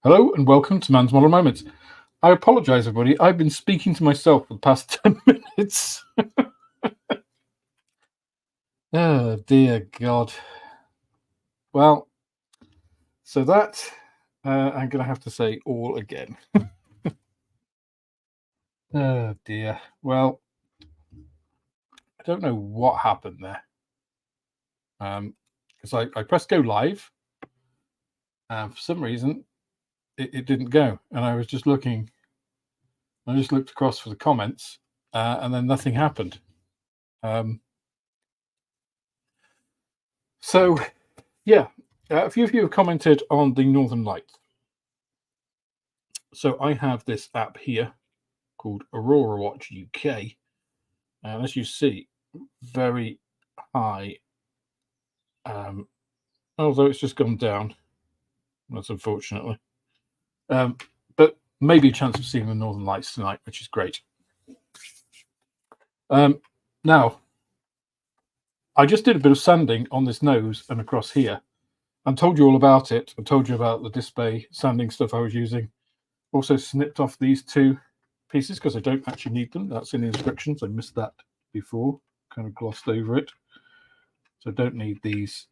Hello and welcome to Man's Model Moments. I apologise, everybody. I've been speaking to myself for the past 10 minutes. Oh, dear God. Well, so that I'm going to have to say all again. Oh, dear. Well, I don't know what happened there. Because I pressed go live, and for some reason, it didn't go. And I was just looking, I just looked across for the comments, and then nothing happened. So, yeah, a few of you have commented on the Northern Lights. So I have this app here called Aurora Watch UK, and as you see, very high. Although it's just gone down, that's unfortunately. But maybe a chance of seeing the Northern Lights tonight, which is great. Now, I just did a bit of sanding on this nose and across here, and told you all about it. I told you about the display sanding stuff I was using. Also snipped off these two pieces because I don't actually need them. That's in the instructions. I missed that before, kind of glossed over it. So I don't need these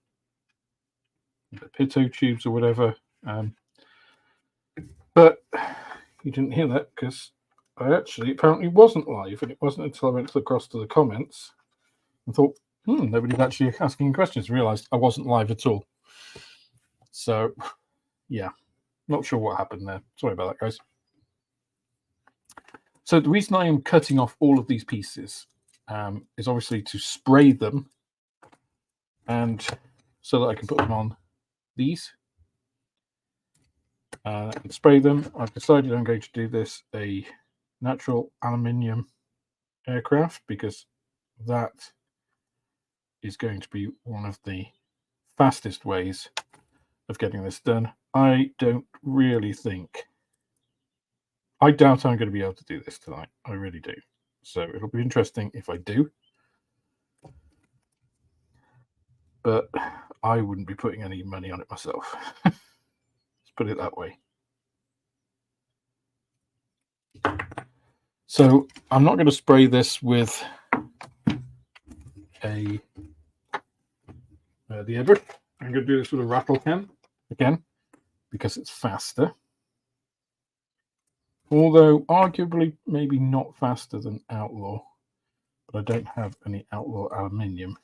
pitot tubes or whatever. But you didn't hear that because I actually apparently wasn't live, and it wasn't until I went across to the comments and thought, nobody's actually asking questions. Realised I wasn't live at all. So, yeah, not sure what happened there. Sorry about that, guys. So the reason I am cutting off all of these pieces is obviously to spray them, and so that I can put them on these and spray them. I've decided I'm going to do this a natural aluminium aircraft because that is going to be one of the fastest ways of getting this done. I don't really think, I doubt I'm going to be able to do this tonight. I really do. So it'll be interesting if I do. But I wouldn't be putting any money on it myself. Let's put it that way. So I'm not going to spray this with the airbrush. I'm going to do this with a rattle can again because it's faster. Although arguably maybe not faster than Outlaw, but I don't have any Outlaw aluminium.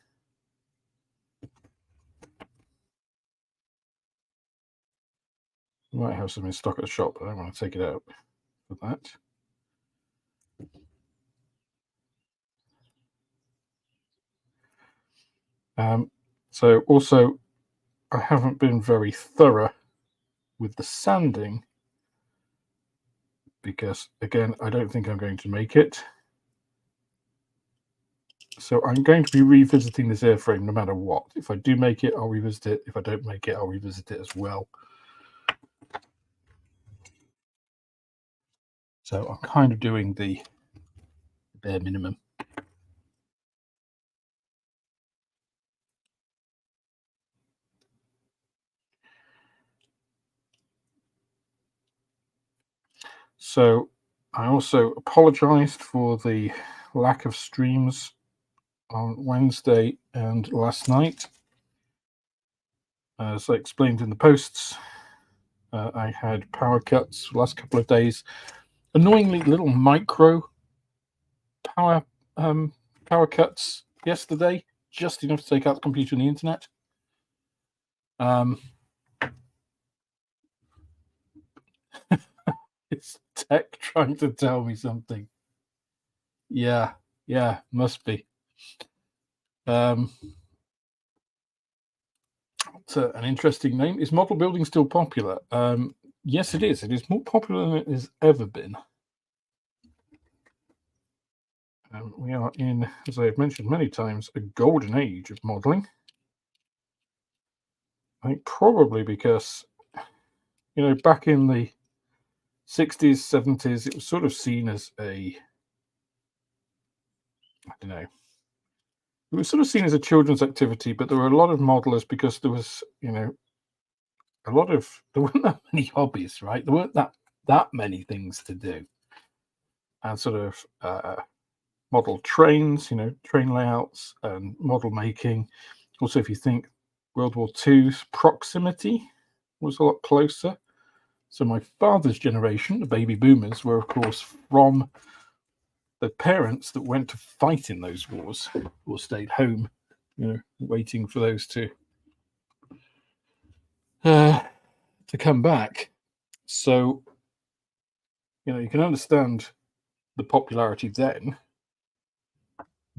I might have some in stock at the shop, but I don't want to take it out for that. So also, I haven't been very thorough with the sanding because, again, I don't think I'm going to make it. So I'm going to be revisiting this airframe no matter what. If I do make it, I'll revisit it. If I don't make it, I'll revisit it as well. So I'm kind of doing the bare minimum. So I also apologized for the lack of streams on Wednesday and last night. As I explained in the posts, I had power cuts the last couple of days. Annoyingly, little micro power cuts yesterday, just enough to take out the computer and the internet. It's tech trying to tell me something. Yeah, must be. It's an interesting name. Is model building still popular? Yes, it is. It is more popular than it has ever been. We are in, as I have mentioned many times, a golden age of modeling. I think probably because, back in the 60s, 70s, it was sort of seen as a, I don't know, it was sort of seen as a children's activity, but there were a lot of modelers because there was, there weren't that many hobbies, right? There weren't that many things to do, and sort of model trains, train layouts and model making. Also, if you think World War II's proximity was a lot closer. So my father's generation, the baby boomers, were of course from the parents that went to fight in those wars or stayed home, waiting for those to come back. So, you can understand the popularity then,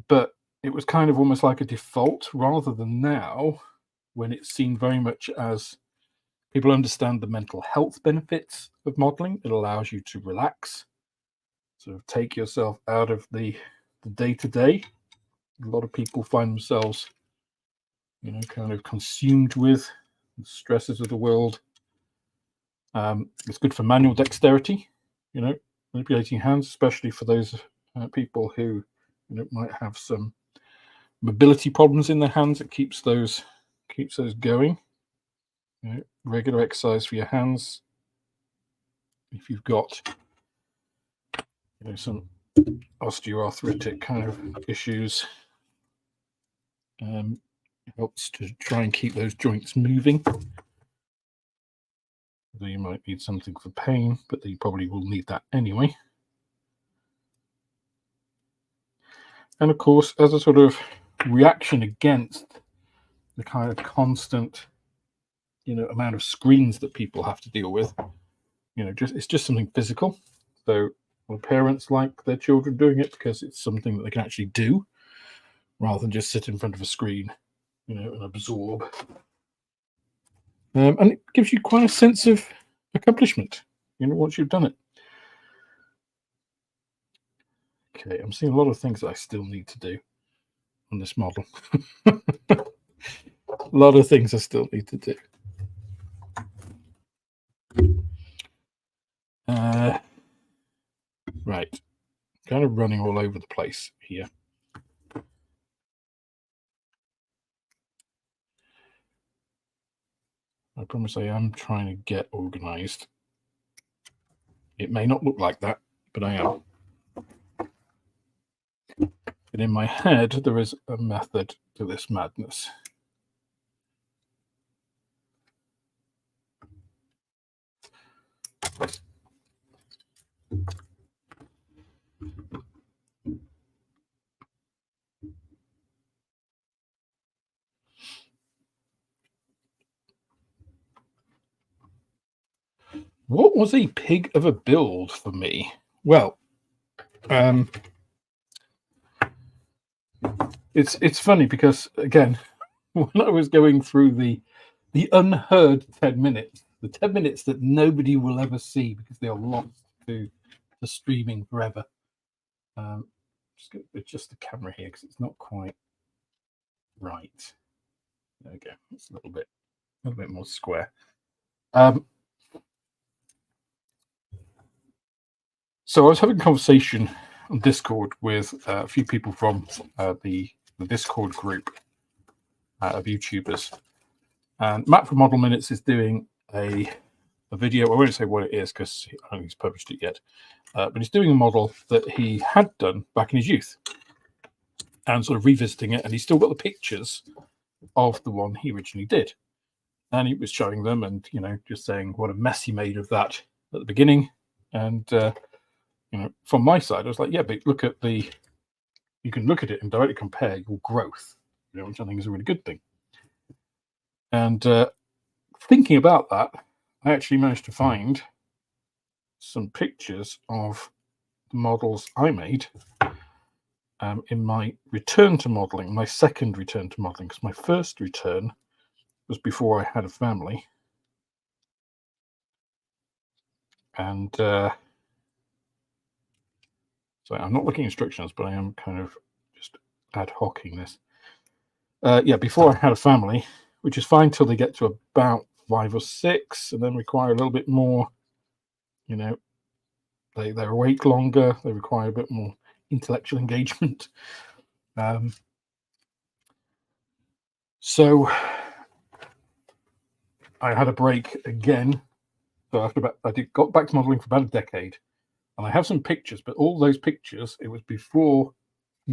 but it was kind of almost like a default rather than now, when it's seen very much as people understand the mental health benefits of modeling. It allows you to relax, sort of take yourself out of the day-to-day. A lot of people find themselves, kind of consumed with the stresses of the world. It's good for manual dexterity, manipulating hands, especially for those people who might have some mobility problems in their hands. It keeps those going. Regular exercise for your hands. If you've got some osteoarthritic kind of issues, it helps to try and keep those joints moving. Although you might need something for pain, but you probably will need that anyway. And of course, as a sort of reaction against the kind of constant, amount of screens that people have to deal with, it's just something physical. So parents like their children doing it because it's something that they can actually do, rather than just sit in front of a screen, and absorb. And it gives you quite a sense of accomplishment, once you've done it. Okay, I'm seeing a lot of things that I still need to do on this model. A lot of things I still need to do. Right, kind of running all over the place here. I promise I am trying to get organized. It may not look like that, but I am. But in my head, there is a method to this madness. What was a pig of a build for me? Well, it's funny because, again, when I was going through the unheard 10 minutes, the 10 minutes that nobody will ever see because they are lost to streaming forever. Just going to adjust the camera here because it's not quite right. There we go. It's a little bit more square. So I was having a conversation on Discord with a few people from the Discord group of YouTubers, and Matt from Model Minutes is doing a video. I won't say what it is because I don't think he's published it yet, but he's doing a model that he had done back in his youth and sort of revisiting it, and he's still got the pictures of the one he originally did, and he was showing them and just saying what a mess he made of that at the beginning. And from my side, I was like, yeah, but you can look at it and directly compare your growth, which I think is a really good thing. And thinking about that, I actually managed to find some pictures of the models I made in my return to modeling, my second return to modeling, because my first return was before I had a family. And so I'm not looking at instructions, but I am kind of just ad hocing this. Yeah, before I had a family, which is fine till they get to about 5 or 6, and then require a little bit more, they're awake longer, they require a bit more intellectual engagement. So I had a break again. So got back to modeling for about a decade, and I have some pictures, but all those pictures, it was before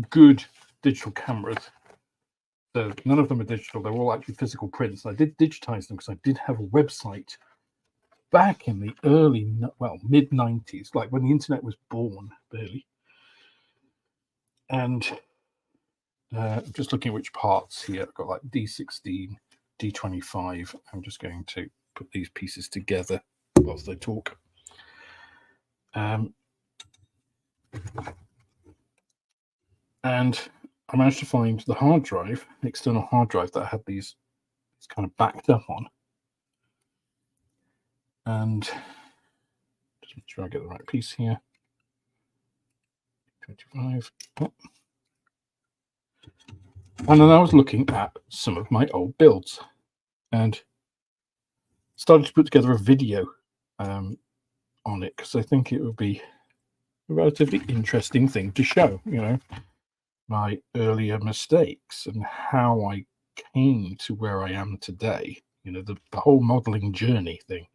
good digital cameras. So none of them are digital. They're all actually physical prints. I did digitize them because I did have a website back in the mid 90s, like when the internet was born, barely. And I'm just looking at which parts here. I've got like D16, D25. I'm just going to put these pieces together whilst they talk. And I managed to find the hard drive, the external hard drive that I had these kind of backed up on. And just make sure I get the right piece here. 25. Oh. And then I was looking at some of my old builds and started to put together a video on it, because I think it would be a relatively interesting thing to show, you know, my earlier mistakes and how I came to where I am today, you know, the whole modeling journey thing.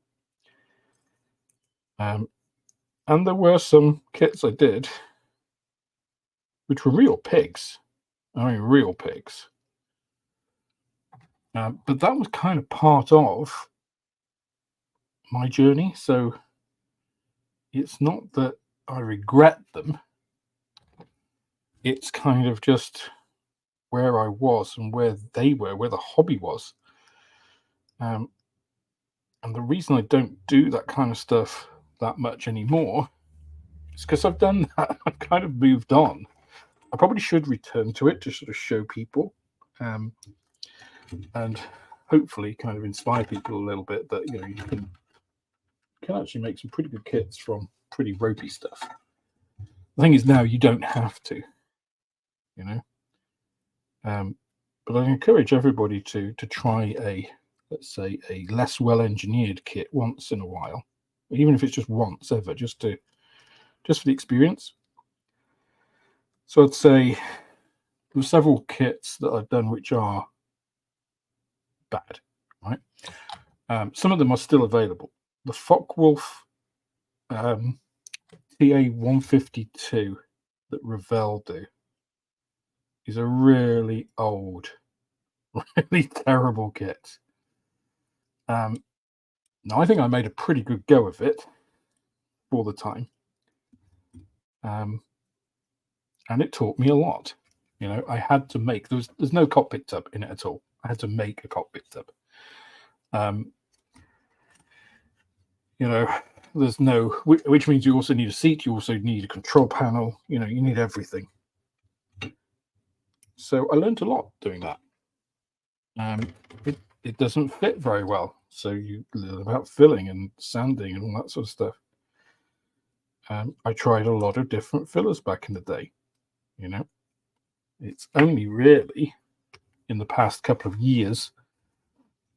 And there were some kits I did which were real pigs. I mean, real pigs. But that was kind of part of my journey. So it's not that I regret them. It's kind of just where I was and where they were, where the hobby was. And the reason I don't do that kind of stuff that much anymore is because I've done that. I've kind of moved on. I probably should return to it to sort of show people and hopefully kind of inspire people a little bit that, you know, you can actually make some pretty good kits from pretty ropey stuff. The thing is, now you don't have to, you know. But I encourage everybody to try let's say a less well engineered kit once in a while, even if it's just once ever, just for the experience. So I'd say there's several kits that I've done which are bad, right? Some of them are still available. The Focke-Wulf TA152 that Revell do is a really old, really terrible kit. Now, I think I made a pretty good go of it for the time. And it taught me a lot. You know, I had to make, there's no cockpit tub in it at all. I had to make a cockpit tub. You know, there's no, which means you also need a seat, you also need a control panel, you know, you need everything. So I learned a lot doing that. It doesn't fit very well. So you learn about filling and sanding and all that sort of stuff. I tried a lot of different fillers back in the day, you know. It's only really in the past couple of years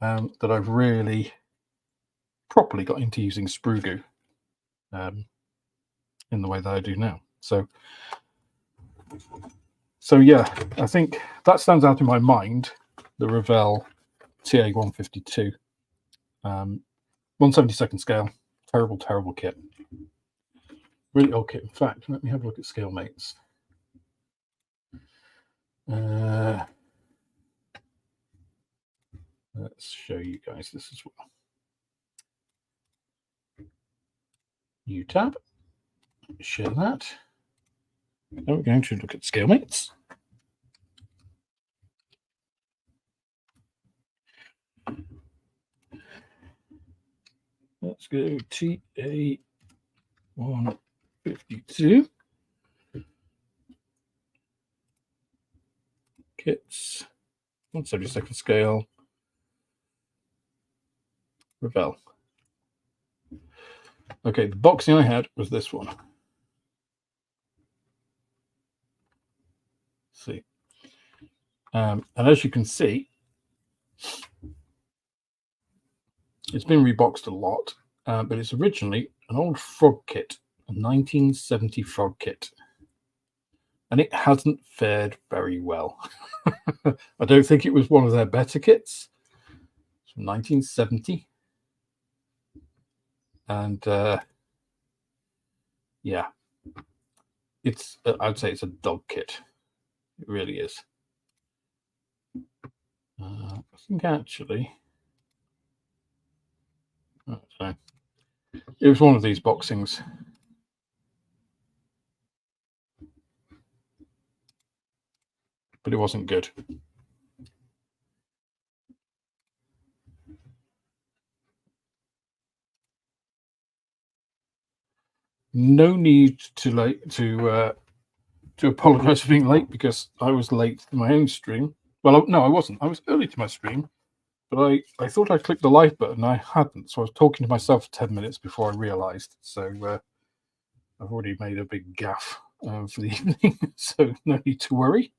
that I've really properly got into using sprue goo in the way that I do now. So yeah, I think that stands out in my mind, the Revell TA152, 1/72 scale, terrible kit, really old kit. In fact, let me have a look at ScaleMates. Let's show you guys this as well. New tab, share that. Now we're going to look at ScaleMates. Let's go TA152 kits, 1/72 scale, Revell. Okay, the boxing I had was this one. See, and as you can see, it's been reboxed a lot, but it's originally an old frog kit, a 1970 frog kit, and it hasn't fared very well. I don't think it was one of their better kits. It's from 1970. And yeah, it's I'd say it's a dog kit. It really is. I think actually, it was one of these boxings. But it wasn't good. No need to apologize for being late, because I was late to my own stream. Well, no, I wasn't. I was early to my stream, but I thought I clicked the live button. I hadn't, so I was talking to myself for 10 minutes before I realized. So I've already made a big gaffe for the evening, so no need to worry.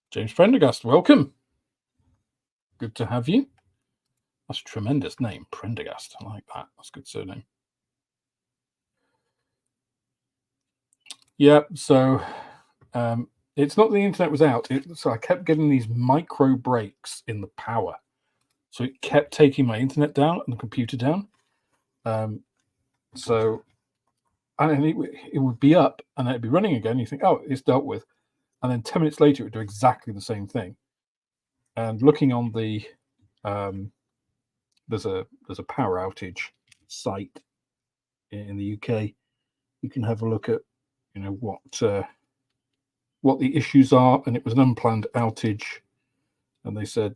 James Prendergast, welcome. Good to have you. That's a tremendous name, Prendergast. I like that. That's a good surname. Yeah, so it's not the internet was out. So I kept getting these micro breaks in the power. So it kept taking my internet down and the computer down. So and it would be up and then it'd be running again. You think, oh, it's dealt with. And then 10 minutes later, it would do exactly the same thing. And looking on the, there's a power outage site in the UK. You can have a look at, what the issues are. And it was an unplanned outage. And they said,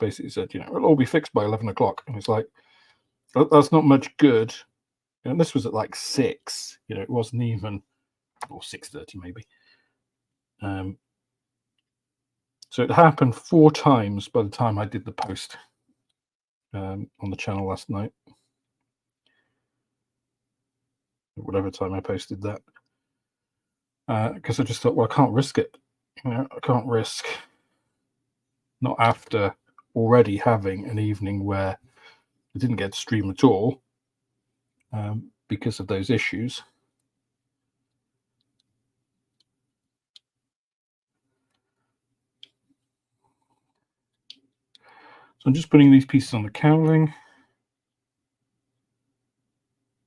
basically said, it'll all be fixed by 11 o'clock. And it's like, that's not much good. And this was at like 6, it wasn't even, or 6:30 maybe. So it happened 4 times by the time I did the post on the channel last night. Whatever time I posted that. Because I just thought, well, I can't risk it. I can't risk not after already having an evening where I didn't get to stream at all because of those issues. So I'm just putting these pieces on the cowling,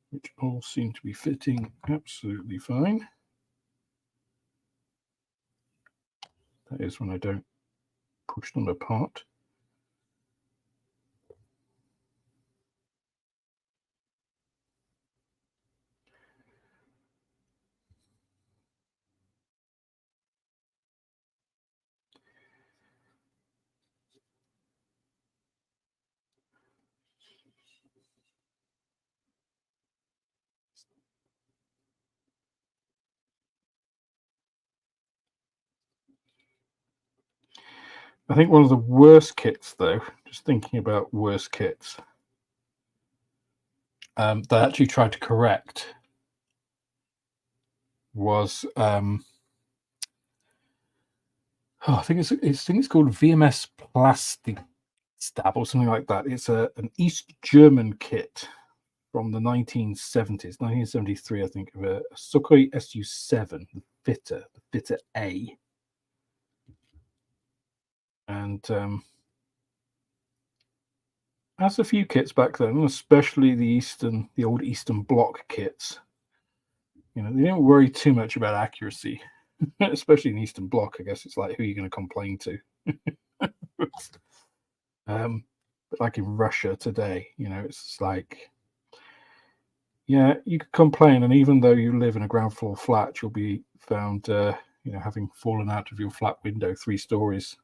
which all seem to be fitting absolutely fine. That is when I don't push them apart. I think one of the worst kits, though, just thinking about worst kits, they actually tried to correct was I think it's called VMS Plastic Stab or something like that. It's an East German kit from the 1970s, 1973, I think, of a Sukhoi Su-7, the fitter A. And as a few kits back then, especially the old Eastern Bloc kits, they didn't worry too much about accuracy, especially in Eastern Bloc. I guess it's like, who are you going to complain to? But like in Russia today, it's like, yeah, you could complain, and even though you live in a ground floor flat, you'll be found, having fallen out of your flat window 3 stories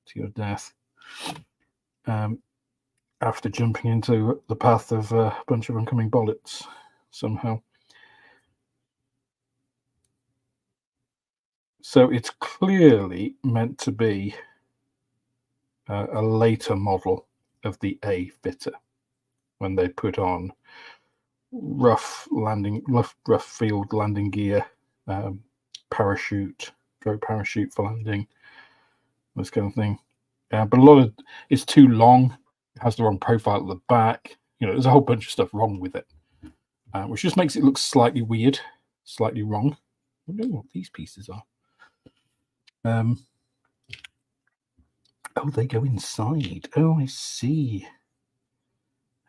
to your death. After jumping into the path of a bunch of oncoming bullets somehow. So it's clearly meant to be a later model of the A fitter when they put on rough field landing gear, parachute, drone parachute for landing, this kind of thing. But a lot of it's too long. It has the wrong profile at the back. You know, there's a whole bunch of stuff wrong with it, which just makes it look slightly weird, slightly wrong. I don't know what these pieces are. Oh, they go inside. Oh, I see.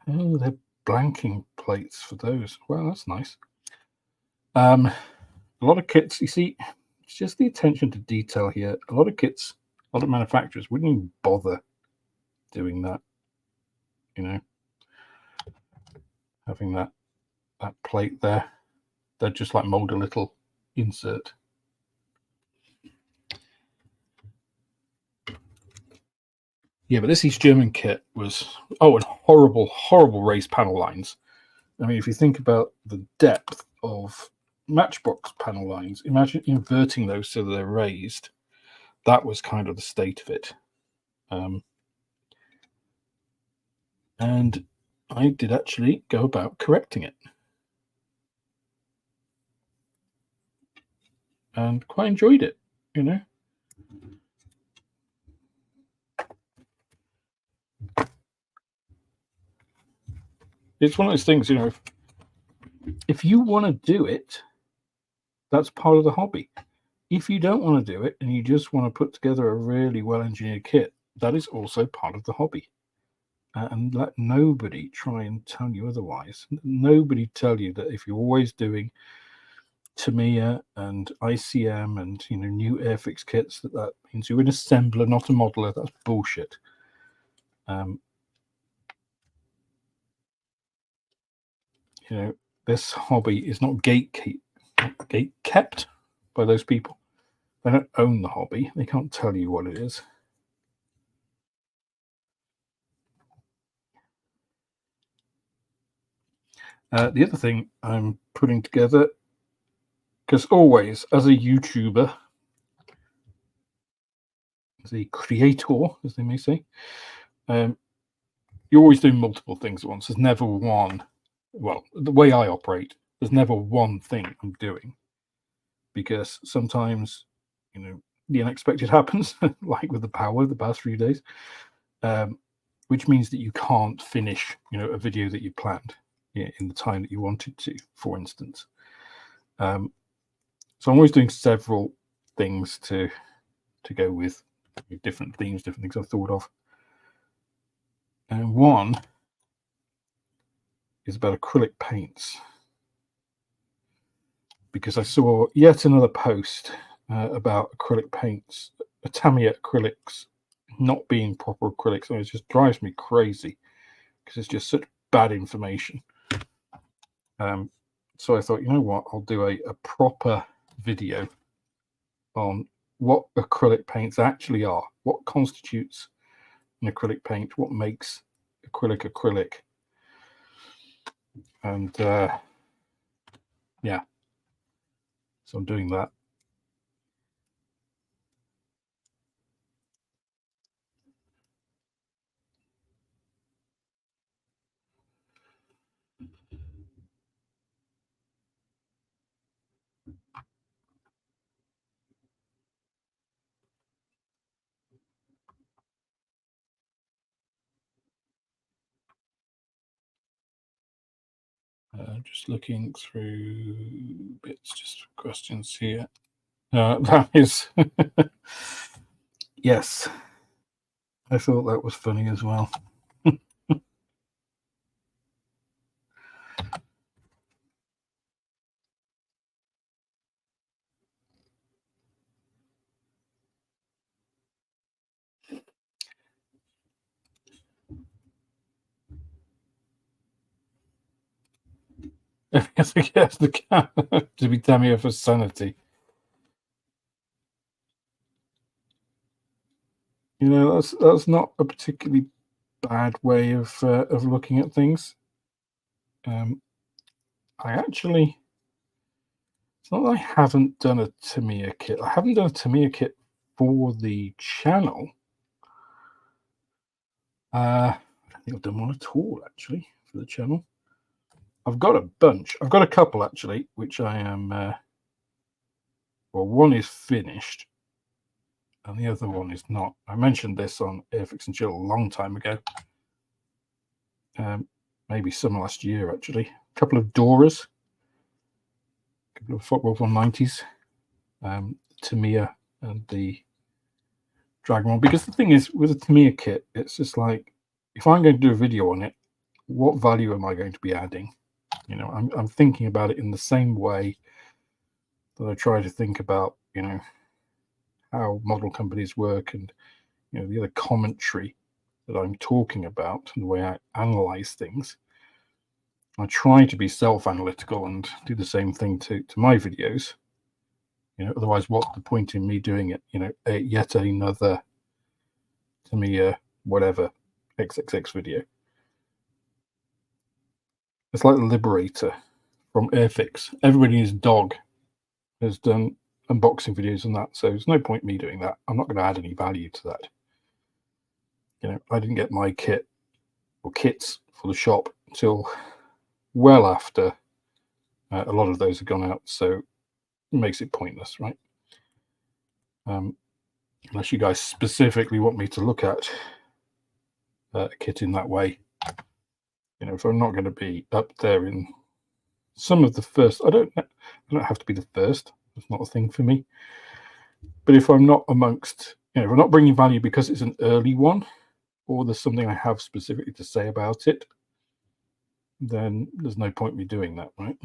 Oh, they're blanking plates for those. Well, that's nice. A lot of kits, you see, it's just the attention to detail here. A lot of kits, a lot of manufacturers wouldn't even bother doing that, you know, having that plate there. They'd just like mold a little insert. Yeah, but this East German kit was, and horrible raised panel lines. I mean, if you think about the depth of Matchbox panel lines, imagine inverting those so that they're raised. That was kind of the state of it. And I did actually go about correcting it. And quite enjoyed it, you know. It's one of those things, you know, if you want to do it, that's part of the hobby. If you don't want to do it and you just want to put together a really well-engineered kit, that is also part of the hobby. And let nobody try and tell you otherwise. Nobody tell you that if you're always doing Tamiya and ICM and, you know, new Airfix kits, that means you're an assembler, not a modeler. That's bullshit. You know, this hobby is not gate kept by those people. They don't own the hobby. They can't tell you what it is. The other thing I'm putting together, because always as a YouTuber, as a creator, as they may say, you're always doing multiple things at once. There's never one. Well, the way I operate, there's never one thing I'm doing, because sometimes, you know, the unexpected happens, like with the power the past few days, which means that you can't finish, you know, a video that you planned in the time that you wanted to, for instance. So I'm always doing several things to go with different themes, different things I've thought of. And one is about acrylic paints, because I saw yet another post about acrylic paints, Tamiya acrylics not being proper acrylics, and it just drives me crazy because it's just such bad information. So I thought, you know what, I'll do a proper video on what acrylic paints actually are, what constitutes an acrylic paint, what makes acrylic. And yeah, so I'm doing that. Just looking through bits, just questions here. That is, yes, I thought that was funny as well. I guess the cat to be Tamiya for sanity. You know, that's not a particularly bad way of looking at things. I actually, it's not that I haven't done a Tamiya kit. I haven't done a Tamiya kit for the channel. I don't think I've done one at all, actually, for the channel. I've got a bunch. I've got a couple, actually, which I am... well, one is finished, and the other one is not. I mentioned this on Airfix and Chill a long time ago. maybe summer last year, actually. A couple of Doras, a couple of Football 190s, Tamiya and the Dragon one. Because the thing is, with a Tamiya kit, it's just like, if I'm going to do a video on it, what value am I going to be adding? You know, I'm thinking about it in the same way that I try to think about, you know, how model companies work and, you know, the other commentary that I'm talking about and the way I analyze things. I try to be self-analytical and do the same thing to my videos. You know, otherwise, what's the point in me doing it? You know, yet another Tamiya whatever XXX video. It's like the Liberator from Airfix. Everybody and his dog has done unboxing videos and that, so there's no point me doing that. I'm not going to add any value to that. You know, I didn't get my kit or kits for the shop until well after a lot of those have gone out, so it makes it pointless, right? Unless you guys specifically want me to look at a kit in that way. You know, if I'm not going to be up there in some of the first, I don't have to be the first. It's not a thing for me. But if I'm not amongst, you know, if I'm not bringing value because it's an early one, or there's something I have specifically to say about it, then there's no point me doing that, right?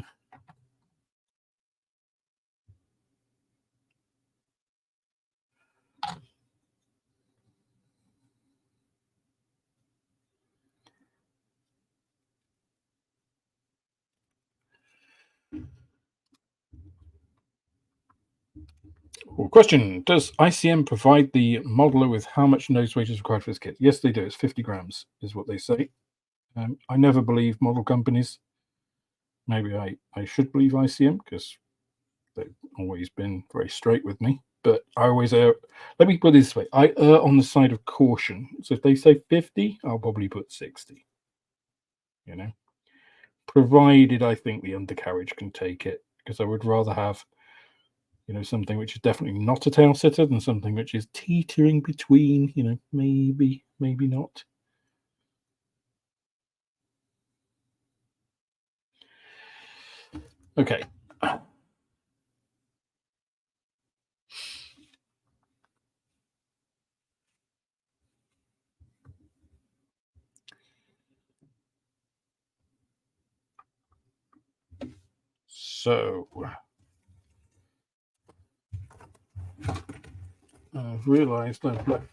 Question: does ICM provide the modeler with how much nose weight is required for this kit? Yes, they do. It's 50 grams, is what they say. I never believe model companies. Maybe I should believe ICM because they've always been very straight with me. But I always err. Let me put it this way: I err on the side of caution. So if they say 50, I'll probably put 60. You know, provided I think the undercarriage can take it, because I would rather have, you know, something which is definitely not a tail sitter than something which is teetering between, you know, maybe not. Okay. So I've realized I've left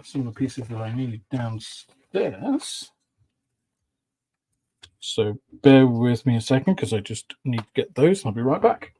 some of the pieces that I need downstairs. So bear with me a second because I just need to get those and I'll be right back.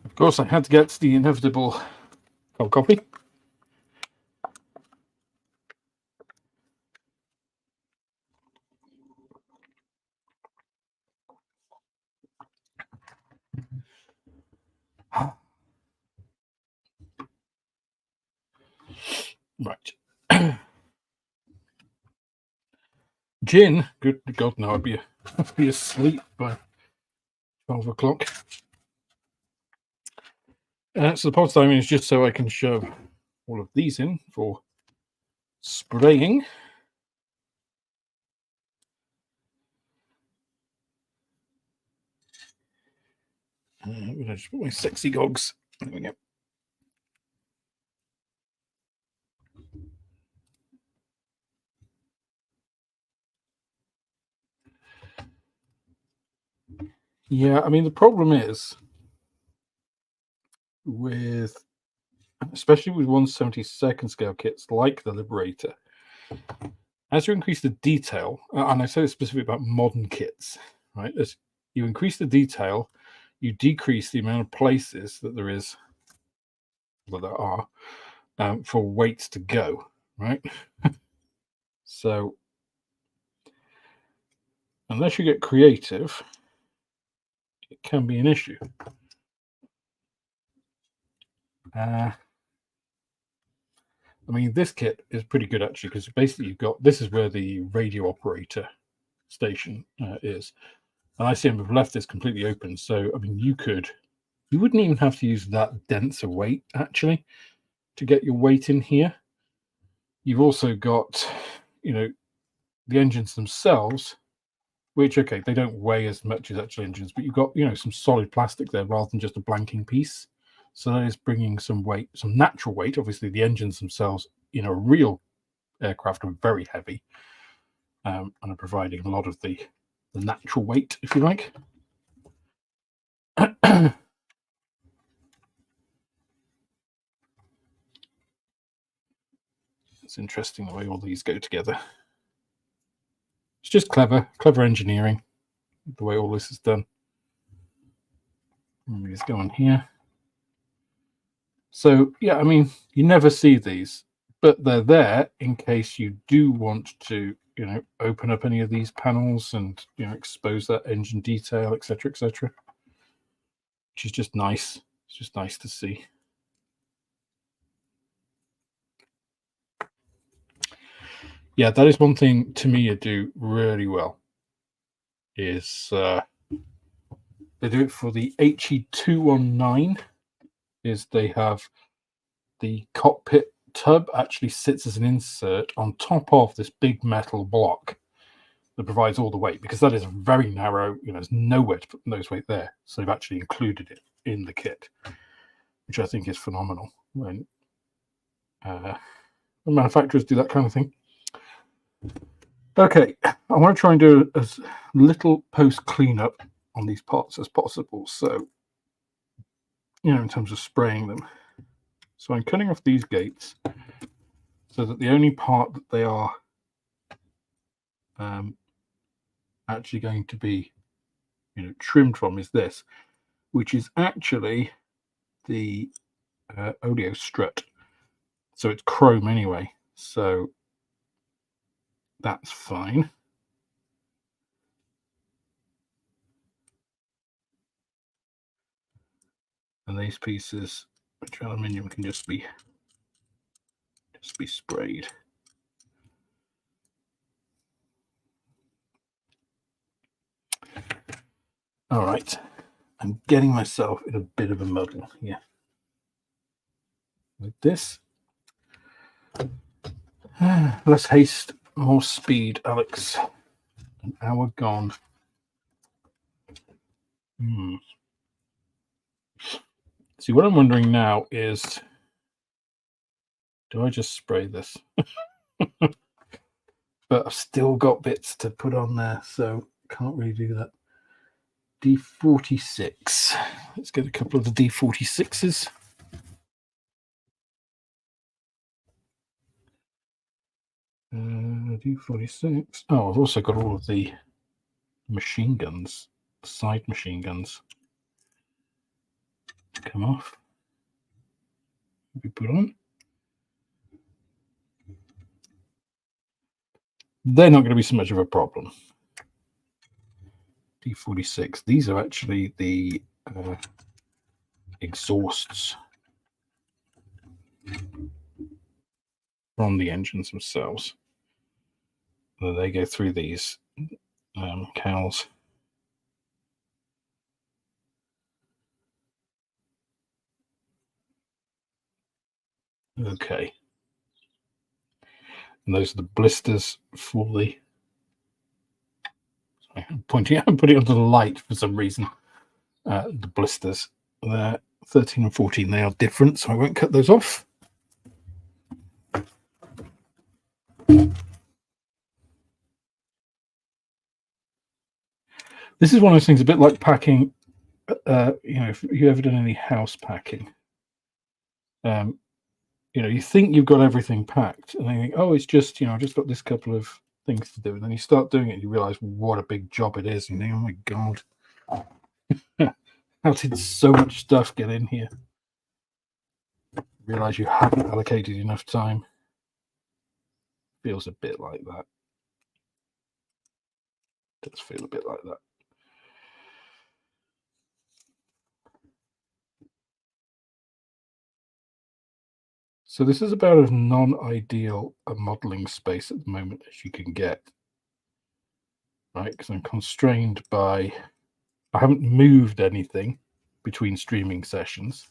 Of course, I had to get the inevitable cold coffee. Right. Gin. Good God, no, I'd be asleep by 12 o'clock. So the pod timing is just so I can show all of these in for spraying. I'm going to just put my sexy gogs. There we go. Yeah, I mean, the problem is with, especially with 1/72 scale kits like the Liberator, as you increase the detail, and I say this specifically about modern kits, right? As you increase the detail, you decrease the amount of places that there is, well, there are, for weights to go, right? So unless you get creative, it can be an issue. I mean, this kit is pretty good actually, because basically you've got, this is where the radio operator station is. And ICM have left this completely open. So, I mean, you wouldn't even have to use that denser weight actually to get your weight in here. You've also got, the engines themselves, which, okay, they don't weigh as much as actual engines, but you've got, some solid plastic there rather than just a blanking piece. So that is bringing some weight, some natural weight. Obviously, the engines themselves in a real aircraft are very heavy, and are providing a lot of the natural weight, if you like. It's interesting the way all these go together. It's just clever engineering, the way all this is done. Let me just go on here. So, yeah, I mean, you never see these, but they're there in case you do want to, open up any of these panels and, expose that engine detail, etc., etc., which is just nice. It's just nice to see. Yeah, that is one thing Tamiya do really well, is they do it for the HE219, is they have the cockpit tub actually sits as an insert on top of this big metal block that provides all the weight, because that is very narrow, there's nowhere to put those weight there. So they've actually included it in the kit, which I think is phenomenal when manufacturers do that kind of thing. Okay, I want to try and do as little post cleanup on these parts as possible. So, in terms of spraying them. So I'm cutting off these gates so that the only part that they are actually going to be, trimmed from is this, which is actually the oleo strut. So it's chrome anyway. So that's fine. And these pieces, which aluminium, can just be sprayed. All right, I'm getting myself in a bit of a muddle here with this. Less haste, more speed, Alex. An hour gone. See, what I'm wondering now is, do I just spray this? But I've still got bits to put on there, so can't really do that. D46. Let's get a couple of the D46s. D46. Oh, I've also got all of the machine guns, side machine guns. Come off. Be put on. They're not going to be so much of a problem. D46. These are actually the exhausts from the engines themselves. They go through these cowls. Okay. And those are the blisters for the... Sorry, I'm pointing out, I'm putting it under the light for some reason. The blisters, they're 13 and 14, they are different, so I won't cut those off. This is one of those things, a bit like packing, if you ever done any house packing, you think you've got everything packed, and then you think, oh, it's just, I've just got this couple of things to do. And then you start doing it, and you realize what a big job it is. And you think, oh my God, how did so much stuff get in here? Realize you haven't allocated enough time. Feels a bit like that. Does feel a bit like that. So this is about as non-ideal a modeling space at the moment as you can get, right? Because I'm constrained by, I haven't moved anything between streaming sessions,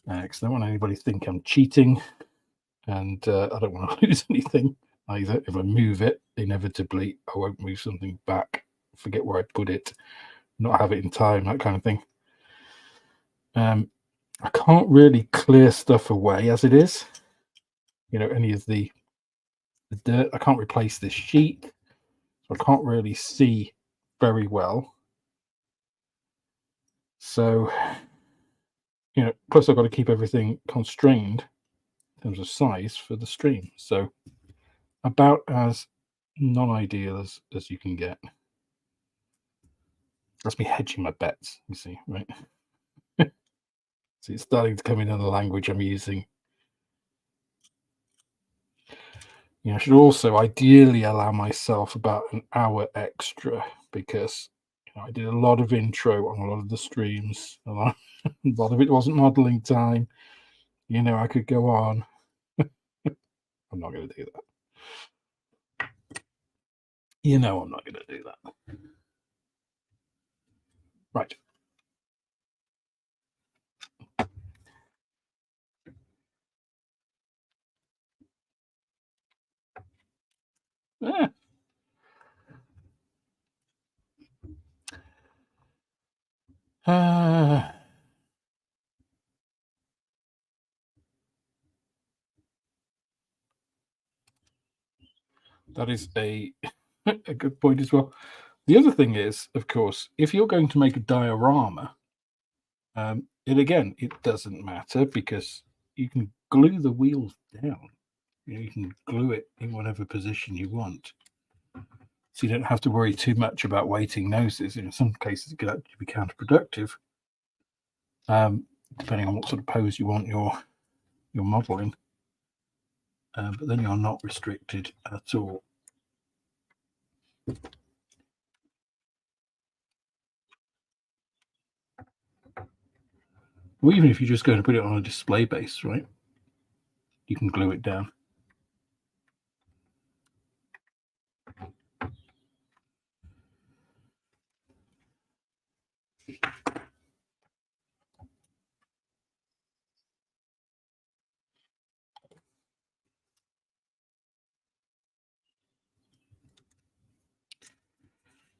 because I don't want anybody to think I'm cheating, and I don't want to lose anything either. If I move it, inevitably I won't move something back, forget where I put it, not have it in time, that kind of thing. I can't really clear stuff away as it is. Any of the dirt, I can't replace this sheet, so I can't really see very well. So, plus I've got to keep everything constrained in terms of size for the stream. So about as non-ideal as you can get. That's me hedging my bets, you see, right? So it's starting to come in the language I'm using. I should also ideally allow myself about an hour extra, because I did a lot of intro on a lot of the streams. A lot of it wasn't modeling time. I could go on. I'm not going to do that. I'm not going to do that. Right. That is a good point as well. The other thing is, of course, if you're going to make a diorama, it doesn't matter, because you can glue the wheels down. You can glue it in whatever position you want. So you don't have to worry too much about weighting noses. In some cases, it could actually be counterproductive, depending on what sort of pose you want your model in. But then you're not restricted at all. Or even if you're just going to put it on a display base, right? You can glue it down.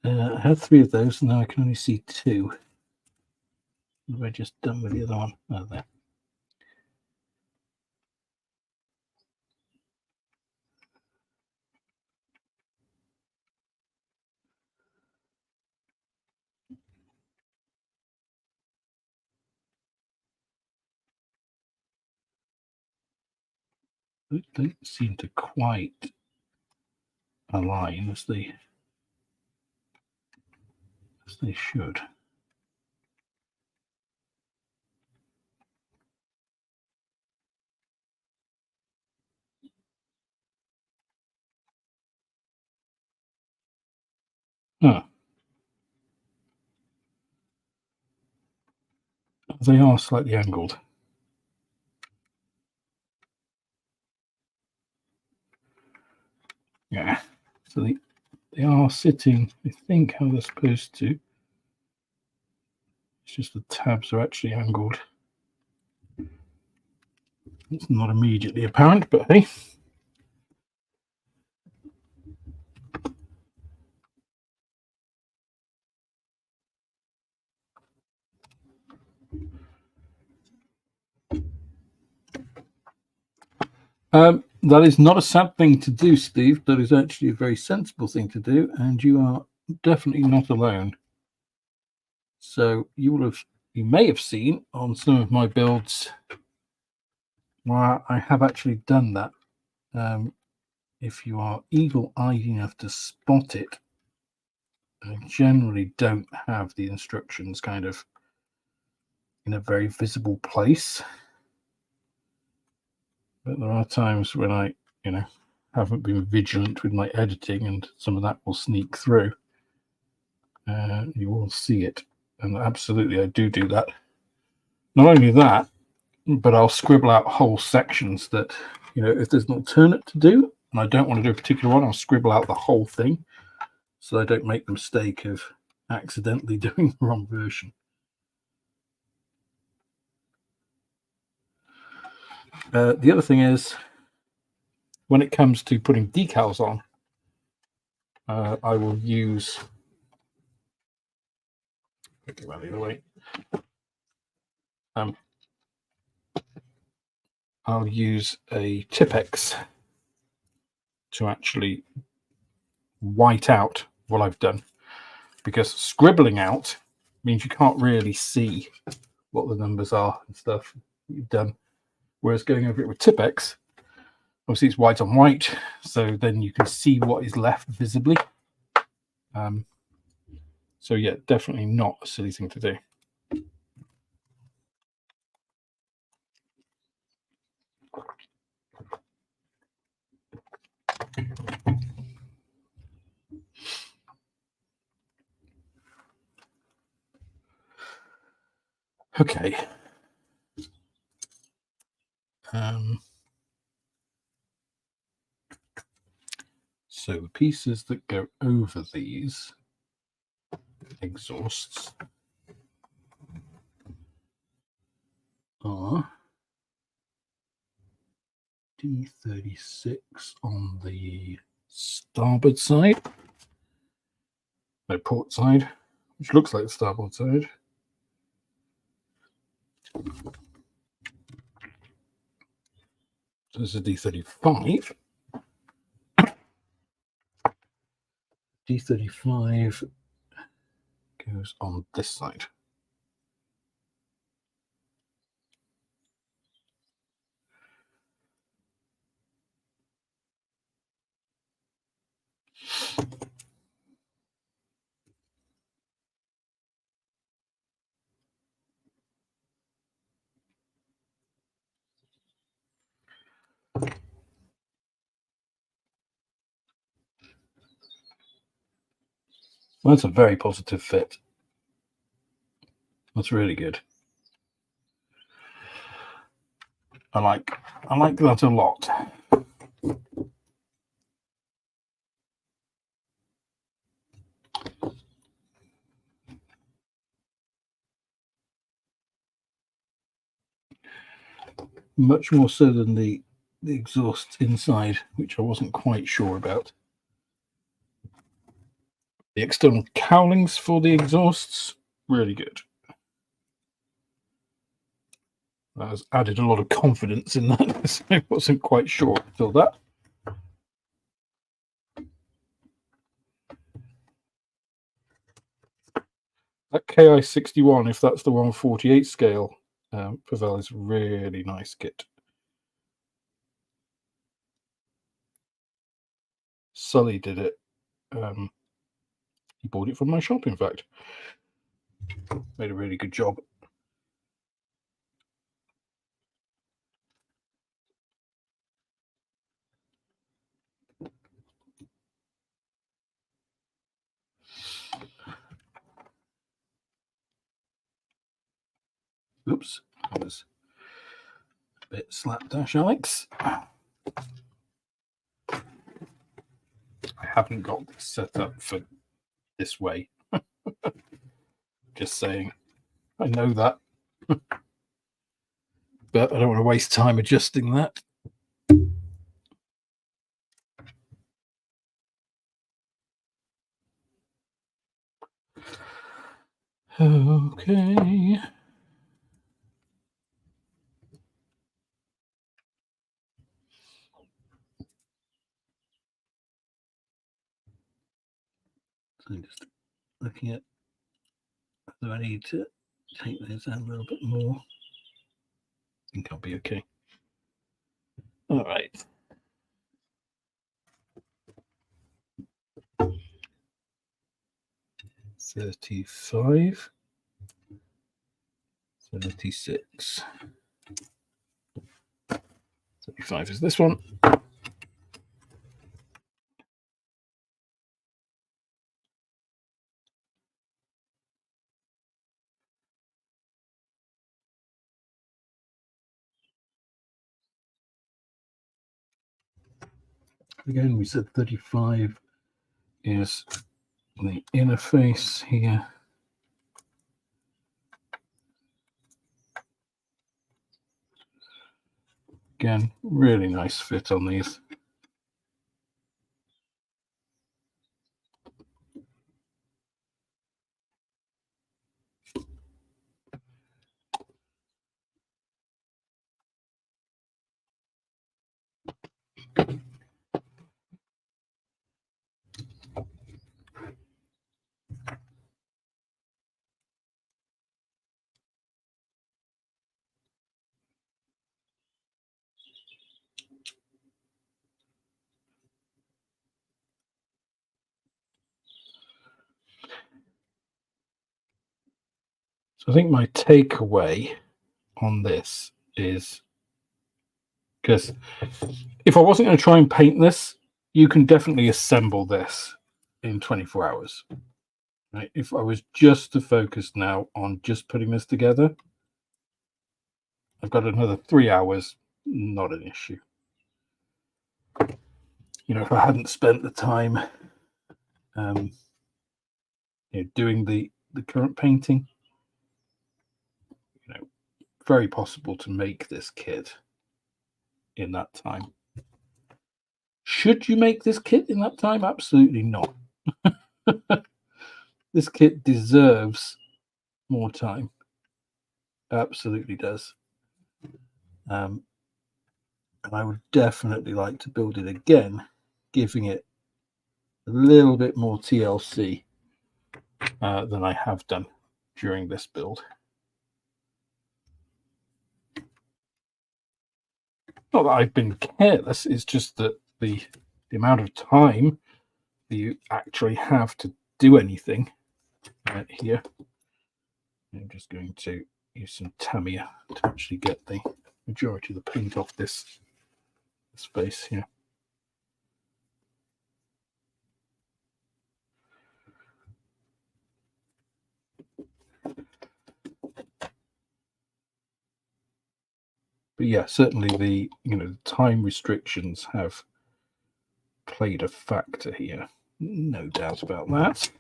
I had 3 of those, and now I can only see 2. What have I just done with the other one? Oh, there. They don't seem to quite align as they should. Huh. They are slightly angled. Yeah. So they are sitting, I think, how they're supposed to. It's just the tabs are actually angled. It's not immediately apparent, but hey. That is not a sad thing to do, Steve. That is actually a very sensible thing to do, and you are definitely not alone. So you may have seen on some of my builds where I have actually done that. If you are eagle-eyed enough to spot it, I generally don't have the instructions kind of in a very visible place. But there are times when I, haven't been vigilant with my editing, and some of that will sneak through. You will see it, and absolutely I do that. Not only that, but I'll scribble out whole sections that, if there's an alternate to do, and I don't want to do a particular one, I'll scribble out the whole thing so I don't make the mistake of accidentally doing the wrong version. The other thing is, when it comes to putting decals on, I will use, I'll use a Tipex to actually white out what I've done, because scribbling out means you can't really see what the numbers are and stuff you've done, whereas going over it with Tipex, obviously it's white on white, so then you can see what is left visibly. So yeah, definitely not a silly thing to do. Okay. So the pieces that go over these exhausts are D36 on the starboard side, no, port side, which looks like the starboard side. So this is a D35. D35 goes on this side. Well, that's a very positive fit. That's really good. I like that a lot. Much more so than the exhausts inside, which I wasn't quite sure about. The external cowlings for the exhausts, really good. That has added a lot of confidence in that, so I wasn't quite sure until that. That KI61, if that's the 1/48 scale, Pavel is really nice kit. Sully did it. He bought it from my shop, in fact. Made a really good job. Oops, that was a bit slapdash, Alex. I haven't got this set up for this way. Just saying. I know that. but I don't want to waste time adjusting that. Okay. So I'm just looking at whether I need to take those down a little bit more. I think I'll be okay. All right. $35, $36, $35 is this one. Again, we said 35 is the inner face here. Again, really nice fit on these. So I think my takeaway on this is, because if I wasn't going to try and paint this, you can definitely assemble this in 24 hours. Right? If I was just to focus now on just putting this together, I've got another 3 hours, not an issue. You know, if I hadn't spent the time doing the current painting, very possible to make this kit in that time. Should you make this kit in that time? Absolutely not. This kit deserves more time. Absolutely does. And I would definitely like to build it again, giving it a little bit more TLC than I have done during this build. Not that I've been careless, it's just that the amount of time that you actually have to do anything here. I'm just going to use some Tamiya to actually get the majority of the paint off this space here. But yeah, certainly the time restrictions have played a factor here, no doubt about that.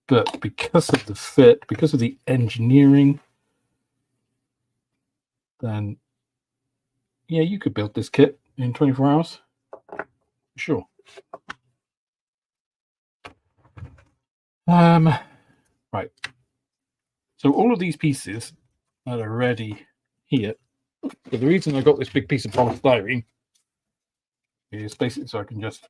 But because of the fit, because of the engineering, then yeah, you could build this kit in 24 hours. Sure. Right. So all of these pieces that are ready here. But the reason I got this big piece of polystyrene is basically so I can just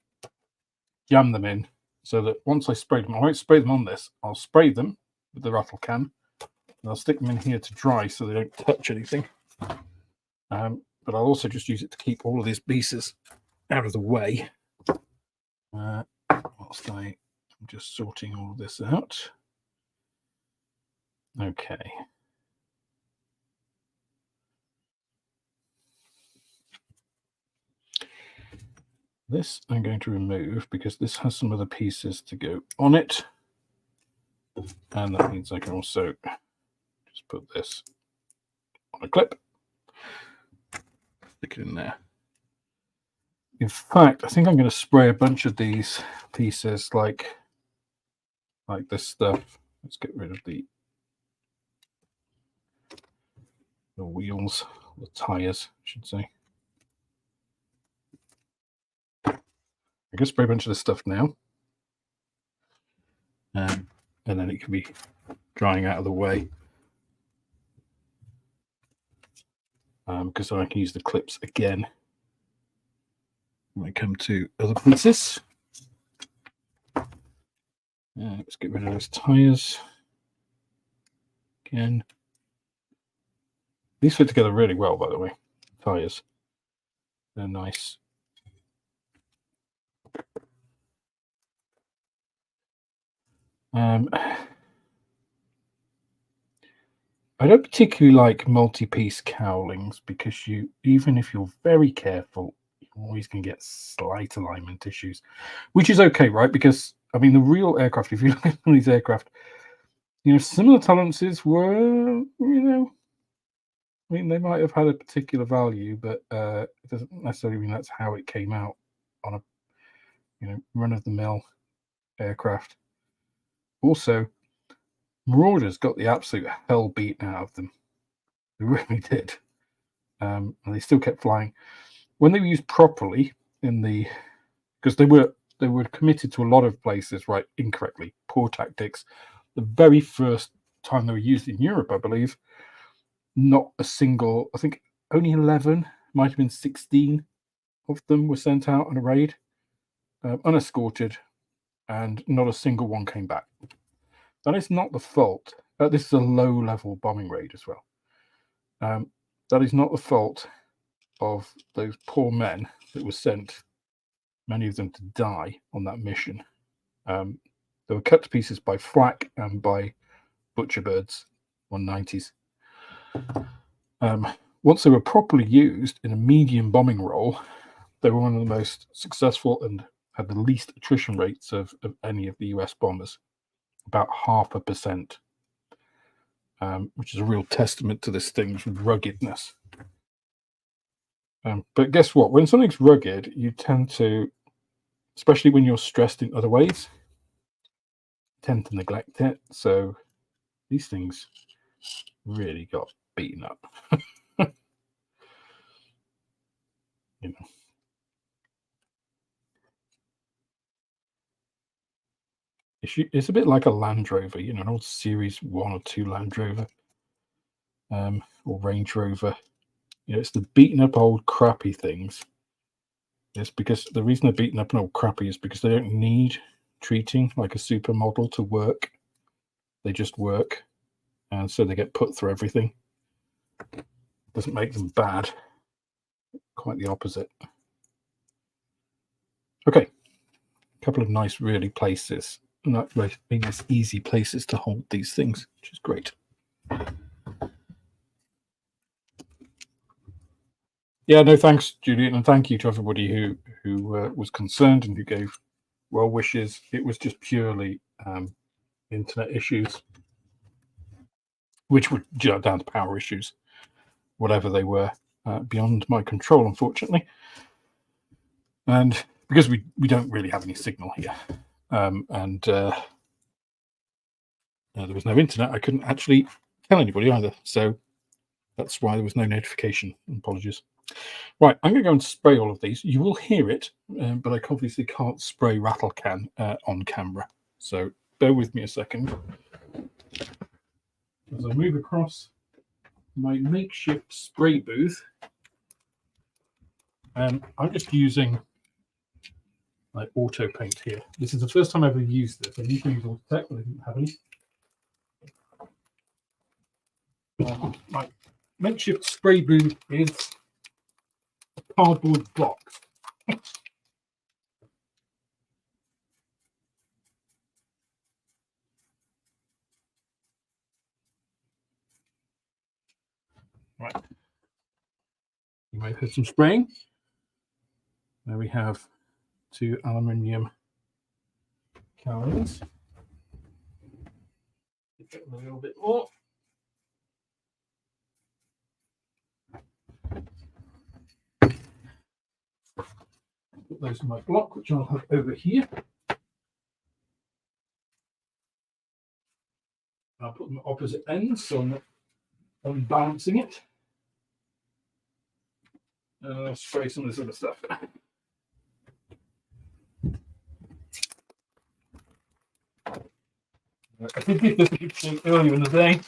jam them in, so that once I spray them, I won't spray them on this. I'll spray them with the rattle can, and I'll stick them in here to dry so they don't touch anything. But I'll also just use it to keep all of these pieces out of the way. Whilst I'm just sorting all of this out. Okay. This I'm going to remove because this has some other pieces to go on it. And that means I can also just put this on a clip, stick it in there. In fact, I think I'm going to spray a bunch of these pieces like this stuff. Let's get rid of the wheels, the tires, I should say. I'm going to spray a bunch of this stuff now. And then it can be drying out of the way. Because then I can use the clips again when I come to other pieces. Let's get rid of those tires again. These fit together really well, by the way. Tires, they're nice. I don't particularly like multi-piece cowlings because even if you're very careful, you're always going to get slight alignment issues, which is okay, right? Because I mean, the real aircraft, if you look at some of these aircraft, similar tolerances were, I mean, they might have had a particular value, but it doesn't necessarily mean that's how it came out on a, run-of-the-mill aircraft. Also, Marauders got the absolute hell beaten out of them. They really did. And they still kept flying. When they were used properly because they were committed to a lot of places, right, incorrectly, poor tactics. The very first time they were used in Europe, I believe, not a single, I think only 11, might have been 16 of them were sent out on a raid, unescorted, and not a single one came back. That is not the fault. This is a low-level bombing raid as well. That is not the fault of those poor men that were sent, many of them to die on that mission. They were cut to pieces by flak and by butcherbirds, 190s. Once they were properly used in a medium bombing role, they were one of the most successful and had the least attrition rates of any of the US bombers, about 0.5%, which is a real testament to this thing's ruggedness. But guess what? When something's rugged, you tend to, especially when you're stressed in other ways, tend to neglect it. So these things really got beaten up. It's a bit like a Land Rover, an old Series 1 or 2 Land Rover, or Range Rover. It's the beaten up old crappy things. It's because the reason they're beaten up and old crappy is because they don't need treating like a supermodel to work. They just work, and so they get put through everything. Doesn't make them bad. Quite the opposite. Okay, a couple of nice, really places. Nice, easy places to hold these things, which is great. Yeah, no, thanks, Julian, and thank you to everybody who was concerned and who gave well wishes. It was just purely internet issues, which were down to power issues, whatever they were, beyond my control, unfortunately. And because we don't really have any signal here, and there was no internet, I couldn't actually tell anybody either. So that's why there was no notification. Apologies. Right, I'm going to go and spray all of these. You will hear it, but I obviously can't spray rattle can on camera. So bear with me a second. As I move across my makeshift spray booth, I'm just using my auto paint here. This is the first time I've ever used this. I used to use Auto Tech, but I didn't have any. My makeshift spray booth is a cardboard box. Right. You might have heard some spraying. There we have 2 aluminium cowlings. Get a little bit more. put those in my block, which I'll have over here. I'll put them at opposite ends, so I'm not unbalancing it. And I'll spray some of this other stuff. I did give this a good shake earlier in the day.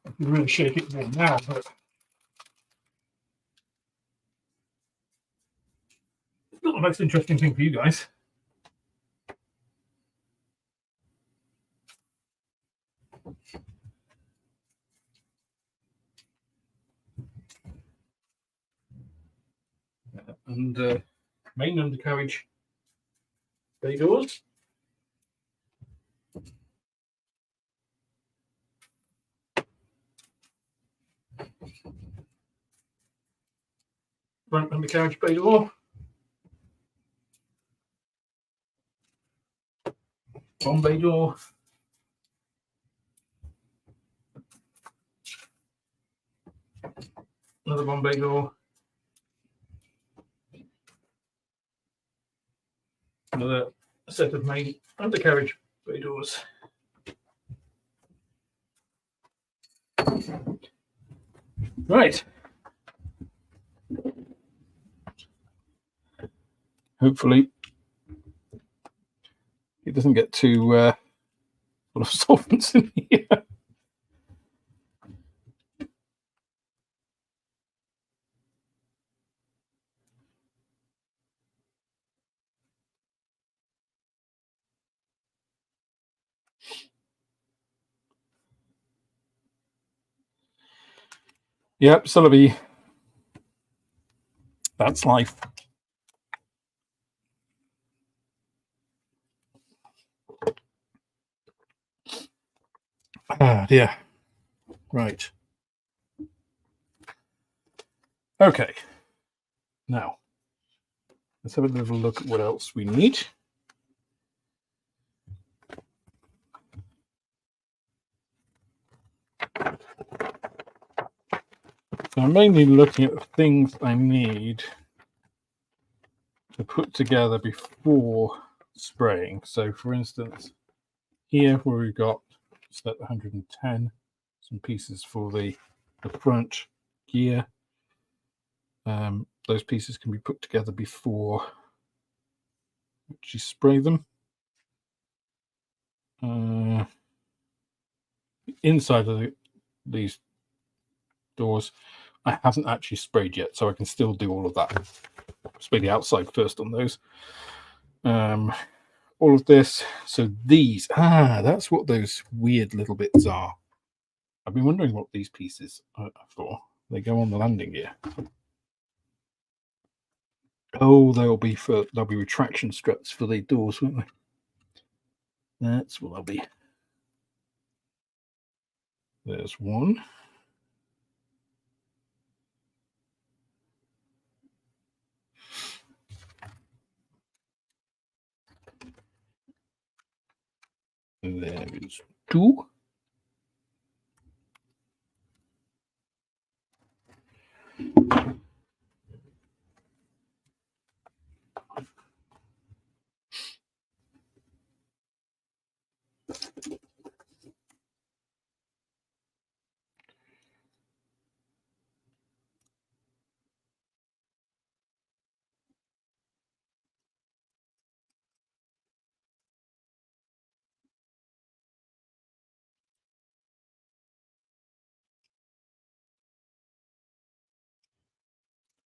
I can really shake it more now, but it's not the most interesting thing for you guys. And main undercarriage bay doors. Front undercarriage bay door. Bomb bay door. Another bomb bay door. Another set of main undercarriage bay doors. Right. Hopefully it doesn't get too full of solvents in here. Yep, Sullivan. That's life. Ah, dear. Right. Okay. Now, let's have a little look at what else we need. So I'm mainly looking at the things I need to put together before spraying. So, for instance, here where we've got set 110, some pieces for the front gear. Those pieces can be put together before you spray them. Inside of these doors, I haven't actually sprayed yet, so I can still do all of that. Spray the outside first on those. All of this. So these, that's what those weird little bits are. I've been wondering what these pieces are for. They go on the landing gear. Oh, they'll be retraction struts for the doors, won't they? That's what they'll be. There's one. There is two.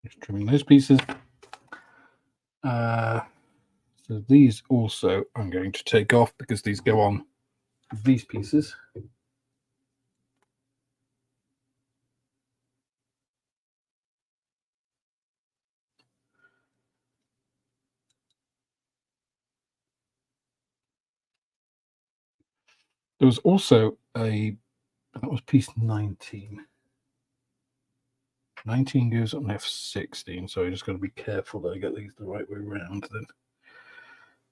Just trimming those pieces. So these also I'm going to take off because these go on these pieces. There was also that was piece 19. 19 goes on F16, so I just got to be careful that I get these the right way around. Then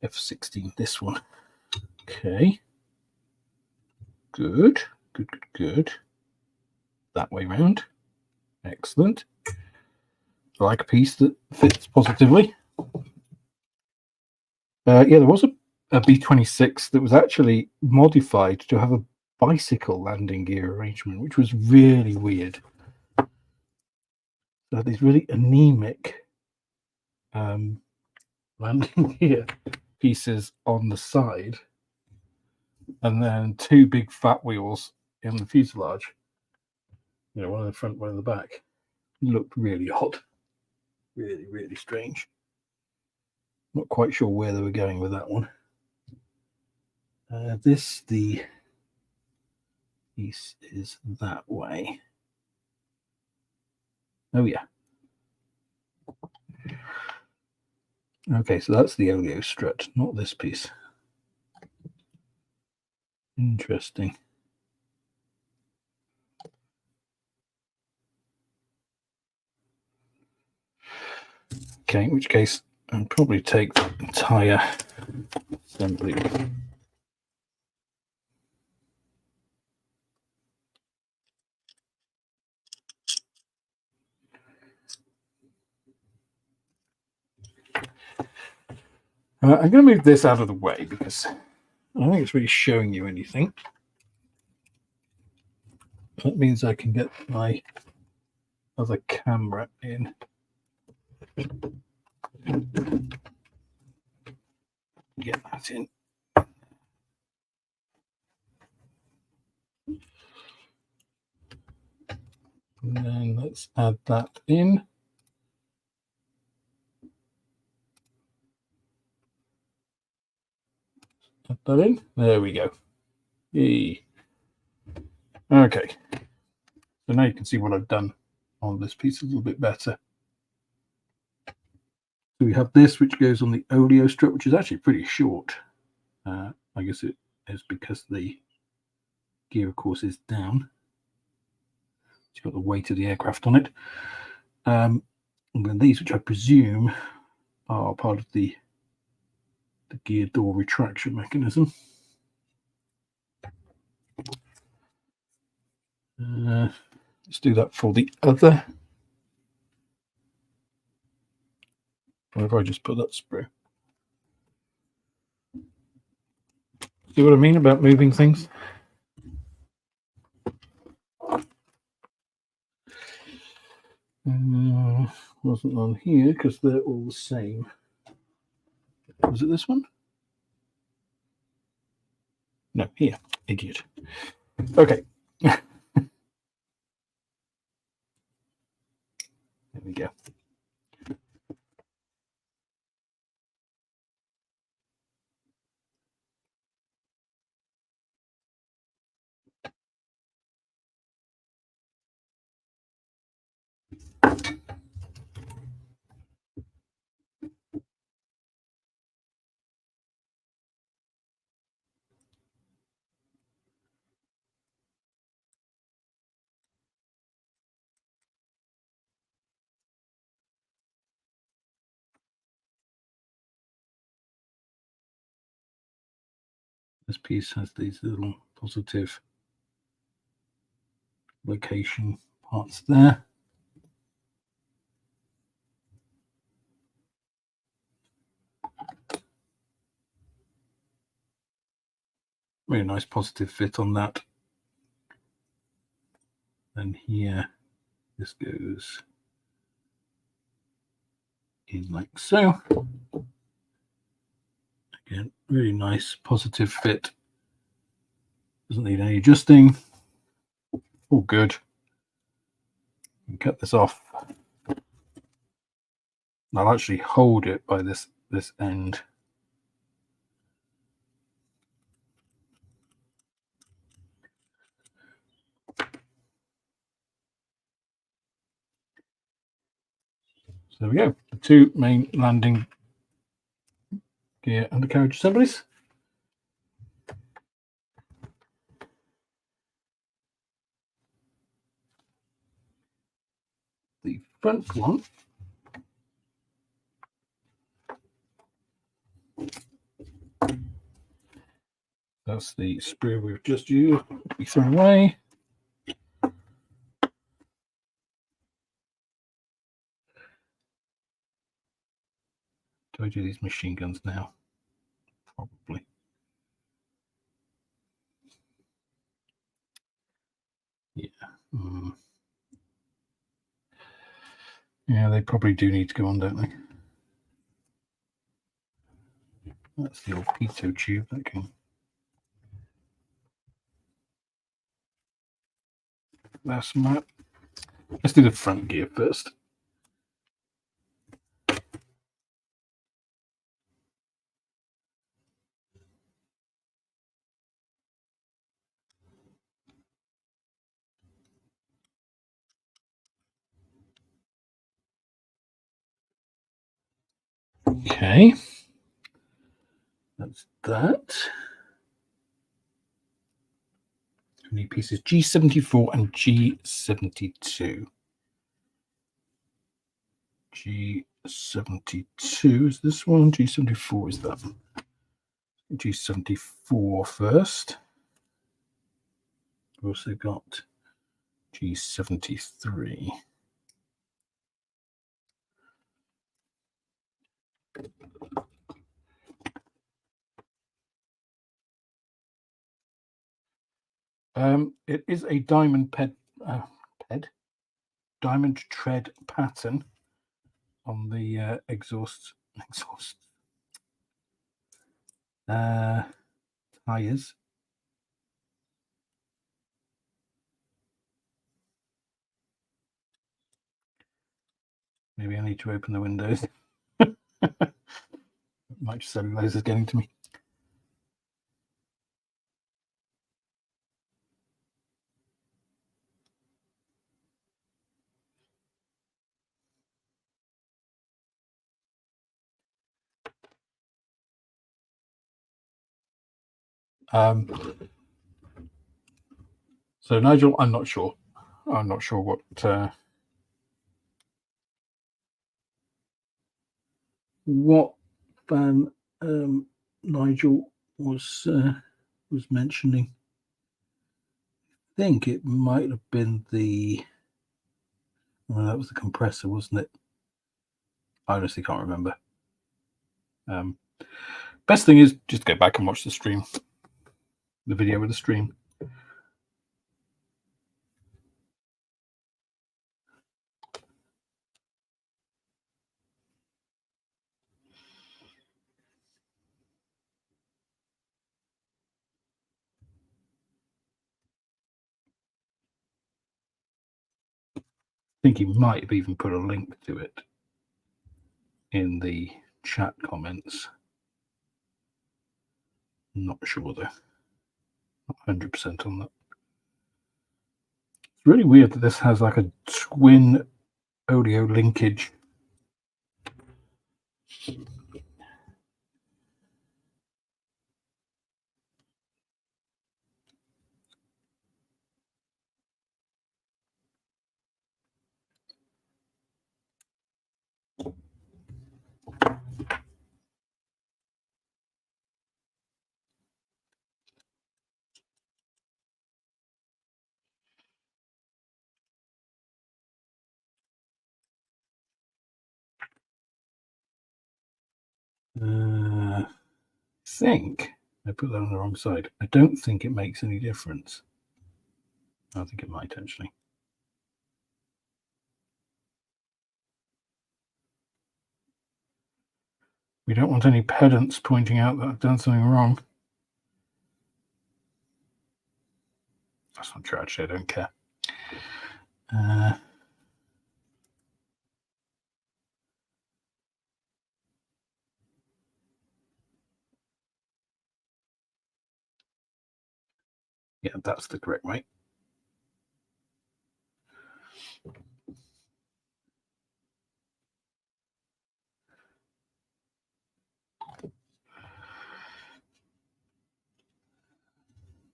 F16, this one. Okay. Good. That way round. Excellent. I like a piece that fits positively. Yeah, there was a B-26 that was actually modified to have a bicycle landing gear arrangement, which was really weird. So these really anemic landing gear pieces on the side, and then two big fat wheels in the fuselage. You know, one in the front, one in the back. Looked really odd. Really, really strange. Not quite sure where they were going with that one. The piece is that way. Oh yeah. Okay, so that's the oleo strut, not this piece. Interesting. Okay, in which case I'll probably take the entire assembly. I'm going to move this out of the way because I don't think it's really showing you anything. That means I can get my other camera in. Get that in. And then let's add that in. Add that in. There we go. Yay. Okay. So now you can see what I've done on this piece a little bit better. So we have this, which goes on the oleo strip, which is actually pretty short. I guess it is because the gear, of course, is down. It's got the weight of the aircraft on it. And then these, which I presume are part of the gear door retraction mechanism. Let's do that for the other. Or if I just put that sprue. See what I mean about moving things? Wasn't on here because they're all the same. Was it this one? No, here. Idiot. Okay. There we go. This piece has these little positive location parts there. Really nice positive fit on that. And here, this goes in like so. Again, really nice positive fit. Doesn't need any adjusting. All good. Cut this off. I'll actually hold it by this end. So there we go. The two main landing gear undercarriage assemblies. The front one that's the sprue we've just used. We throw away. Do I do these machine guns now? Probably. Yeah. Yeah, they probably do need to go on, don't they? That's the old pitot tube that can. That's my. Let's do the front gear first. Okay. That's that. New pieces G74 and G72. G72 is this one, G74 is that one. G74 first. We've also got G73. It is a diamond diamond tread pattern on the exhaust tires. Maybe I need to open the windows. Much cellulose is getting to me. So Nigel, I'm not sure. I'm not sure what Van Nigel was mentioning. I think it might have been the. Well, that was the compressor, wasn't it? I honestly can't remember. Best thing is just go back and watch the stream, the video of the stream. I think he might have even put a link to it in the chat comments. Not sure though. Not 100% on that. It's really weird that this has like a twin oleo linkage. I think I put that on the wrong side. I don't think it makes any difference. I think it might actually. We don't want any pedants pointing out that I've done something wrong. That's not true, actually. I don't care. Yeah, that's the correct way.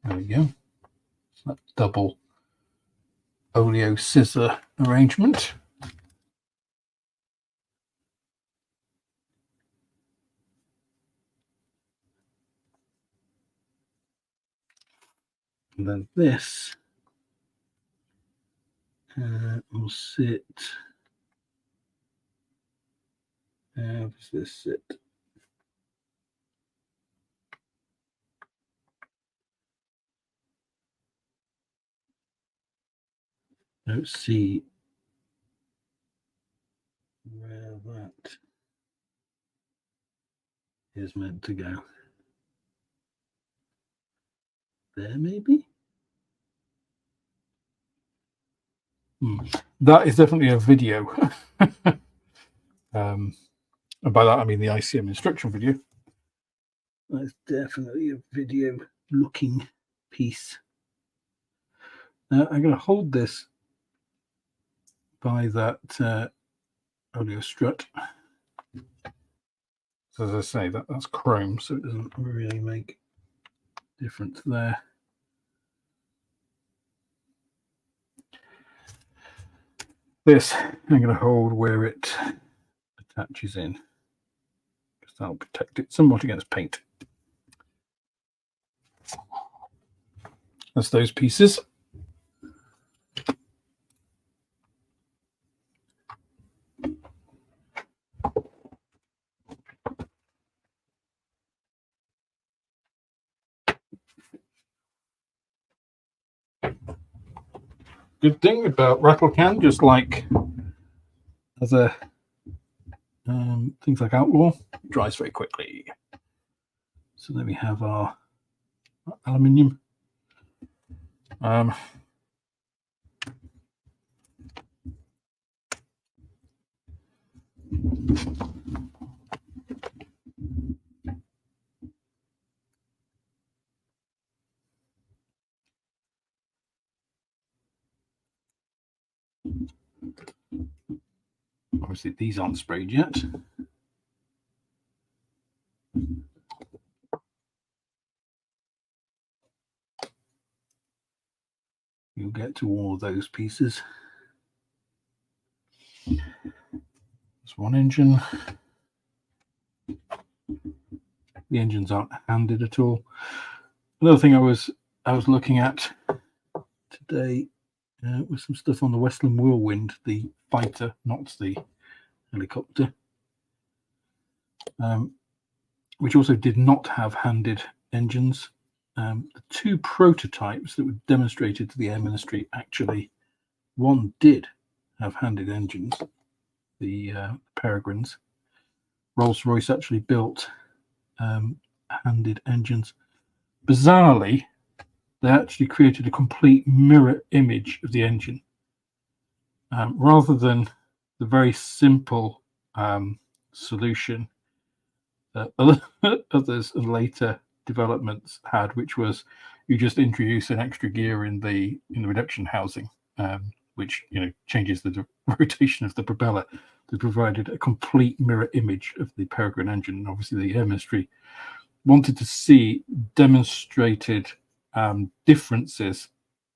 There we go. That double oleo scissor arrangement. And then this will sit. How does this sit? Let's see where that is meant to go. There, maybe? That is definitely a video. And by that, I mean the ICM instruction video. That's definitely a video looking piece. Now I'm going to hold this by that audio strut. So as I say, that's chrome, so it doesn't really make a difference there. This I'm going to hold where it attaches in, because that'll protect it somewhat against paint. That's those pieces. Good thing about rattle can, just like other things like Outlaw, it dries very quickly. So then we have our aluminium. Obviously, these aren't sprayed yet. You'll get to all of those pieces. There's one engine. The engines aren't handed at all. Another thing I was looking at today was some stuff on the Westland Whirlwind, the fighter, not the helicopter, which also did not have handed engines. The two prototypes that were demonstrated to the Air Ministry, actually, one did have handed engines, the Peregrines. Rolls-Royce actually built handed engines. Bizarrely, they actually created a complete mirror image of the engine, rather than the very simple solution that others and later developments had, which was you just introduce an extra gear in the reduction housing, which changes the rotation of the propeller. They provided a complete mirror image of the Peregrine engine, and obviously the Air Ministry wanted to see demonstrated differences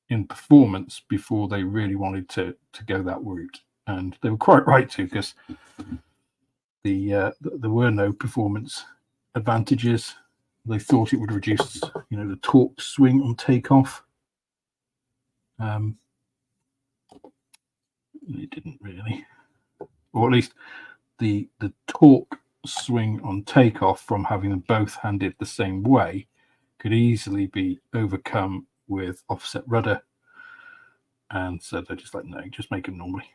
in performance before they really wanted to go that route, and they were quite right to, because there were no performance advantages. They thought it would reduce, the torque swing on takeoff. It didn't really, or at least the torque swing on takeoff from having them both handed the same way could easily be overcome with offset rudder. And so they're just like, no, just make them normally.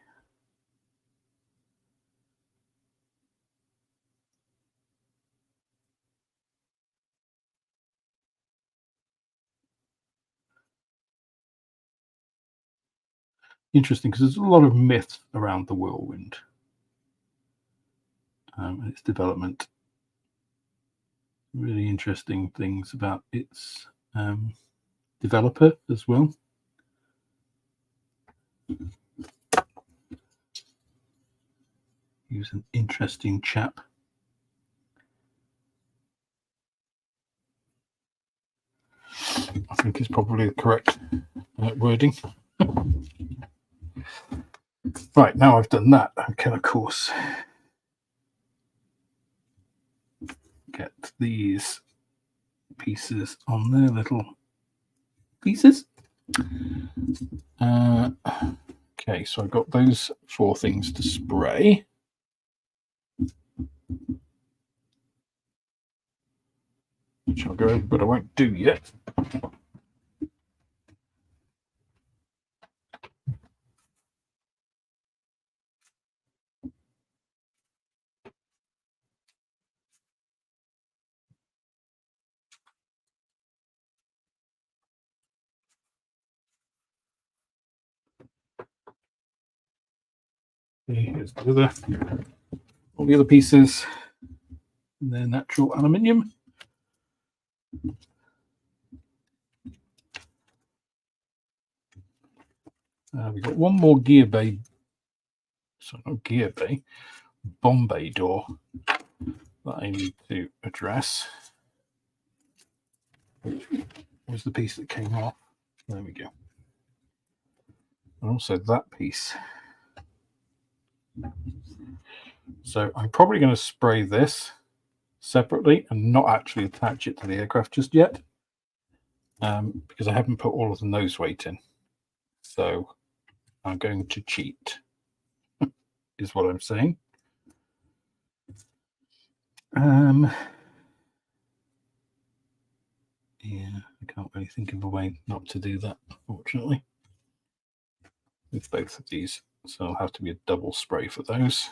Interesting, because there's a lot of myths around the Whirlwind and its development. Really interesting things about its developer as well. He was an interesting chap. I think is probably the correct wording. Right, now I've done that, I can, of course, get these pieces on there, little pieces. Okay, so I've got those 4 things to spray. Which I'll go over, but I won't do yet. Here's the other, all the other pieces. And they're natural aluminium. We've got one more gear bay, so not gear bay, bomb bay door that I need to address. Which was the piece that came off. There we go. And also that piece. So I'm probably going to spray this separately and not actually attach it to the aircraft just yet, because I haven't put all of the nose weight in. So I'm going to cheat, is what I'm saying. Yeah, I can't really think of a way not to do that, unfortunately, with both of these. So I'll have to be a double spray for those.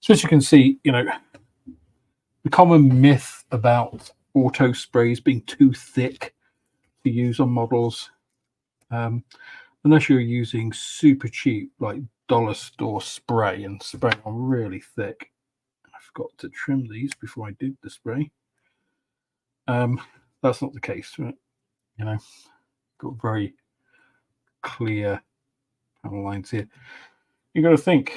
So as you can see, you know, the common myth about auto sprays being too thick to use on models, unless you're using super cheap, like dollar store spray and spraying on really thick. I forgot to trim these before I did the spray. That's not the case, right? You know, got very clear panel lines here. You got to think,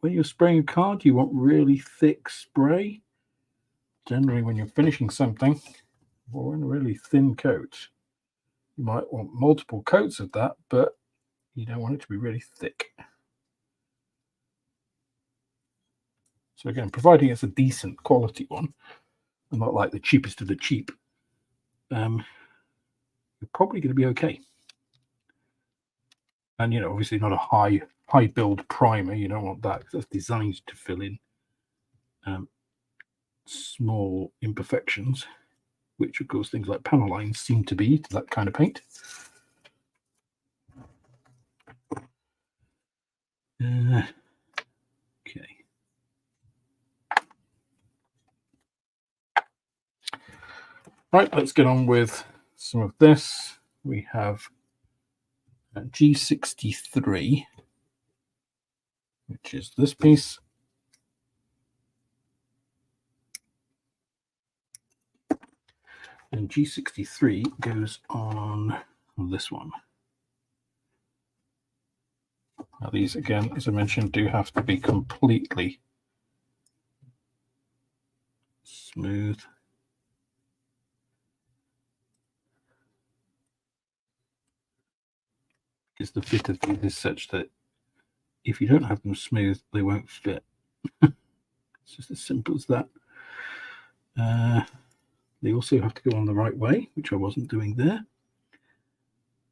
when you're spraying a car, do you want really thick spray? Generally, when you're finishing something or in a really thin coat, you might want multiple coats of that, but you don't want it to be really thick. So again, providing it's a decent quality one, and not like the cheapest of the cheap, you're probably going to be okay. And, you know, obviously not a high build primer. You don't want that, because that's designed to fill in small imperfections, which of course things like panel lines seem to be to that kind of paint. Okay. Right, let's get on with some of this. We have G63, which is this piece. And G63 goes on this one. Now these, again, as I mentioned, do have to be completely smooth. Because the fit of these is such that if you don't have them smooth, they won't fit. It's just as simple as that. They also have to go on the right way, which I wasn't doing there.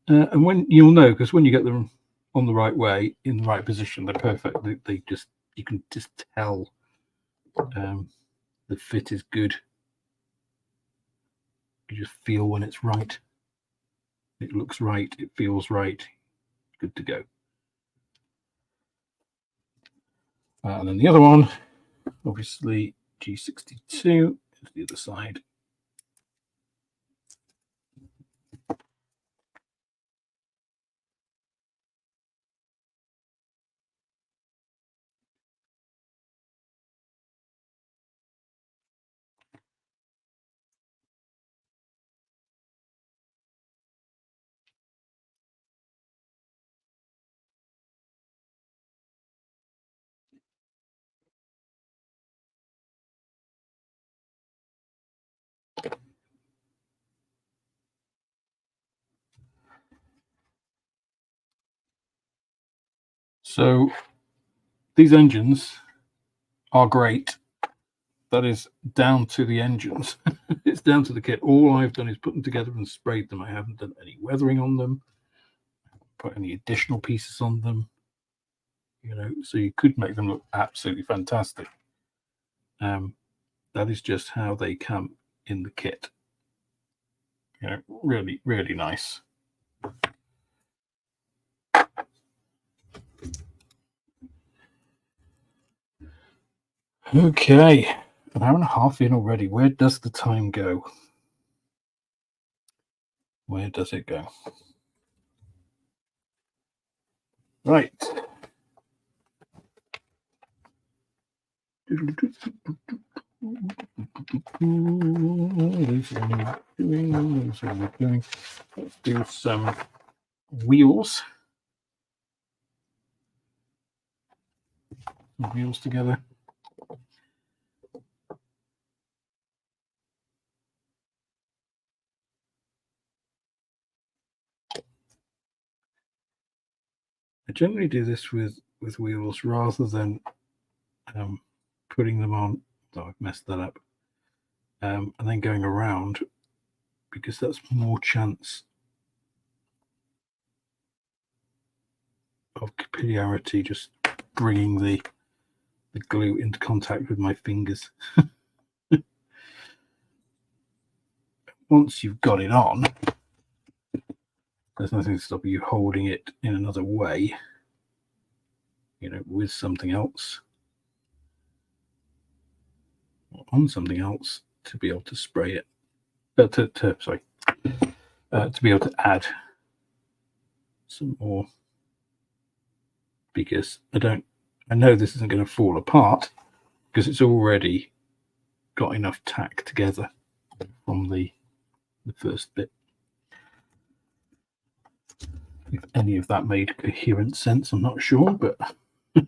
And when you'll know, because when you get them on the right way, in the right position, they're perfect. They just, you can just tell the fit is good. You just feel when it's right. It looks right. It feels right. Good to go. And then the other one, obviously G62 is the other side. So these engines are great. That is down to the engines. It's down to the kit. All I've done is put them together and sprayed them. I haven't done any weathering on them, put any additional pieces on them. You know, so you could make them look absolutely fantastic. That is just how they come in the kit. You know, really, really nice. Okay, an hour and a half in already. Where does the time go? Where does it go? Right. This is what we're doing. Let's do some wheels. Some wheels together. I generally do this with wheels rather than putting them on. Oh, I've messed that up. And then going around, because that's more chance of capillarity, just bringing the glue into contact with my fingers. Once you've got it on, there's nothing to stop you holding it in another way, you know, with something else or on something else to be able to spray it. To be able to add some more, because I know this isn't going to fall apart because it's already got enough tack together from the first bit. If any of that made coherent sense, I'm not sure, but the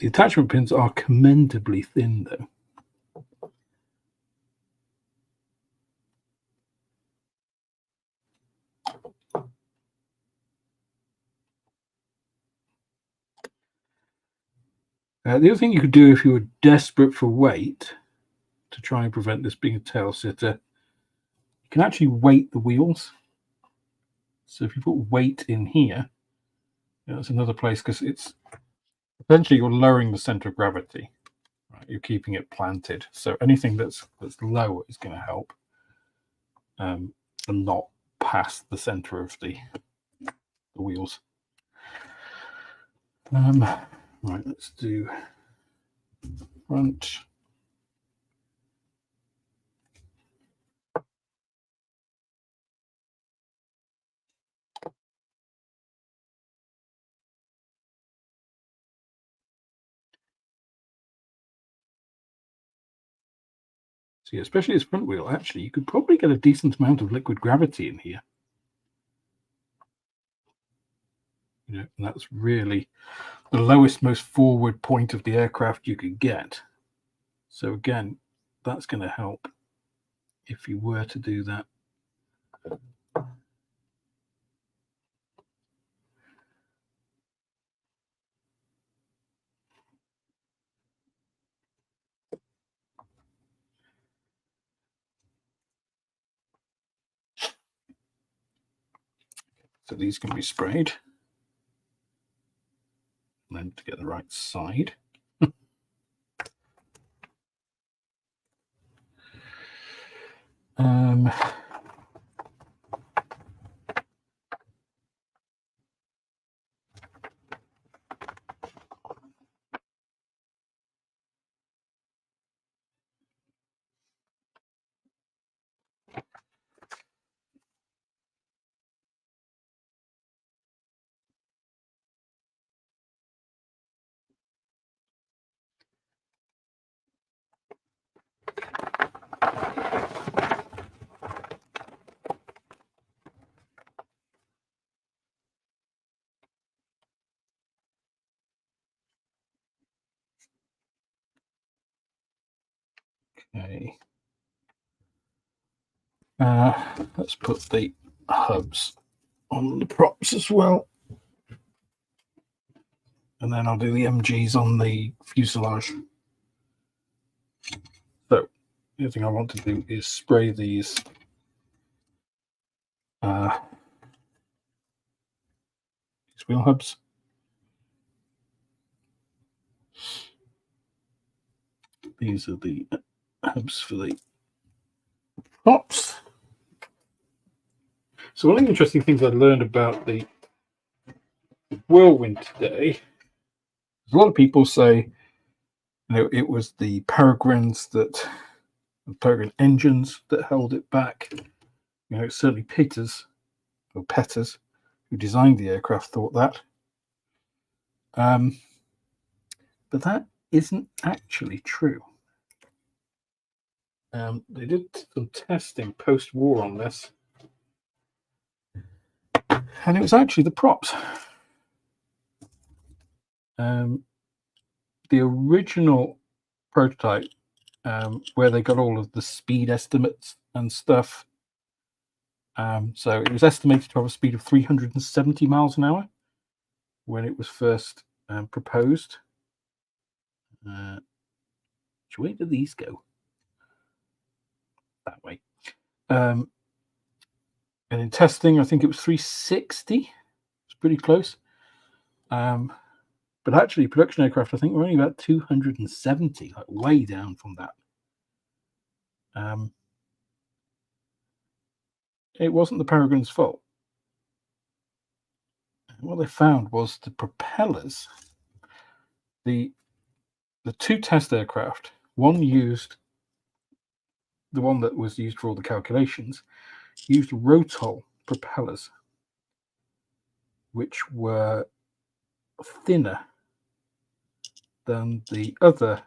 attachment pins are commendably thin, though. The other thing you could do if you were desperate for weight to try and prevent this being a tail sitter, you can actually weight the wheels. So if you put weight in here, that's another place, because it's essentially you're lowering the center of gravity. Right? You're keeping it planted. So anything that's lower is going to help, and not past the center of the wheels. Right, let's do front. So yeah, especially this front wheel, actually, you could probably get a decent amount of liquid gravity in here. You know, and that's really the lowest, most forward point of the aircraft you could get. So again, that's going to help if you were to do that. So these can be sprayed. And then to get the right side. Okay. Let's put the hubs on the props as well. And then I'll do the MGs on the fuselage. So the other thing I want to do is spray these wheel hubs. These are the hubs for the props. So one of the interesting things I learned about the Whirlwind today, a lot of people say, it was the Peregrines the Peregrine engines that held it back. Certainly Peters, who designed the aircraft, thought that. But that isn't actually true. They did some testing post-war on this, and it was actually the props. The original prototype, where they got all of the speed estimates and stuff, so it was estimated to have a speed of 370 miles an hour when it was first proposed. Which way do these go? That way. And in testing, I think it was 360. It's pretty close. But actually, production aircraft, I think, were only about 270, like way down from that. It wasn't the Peregrine's fault. What they found was the propellers. The two test aircraft, one used, the one that was used for all the calculations, used Rotol propellers, which were thinner than the other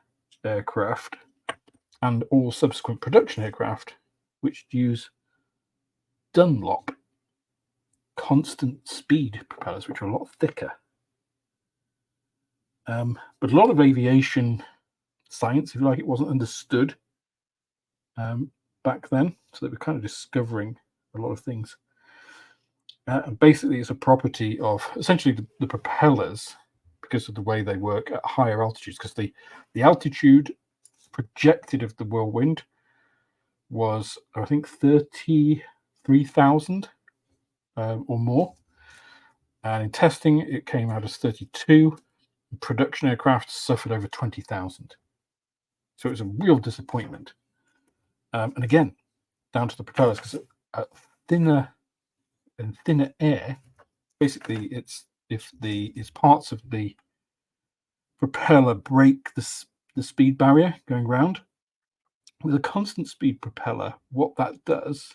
aircraft and all subsequent production aircraft, which use Dunlop constant speed propellers, which are a lot thicker. But a lot of aviation science, if you like, it wasn't understood back then, so they were kind of discovering a lot of things. And basically, it's a property of essentially the propellers, because of the way they work at higher altitudes, because the altitude projected of the Whirlwind was, I think, 33,000 or more. And in testing, it came out as 32. Production aircraft suffered over 20,000. So it was a real disappointment. And again, down to the propellers, because thinner air, basically, it's parts of the propeller break the speed barrier going round. With a constant speed propeller, what that does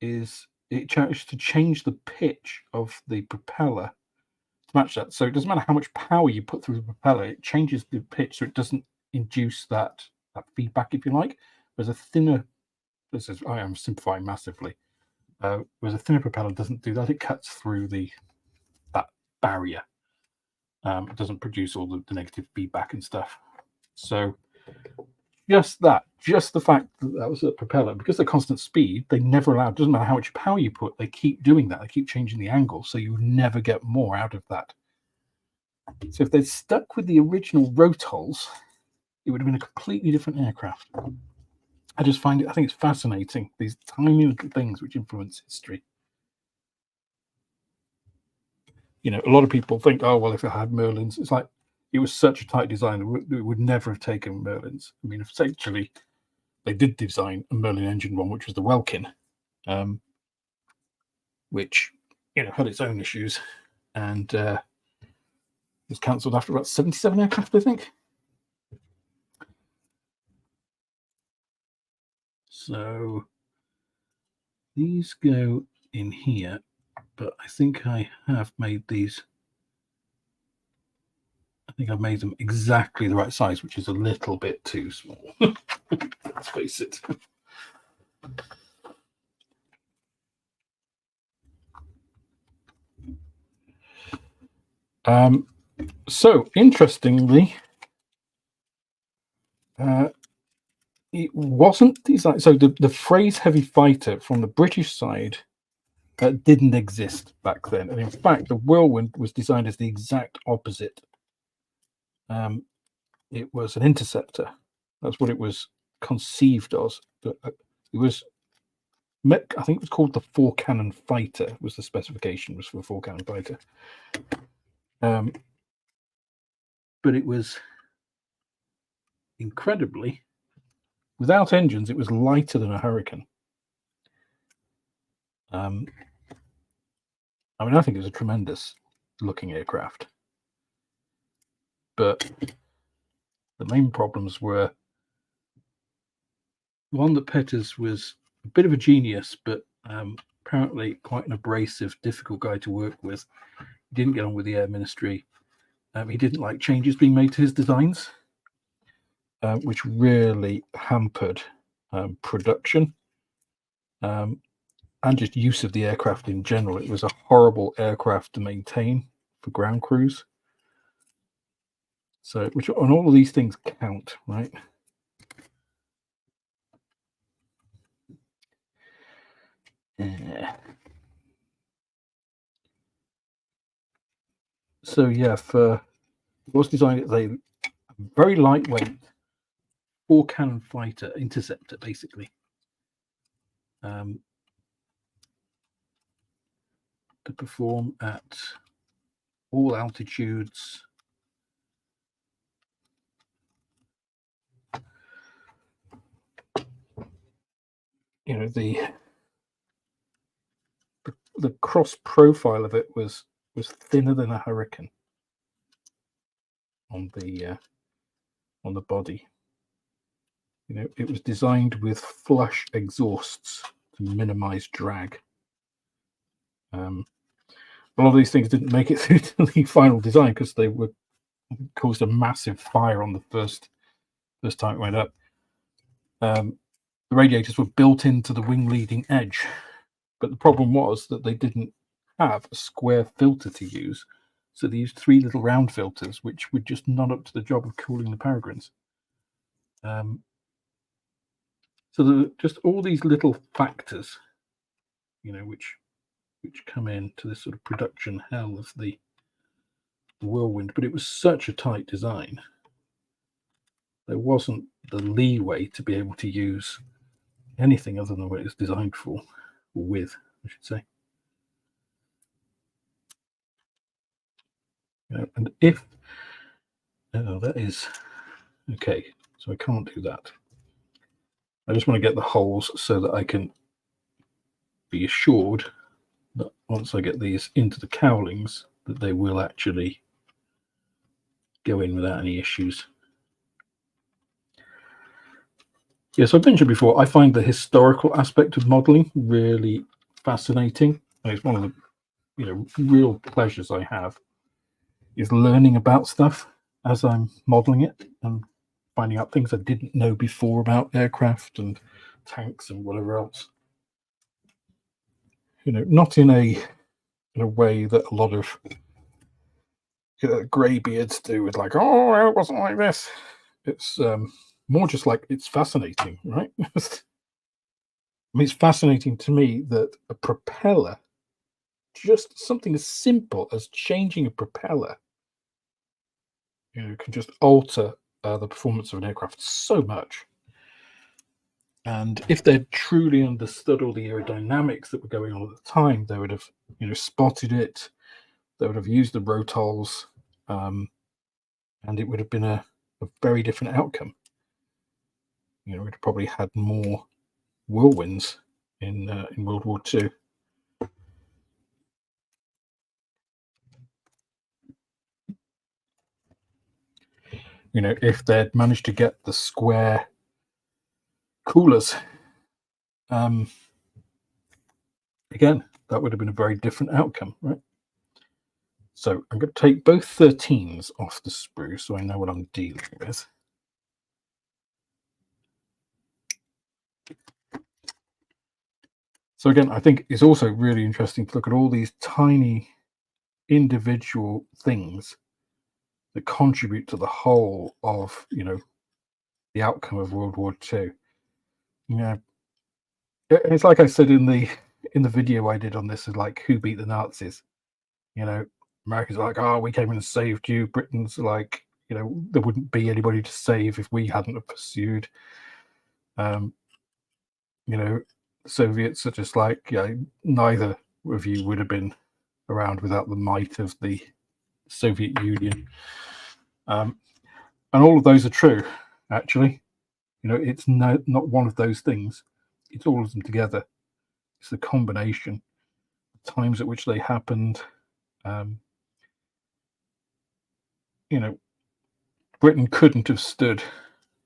is it tries to change the pitch of the propeller to match that. So it doesn't matter how much power you put through the propeller, it changes the pitch so it doesn't induce that feedback, if you like. Whereas a thinner, I am simplifying massively, whereas a thinner propeller doesn't do that. It cuts through that barrier. It doesn't produce all the negative feedback and stuff. So just the fact that was a propeller, because they're constant speed, they never allow, it doesn't matter how much power you put, they keep doing that. They keep changing the angle, so you never get more out of that. So if they'd stuck with the original Rotols, it would have been a completely different aircraft. I think it's fascinating, these tiny little things which influence history. A lot of people think, oh, well, if it had Merlins, it's like, it was such a tight design, it would never have taken Merlins. I mean, essentially, they did design a Merlin engine one, which was the Welkin, which, had its own issues, and was cancelled after about 77 aircraft, I think. So these go in here, but I think I have made these. I think I've made them exactly the right size, which is a little bit too small. Let's face it. So interestingly, it wasn't designed. So the phrase heavy fighter from the British side didn't exist back then. And in fact, the Whirlwind was designed as the exact opposite. It was an interceptor. That's what it was conceived as. It was, I think it was called the four cannon fighter, was the specification, was for a four cannon fighter. But it was incredibly, without engines, it was lighter than a Hurricane. I mean, I think it was a tremendous looking aircraft, but the main problems were, one, that Peters was a bit of a genius, but apparently quite an abrasive, difficult guy to work with. He didn't get on with the Air Ministry. He didn't like changes being made to his designs, which really hampered production and just use of the aircraft in general. It was a horrible aircraft to maintain for ground crews. So, which on all of these things count, right? Yeah. So yeah, it was designed as a very lightweight 4-cannon fighter interceptor, basically. To perform at all altitudes. You know, the cross profile of it was thinner than a Hurricane on the body. You know, it was designed with flush exhausts to minimize drag. A lot of these things didn't make it through to the final design because they were caused a massive fire on the first time it went up. The radiators were built into the wing leading edge, but the problem was that they didn't have a square filter to use, so they used 3 little round filters, which were just not up to the job of cooling the peregrines. So there were just all these little factors, you know, which come into this sort of production hell of the Whirlwind. But it was such a tight design, there wasn't the leeway to be able to use anything other than what it was designed for, or with, I should say. You know, and if that is okay, so I can't do that. I just want to get the holes so that I can be assured that once I get these into the cowlings, that they will actually go in without any issues. Yes, I've mentioned before, I find the historical aspect of modeling really fascinating. And it's one of the real pleasures I have is learning about stuff as I'm modeling it and finding out things I didn't know before about aircraft and tanks and whatever else. You know, not in a way that a lot of greybeards do, with like, oh, it wasn't like this. It's more just like, it's fascinating, right? I mean, it's fascinating to me that a propeller, just something as simple as changing a propeller, can just alter the performance of an aircraft so much. And if they'd truly understood all the aerodynamics that were going on at the time, they would have, spotted it. They would have used the rotols, and it would have been a very different outcome. We'd have probably had more whirlwinds in World War II. If they'd managed to get the square coolers, again, that would have been a very different outcome, right? So I'm going to take both 13s off the sprue so I know what I'm dealing with. So again, I think it's also really interesting to look at all these tiny individual things that contribute to the whole of, the outcome of World War II. It's like I said in the video I did on this, is like, who beat the Nazis? Americans are like, oh, we came in and saved you. Britain's like, there wouldn't be anybody to save if we hadn't have pursued. Soviets are just like, neither of you would have been around without the might of the Soviet Union. And all of those are true, actually. You know, it's not one of those things. It's all of them together. It's the combination, the times at which they happened. You know, Britain couldn't have stood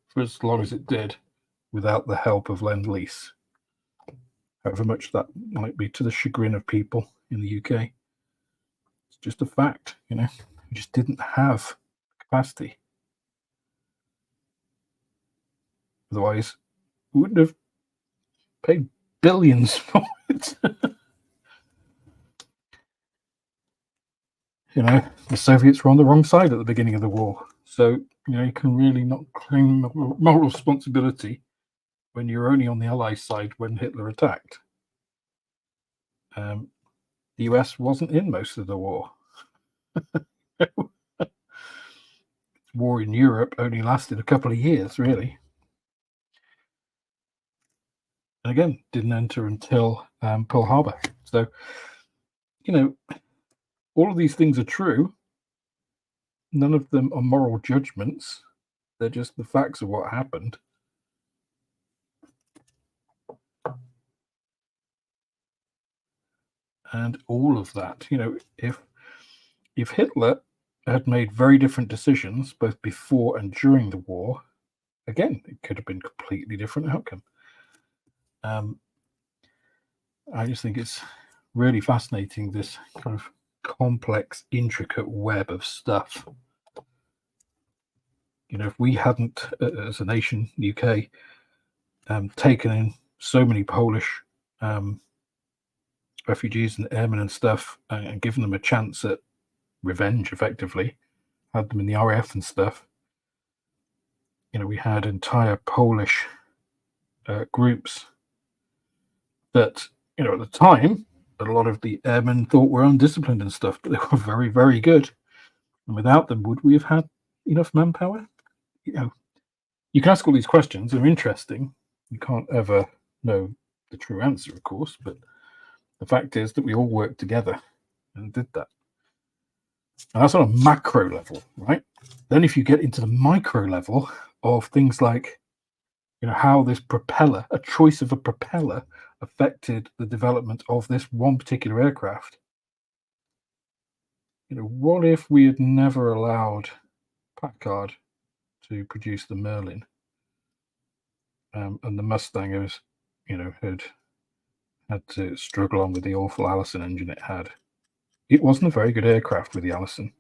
for as long as it did without the help of Lend-Lease. However much that might be to the chagrin of people in the UK. It's just a fact, you know. We just didn't have capacity. Otherwise, we wouldn't have paid billions for it. You know, the Soviets were on the wrong side at the beginning of the war. So, you know, you can really not claim moral responsibility when you're only on the Allies' side when Hitler attacked. The US wasn't in most of the war. War in Europe only lasted a couple of years, really. And again, didn't enter until Pearl Harbor. So, you know, all of these things are true. None of them are moral judgments. They're just the facts of what happened. And all of that, you know, if Hitler had made very different decisions both before and during the war, again, it could have been a completely different outcome. I just think it's really fascinating, this kind of complex, intricate web of stuff. You know, if we hadn't, as a nation, UK, taken in so many Polish refugees and airmen and stuff, and given them a chance at revenge, effectively, had them in the RAF and stuff, you know, we had entire Polish groups that, you know, at the time, a lot of the airmen thought were undisciplined and stuff, but they were very, very good. And without them, would we have had enough manpower? You know, you can ask all these questions. They're interesting. You can't ever know the true answer, of course, but the fact is that we all worked together and did that. And that's on a macro level, right? Then if you get into the micro level of things like, you know, how this propeller, a choice of a propeller, affected the development of this one particular aircraft. You know, what if we had never allowed Packard to produce the Merlin, and the Mustangers, you know, had to struggle on with the awful Allison engine it had? It wasn't a very good aircraft with the Allison,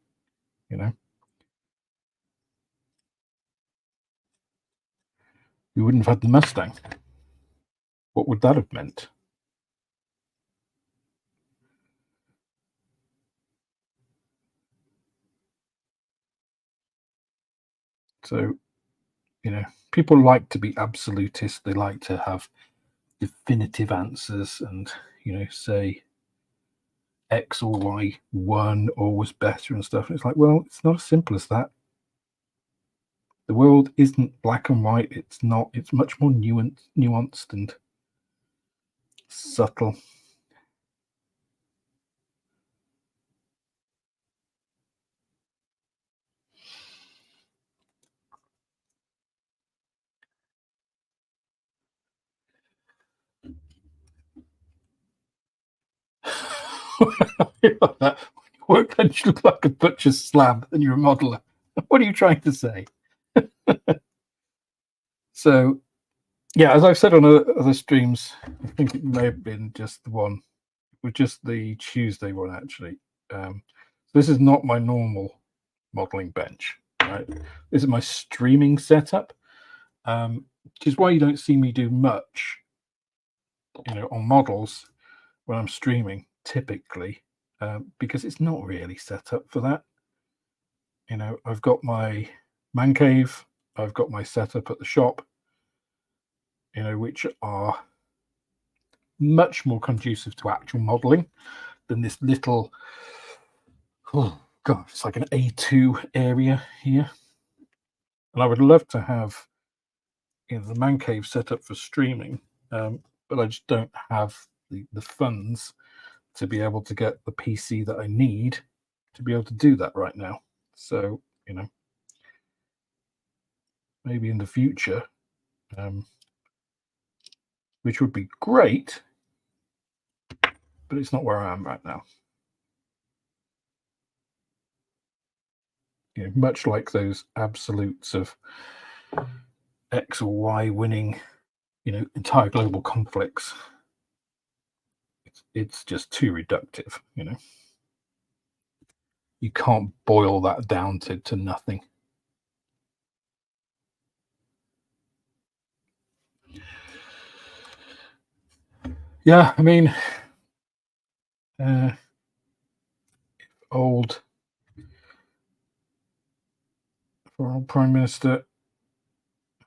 you know. We wouldn't have had the Mustang. What would that have meant? So, you know, people like to be absolutist. They like to have definitive answers and, you know, say X or Y won or was better and stuff. And it's like, well, it's not as simple as that. The world isn't black and white. It's not. It's much more nuanced and subtle. Workbench look like a butcher's slab and you're a modeler. What are you trying to say? So, yeah, as I've said on other streams, I think it may have been just the one, with just the Tuesday one, actually. This is not my normal modeling bench, right? This is my streaming setup, which is why you don't see me do much, you know, on models when I'm streaming, typically, because it's not really set up for that. You know, I've got my man cave, I've got my setup at the shop, you know, which are much more conducive to actual modeling than this little, oh god, it's like an A2 area here. And I would love to have, you know, the man cave set up for streaming, but I just don't have the funds to be able to get the PC that I need to be able to do that right now. So, you know, maybe in the future which would be great, but it's not where I am right now. You know, much like those absolutes of X or Y winning, you know, entire global conflicts, it's just too reductive, you know. You can't boil that down to nothing. Yeah, I mean, old Prime Minister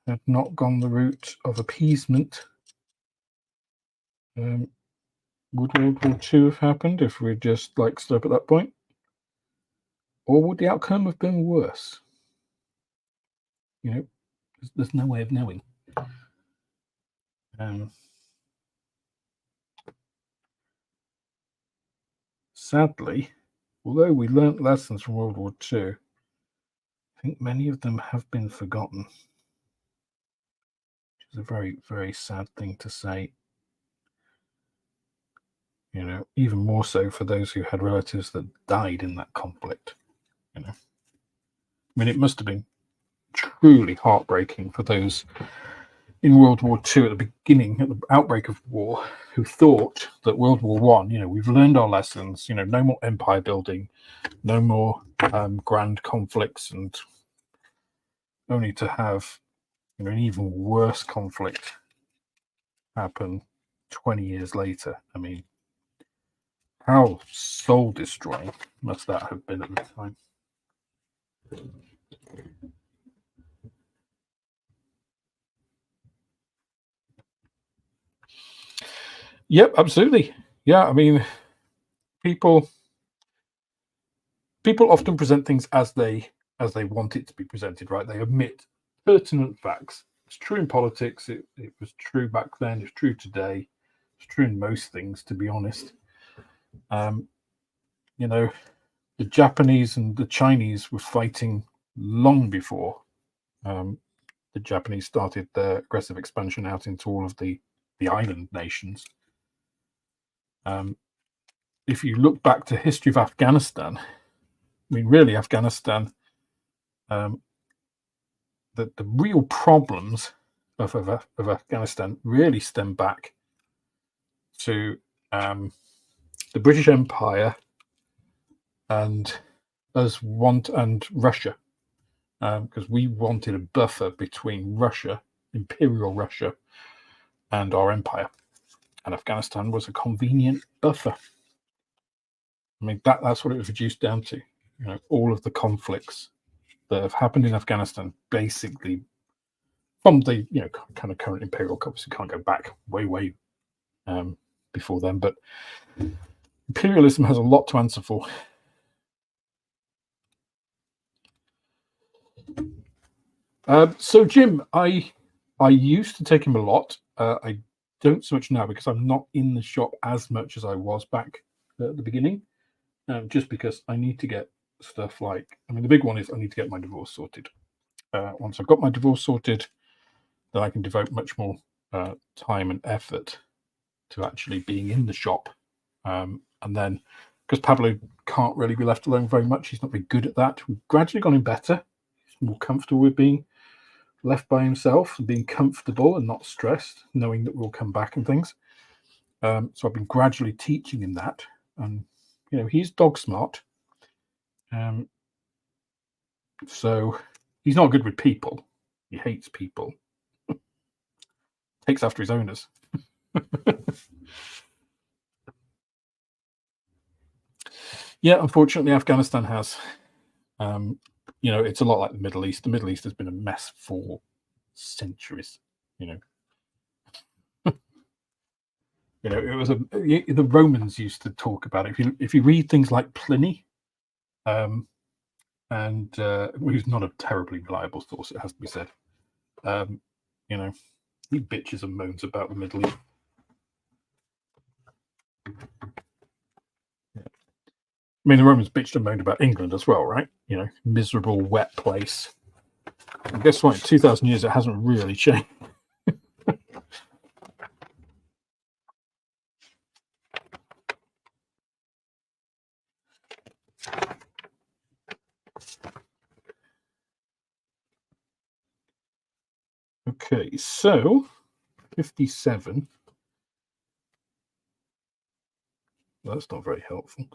had not gone the route of appeasement, would World War II have happened if we'd just like stood up at that point? Or would the outcome have been worse? You know, there's no way of knowing. Sadly, although we learnt lessons from World War II, I think many of them have been forgotten, which is a very, very sad thing to say. You know, even more so for those who had relatives that died in that conflict. You know, I mean, it must have been truly heartbreaking for those in World War II at the beginning, at the outbreak of war, who thought that World War I, you know, we've learned our lessons, you know, no more empire building, no more grand conflicts, and only to have, you know, an even worse conflict happen 20 years later. I mean, how soul destroying must that have been at the time? Yep, absolutely. Yeah, I mean, people often present things as they want it to be presented, right? They omit pertinent facts. It's true in politics. It was true back then. It's true today. It's true in most things, to be honest. You know, the Japanese and the Chinese were fighting long before the Japanese started their aggressive expansion out into all of the island nations. If you look back to history of Afghanistan, I mean, really, Afghanistan, the real problems of Afghanistan really stem back to the British Empire and Russia, because we wanted a buffer between Russia, Imperial Russia, and our empire, and Afghanistan was a convenient buffer. I mean, that's what it was reduced down to. You know, all of the conflicts that have happened in Afghanistan, basically from the, you know, kind of current imperial, obviously can't go back way before then, but imperialism has a lot to answer for. So Jim, I used to take him a lot. I don't so much now because I'm not in the shop as much as I was back at the beginning, just because I need to get stuff like, I mean, the big one is I need to get my divorce sorted. Once I've got my divorce sorted, then I can devote much more time and effort to actually being in the shop. And then, because Pablo can't really be left alone very much, he's not very good at that. We've gradually gotten better. He's more comfortable with being left by himself and being comfortable and not stressed, knowing that we'll come back and things. So I've been gradually teaching him that. And, you know, he's dog smart. So he's not good with people. He hates people. Takes after his owners. Yeah, unfortunately, Afghanistan has. You know, it's a lot like the Middle East. The Middle East has been a mess for centuries. You know, you know, it was the Romans used to talk about it. If you read things like Pliny, and who's not a terribly reliable source, it has to be said. You know, he bitches and moans about the Middle East. I mean, the Romans bitched and moaned about England as well, right? You know, miserable, wet place. And guess what? In 2,000 years, it hasn't really changed. Okay, so 57. Well, that's not very helpful.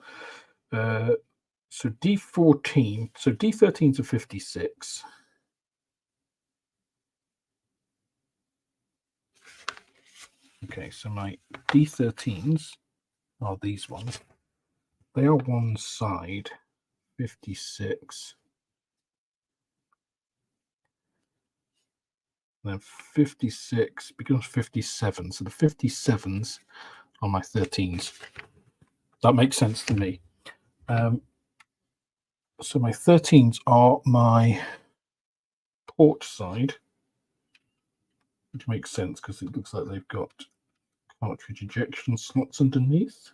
So D14. So D13's a 56. Okay, so my D13s are these ones. They are one side, 56. Then 56 becomes 57. So the 57s are my 13s. That makes sense to me. So my 13s are my port side, which makes sense because it looks like they've got cartridge ejection slots underneath.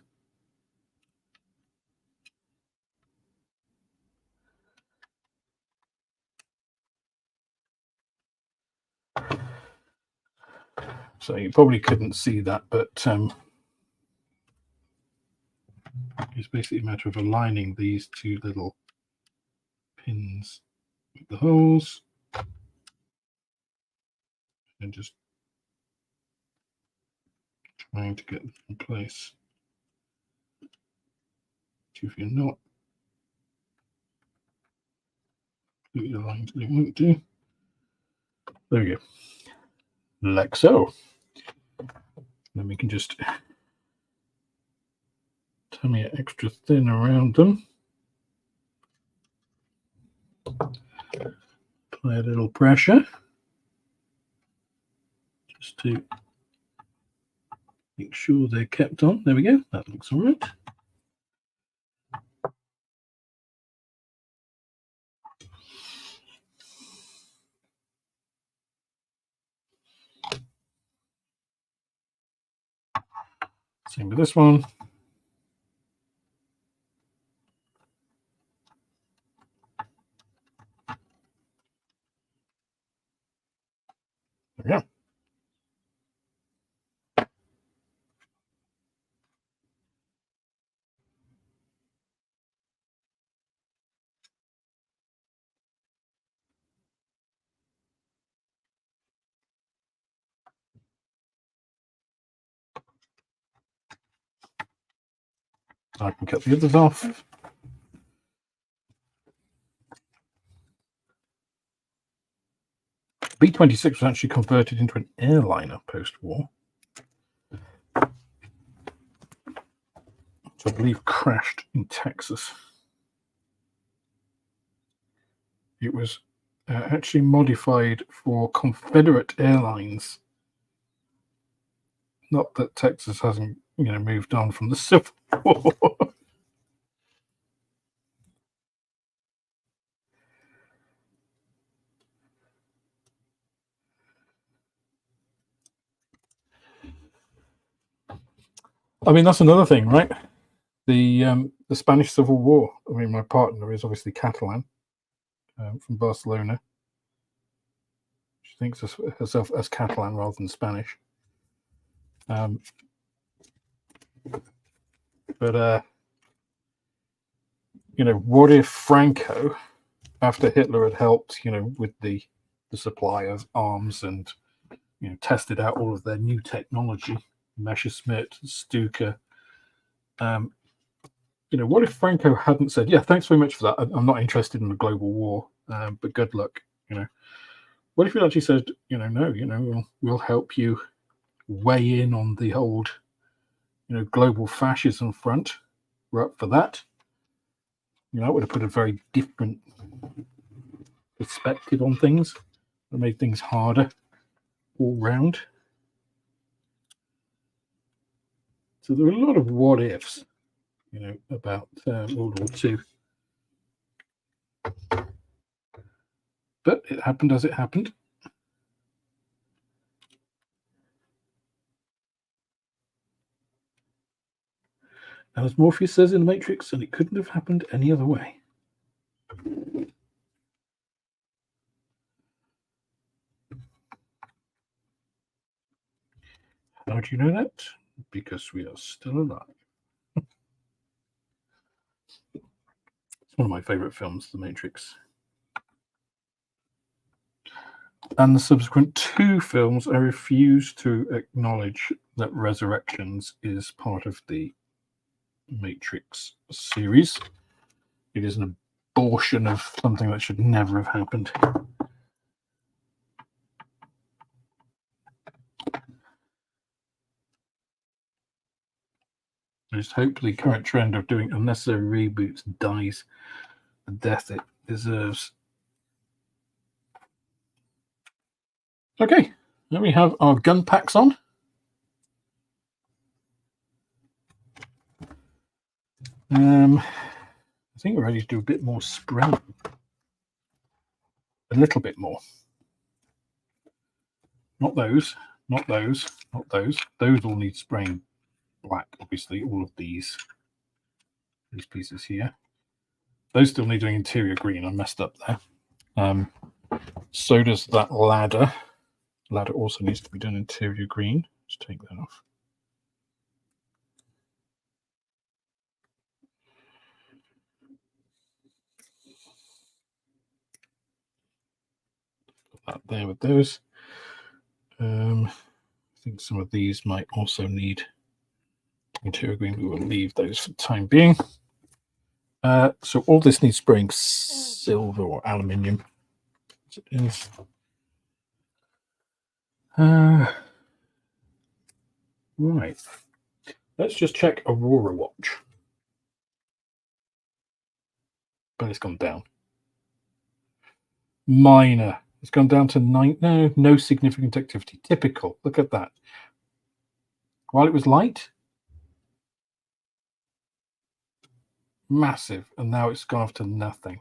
So you probably couldn't see that, but it's basically a matter of aligning these two little pins with the holes and just trying to get them in place. If you're not completely aligned, it won't do. There we go. Like so. Then we can just tummy it extra thin around them. Apply a little pressure just to make sure they're kept on. There we go. That looks all right. Same with this one. There we go. I can cut the others off. B-26 was actually converted into an airliner post-war. So I believe crashed in Texas. It was actually modified for Confederate Airlines. Not that Texas hasn't, moved on from the Civil War. I mean, that's another thing, right? The Spanish Civil War. I mean, my partner is obviously Catalan, from Barcelona. She thinks of herself as Catalan rather than Spanish. But what if Franco, after Hitler had helped, with the supply of arms and tested out all of their new technology, Messerschmitt, Stuka. What if Franco hadn't said, "Yeah, thanks very much for that. I'm not interested in a global war, but good luck." What if he actually said, "No, we'll help you weigh in on the old, global fascism front. We're up for that." It would have put a very different perspective on things. It made things harder all round. So there are a lot of what ifs, about World War II. But it happened as it happened. And as Morpheus says in The Matrix, and it couldn't have happened any other way. How do you know that? Because we are still alive. It's one of my favorite films, The Matrix. And the subsequent 2 films, I refuse to acknowledge that Resurrections is part of the Matrix series. It is an abortion of something that should never have happened. I just hope the current trend of doing unnecessary reboots dies the death it deserves. Okay, then we have our gun packs on. I think we're ready to do a bit more spraying. A little bit more. Not those, not those, not those. Those all need spraying black, obviously, all of these pieces here. Those still need doing interior green. I messed up there. So does that ladder. Ladder also needs to be done interior green. Let's take that off. Put that there with those. I think some of these might also need interior green. We will leave those for the time being. So all this needs spraying silver or aluminium. It is. Right. Let's just check Aurora Watch. But it's gone down. Minor. It's gone down to 9. No significant activity. Typical. Look at that. While it was light, massive, and now it's gone off to nothing.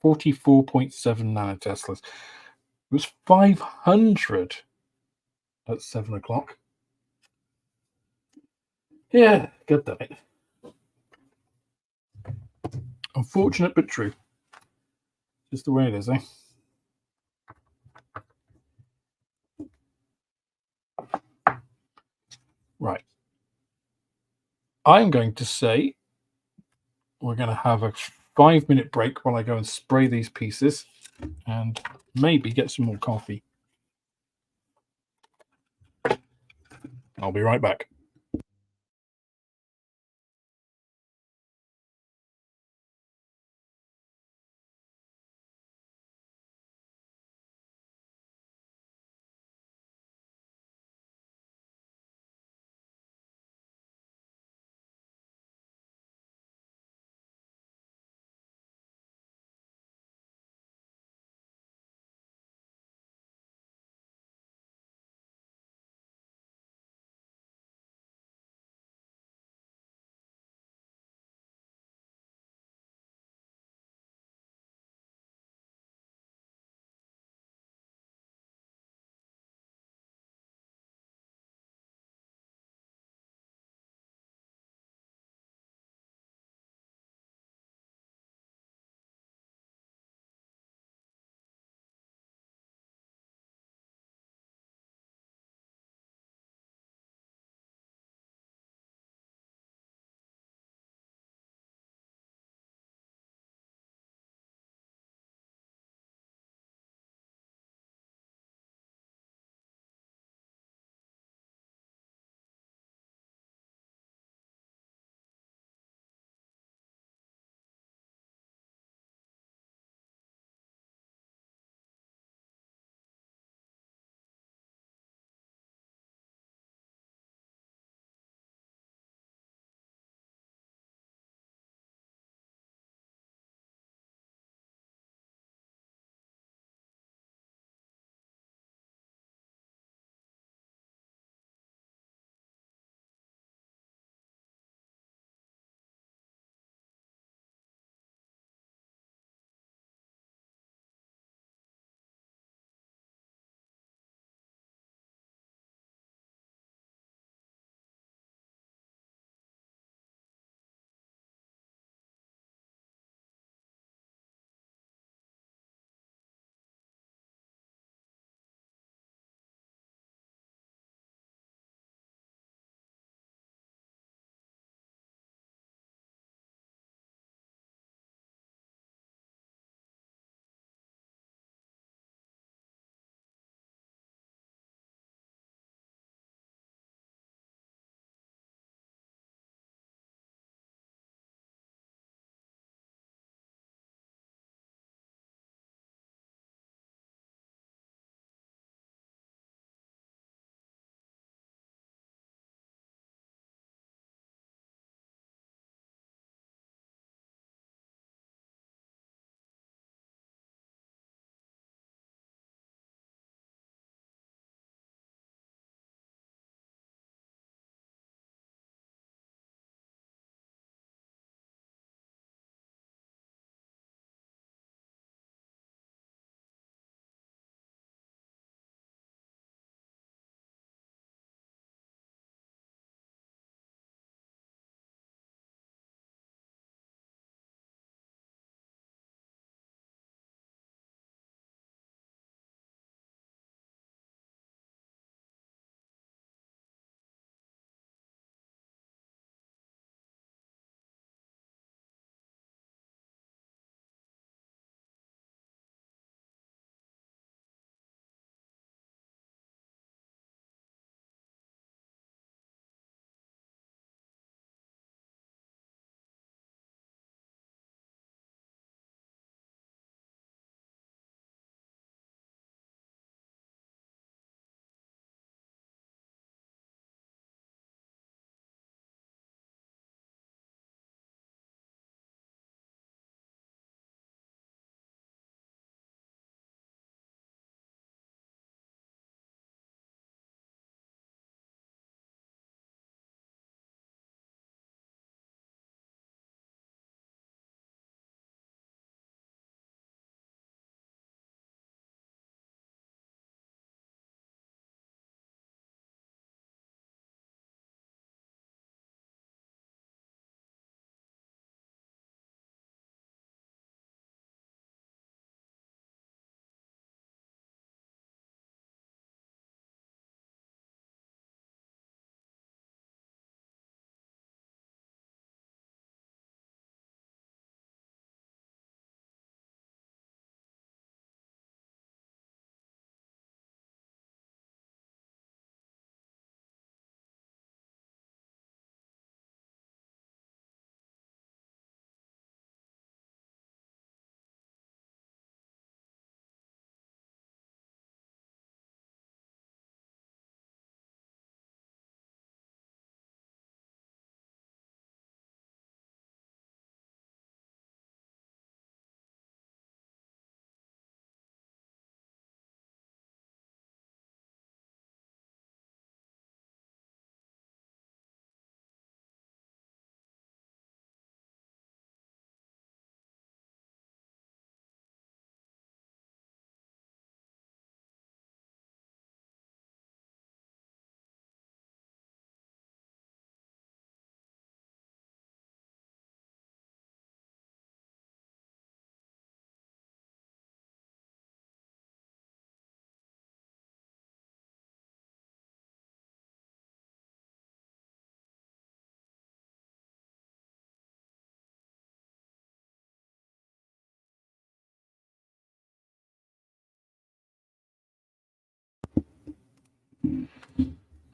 44.7 nanoteslas. It was 500 at 7 o'clock. Yeah, God damn it. Unfortunate but true. Just the way it is, eh? Right. I'm going to say we're going to have a 5-minute break while I go and spray these pieces and maybe get some more coffee. I'll be right back.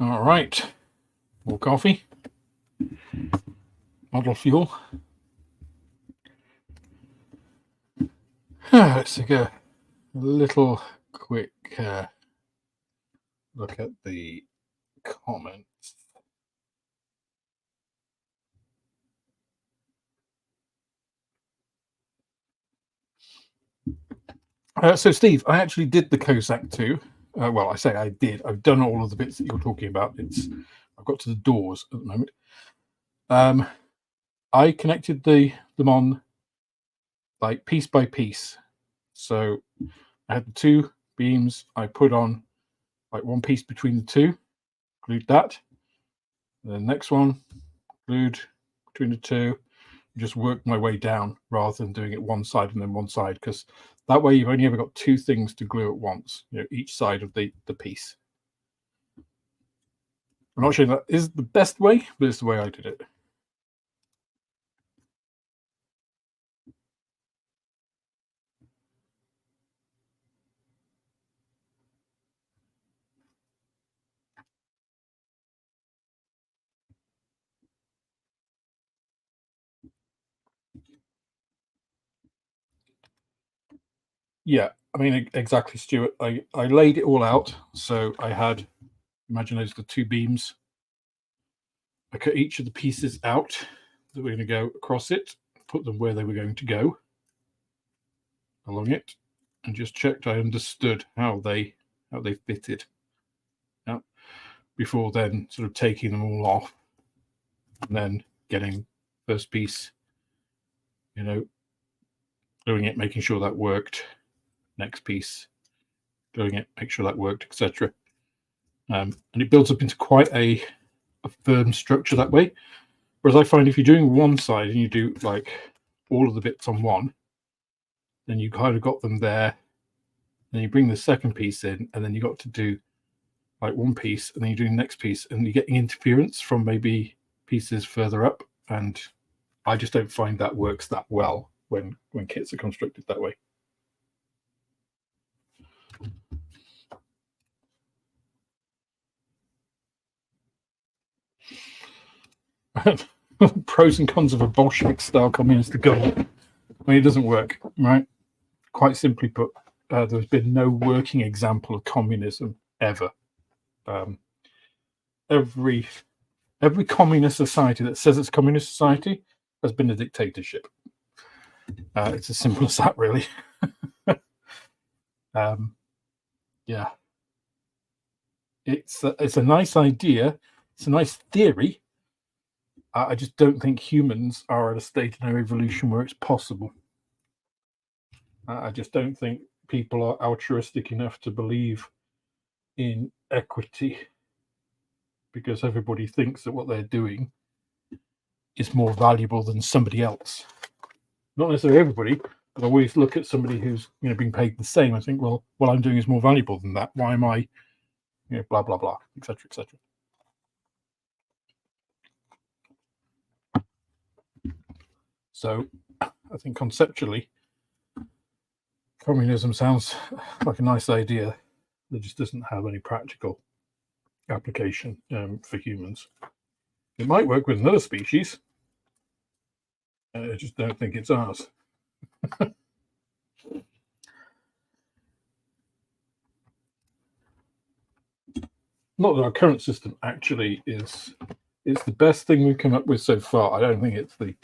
All right, more coffee, model fuel. Let's take a little quick look at the comments. So Steve, I actually did the COSAC too. Well, I say I did. I've done all of the bits that you're talking about. I've got to the doors at the moment. I connected them on like piece by piece. So I had the two beams. I put on like one piece between the two, glued that. And the next one, glued between the two. Just worked my way down rather than doing it one side and then one side, because that way you've only ever got two things to glue at once, each side of the piece. I'm not sure that is the best way, but it's the way I did it. Yeah, I mean, exactly, Stuart. I laid it all out. So I had, imagine those are the two beams. I cut each of the pieces out that were going to go across it, put them where they were going to go along it, and just checked I understood how they fitted. Now, before then sort of taking them all off and then getting first piece, gluing it, making sure that worked, next piece, gluing it, make sure that worked, etc. And it builds up into quite a firm structure that way. Whereas I find if you're doing one side and you do like all of the bits on one, then you kind of got them there. Then you bring the second piece in, and then you got to do like one piece, and then you're doing the next piece, and you're getting interference from maybe pieces further up. And I just don't find that works that well when kits are constructed that way. Pros and cons of a Bolshevik-style communist government. I mean, it doesn't work, right? Quite simply put, there's been no working example of communism ever. Every communist society that says it's a communist society has been a dictatorship. It's as simple as that, really. Yeah, it's a nice idea. It's a nice theory. I just don't think humans are at a stage in our evolution where it's possible. I just don't think people are altruistic enough to believe in equity, because everybody thinks that what they're doing is more valuable than somebody else. Not necessarily everybody, but I always look at somebody who's being paid the same. I think, well, what I'm doing is more valuable than that. Why am I, blah blah blah, etc. etc. So I think conceptually, communism sounds like a nice idea that just doesn't have any practical application for humans. It might work with another species. I just don't think it's ours. Not that our current system actually is it's the best thing we've come up with so far. I don't think it's the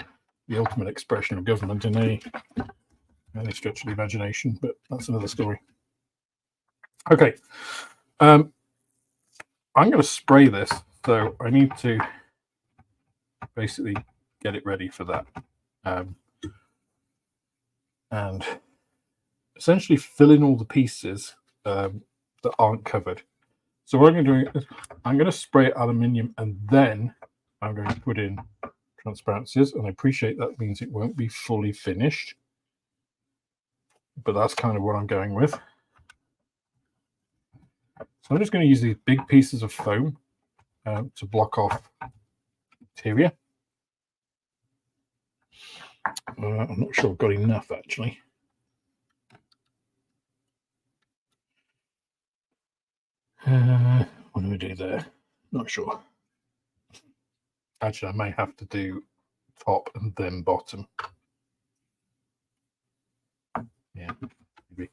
ultimate expression of government in any stretch of the imagination, but that's another story. Okay, I'm going to spray this, so I need to basically get it ready for that, and essentially fill in all the pieces that aren't covered. So what I'm going to do is I'm going to spray aluminium, and then I'm going to put in transparencies, and I appreciate that means it won't be fully finished, but that's kind of what I'm going with. So I'm just going to use these big pieces of foam to block off interior. I'm not sure I've got enough, actually. What do we do there? Not sure. Actually, I may have to do top and then bottom. Yeah, maybe.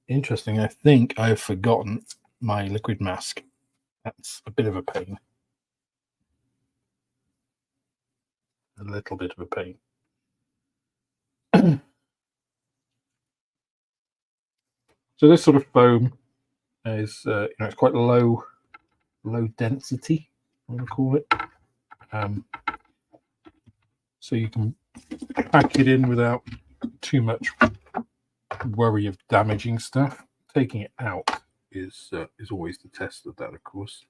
Interesting. I think I've forgotten my liquid mask. That's a bit of a pain. A little bit of a pain. So this sort of foam is, it's quite low density, I want to call it. So you can pack it in without too much worry of damaging stuff. Taking it out is always the test of that, of course.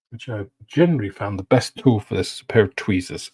Which I've generally found the best tool for this is a pair of tweezers.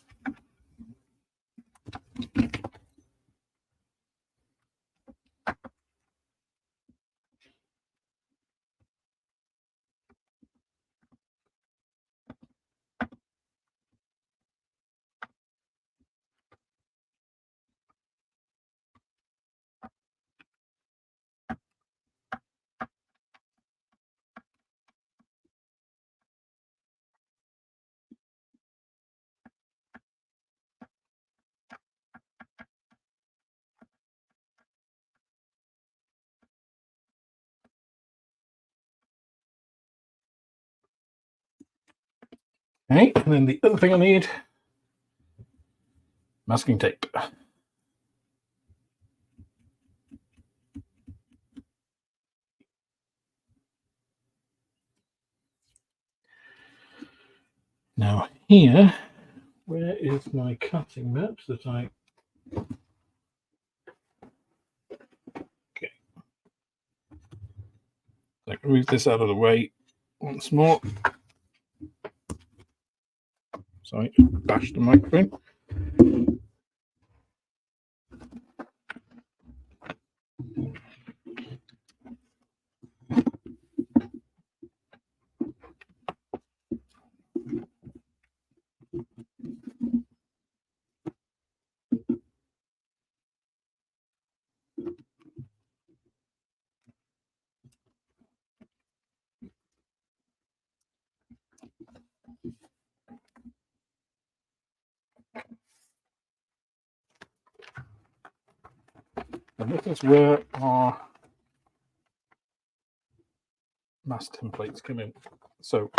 Okay, and then the other thing I need, masking tape. Now here, where is my cutting maps that I... Okay. I can move this out of the way once more. Sorry, bash the microphone. And this is where our mask templates come in. So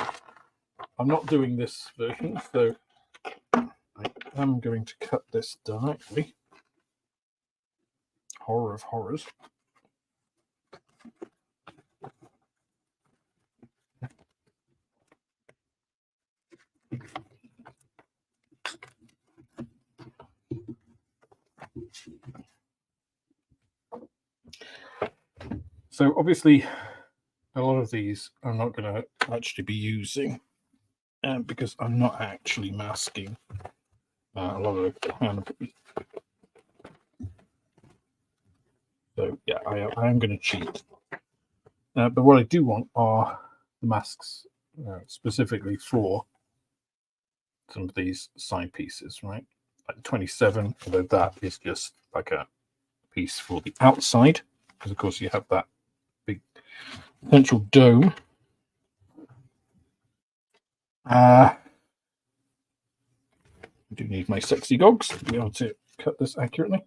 I'm not doing this version, so I am going to cut this directly. Horror of horrors. So obviously a lot of these I'm not going to actually be using because I'm not actually masking a lot of the canopies. So yeah, I am going to cheat. But what I do want are the masks specifically for some of these side pieces, right? Like 27, although that is just like a piece for the outside, because of course you have that big potential dome. I do need my sexy gogs to be able to cut this accurately.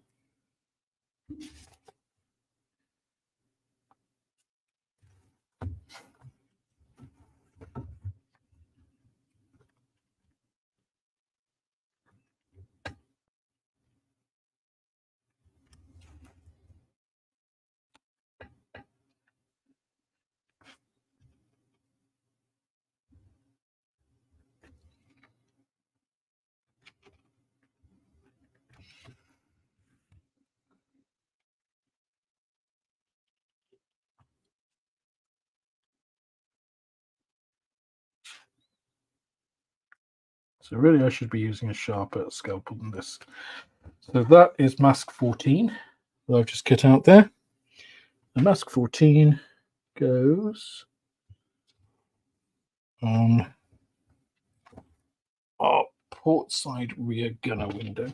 So really I should be using a sharper scalpel than this. So that is mask 14 that I've just cut out there. The mask 14 goes on our port side rear gunner window.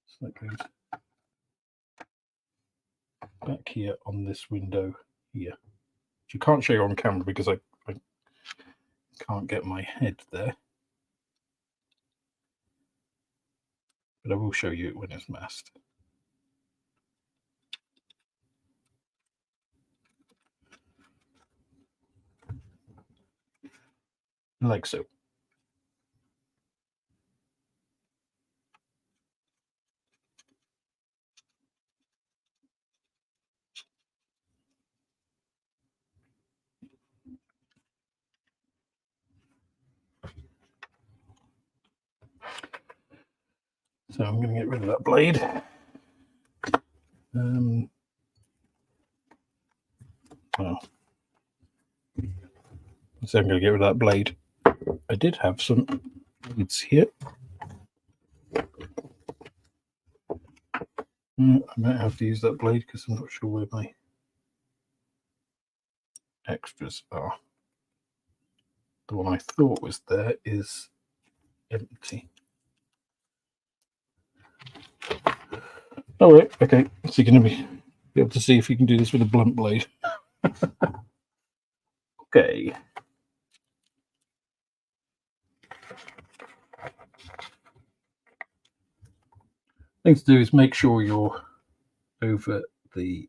So that goes back here on this window here. You can't show you on camera because I can't get my head there. But I will show you it when it's masked. Like so. So I'm going to get rid of that blade. So I'm going to get rid of that blade. I did have some blades here. I might have to use that blade because I'm not sure where my extras are. The one I thought was there is empty. Oh, wait, okay. So you're going to be able to see if you can do this with a blunt blade. Okay. Thing to do is make sure you're over the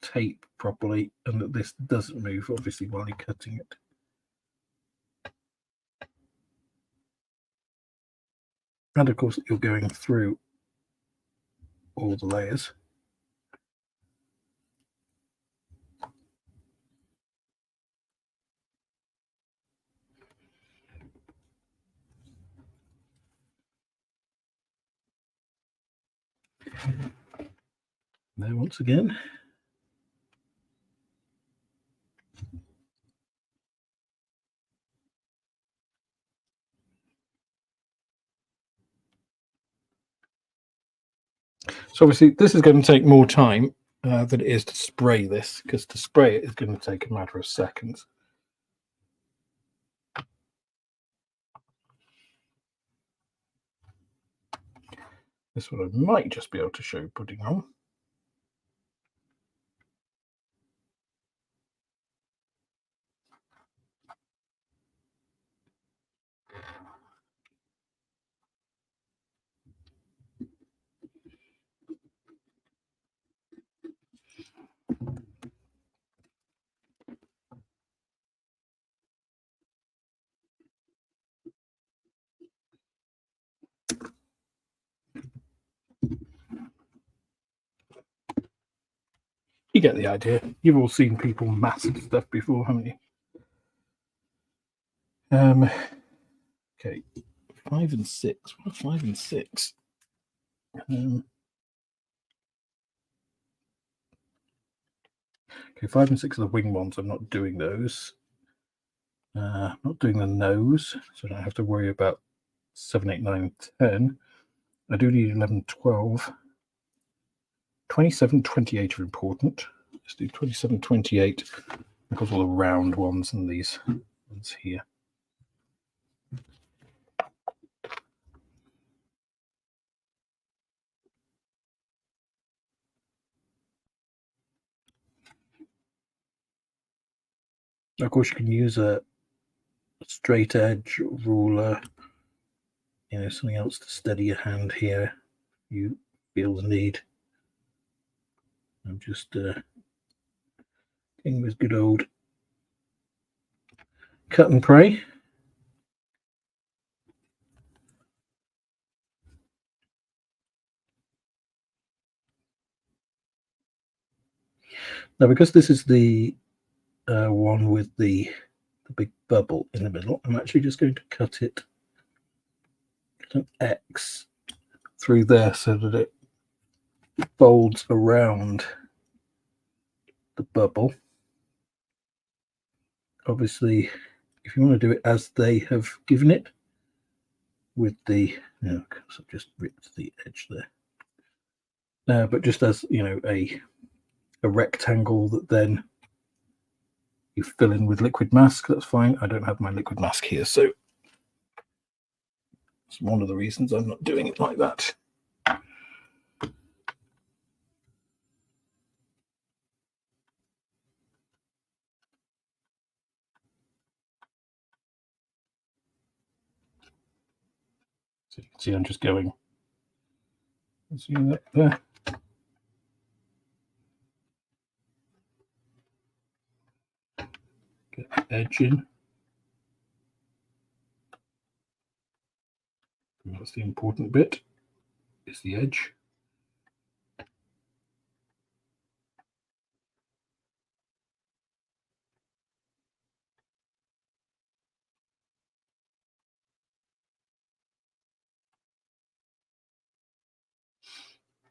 tape properly and that this doesn't move, obviously, while you're cutting it. And of course, you're going through all the layers. There once again. So obviously this is going to take more time than it is to spray this, because to spray it is going to take a matter of seconds. This one I might just be able to show putting on. You get the idea. You've all seen people mask stuff before, haven't you? Okay, 5 and 6. What are 5 and 6? Okay, 5 and 6 are the wing ones. I'm not doing those. Not doing the nose, so I don't have to worry about 7, 8, 9, 10. I do need 11, 12. 27, 28 are important. Let's do 27, 28, because all the round ones and these ones here. Of course, you can use a straight edge ruler, something else to steady your hand here. You feel the need. I'm just getting with good old cut and pray. Now, because this is the one with the big bubble in the middle, I'm actually just going to cut an X through there so that it folds around the bubble. Obviously, if you want to do it as they have given it, with the, so I've just ripped the edge there. But just as, you know, a rectangle that then you fill in with liquid mask, that's fine. I don't have my liquid mask here, so it's one of the reasons I'm not doing it like that. So you can see I'm just going, see that there? Get the edge in. And that's the important bit, is the edge.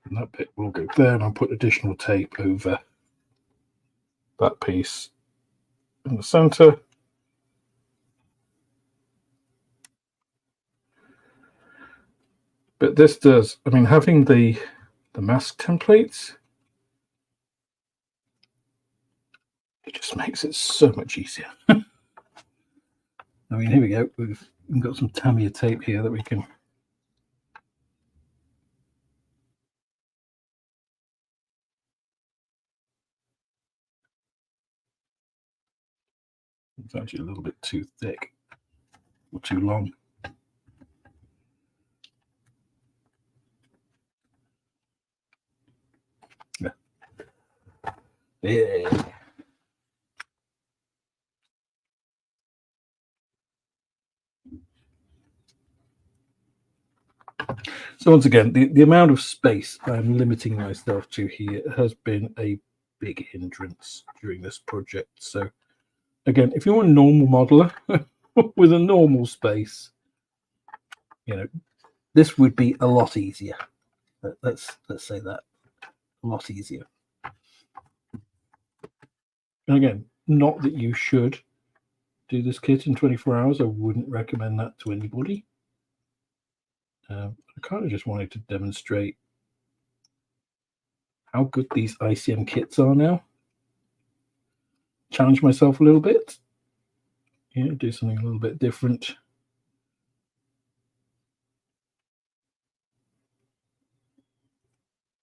And that bit will go there, and I'll put additional tape over that piece in the center. But this does, I mean, having the mask templates, it just makes it so much easier. I mean, here we go. We've got some Tamiya tape here that we can it's actually a little bit too thick or too long. Yeah. So once again, the amount of space I'm limiting myself to here has been a big hindrance during this project. So again, if you're a normal modeler with a normal space, you know, this would be a lot easier. Let's say that, a lot easier. And again, not that you should do this kit in 24 hours. I wouldn't recommend that to anybody. I kind of just wanted to demonstrate how good these ICM kits are now. Challenge myself a little bit. Yeah, do something a little bit different.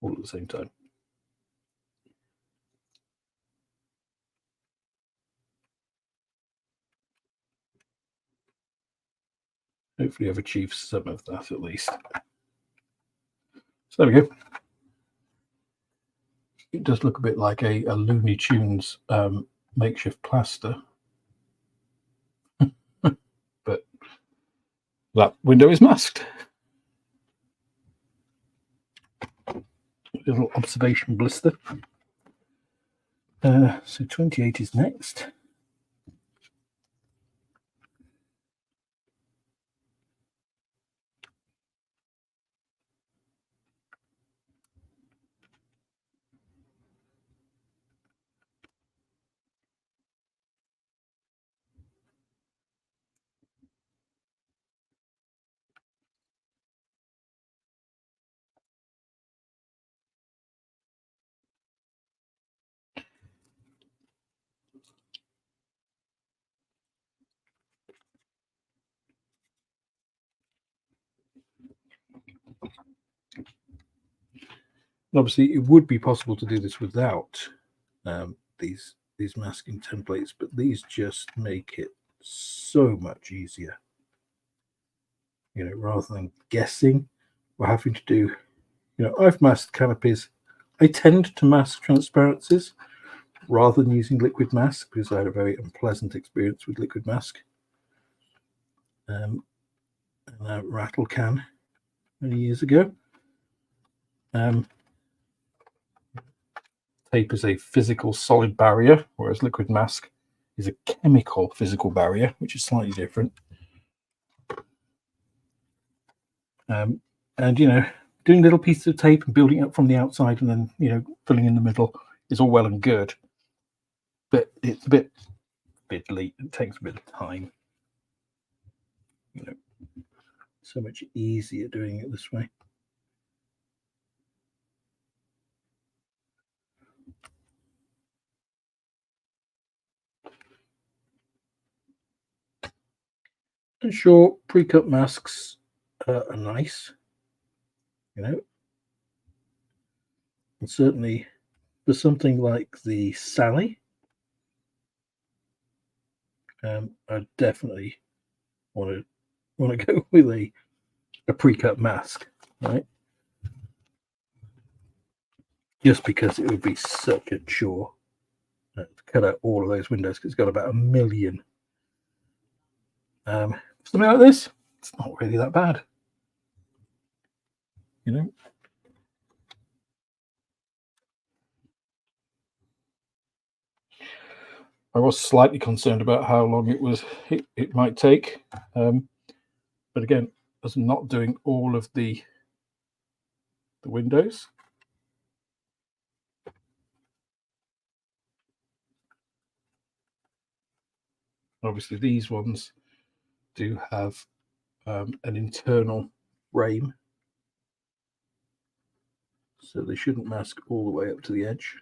All at the same time. Hopefully I've achieved some of that at least. So there we go. It does look a bit like a Looney Tunes makeshift plaster. But that window is masked. A little observation blister. So 28 is next. Obviously, it would be possible to do this without these masking templates, but these just make it so much easier. You know, rather than guessing or having to do, you know, I've masked canopies. I tend to mask transparencies rather than using liquid mask because I had a very unpleasant experience with liquid mask. And a rattle can many years ago. Tape is a physical solid barrier, whereas liquid mask is a chemical physical barrier, which is slightly different. And, you know, doing little pieces of tape and building it up from the outside and then, you know, filling in the middle is all well and good. But it's a bit fiddly. It takes a bit of time. You know, so much easier doing it this way. And sure, pre-cut masks are nice, you know, and certainly for something like the Sally, I definitely want to go with a pre-cut mask, right? Just because it would be such a chore to cut out all of those windows, because it's got about 1 million. Something like this, it's not really that bad, you know. I was slightly concerned about how long it might take, but again, as I'm not doing all of the windows, obviously these ones do have an internal frame, so they shouldn't mask all the way up to the edge.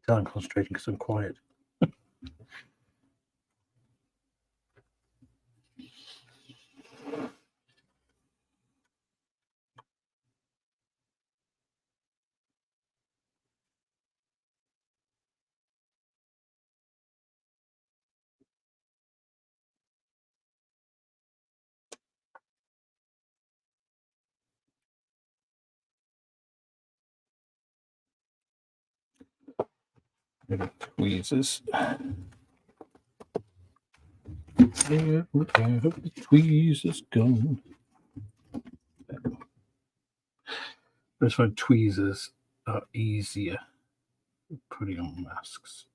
I'm concentrating because I'm quiet. Tweezers. Where have the tweezers gone? I just find tweezers are easier for putting on masks.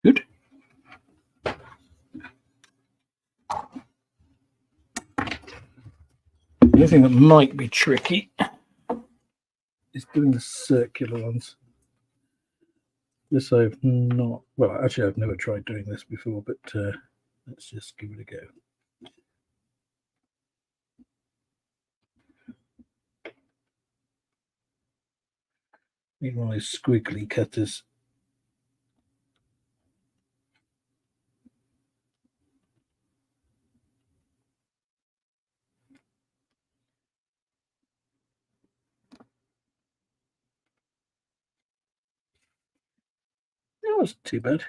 Good. The only thing that might be tricky is doing the circular ones. This I've not, well, actually I've never tried doing this before, but let's just give it a go. Need one of those squiggly cutters. That wasn't too bad.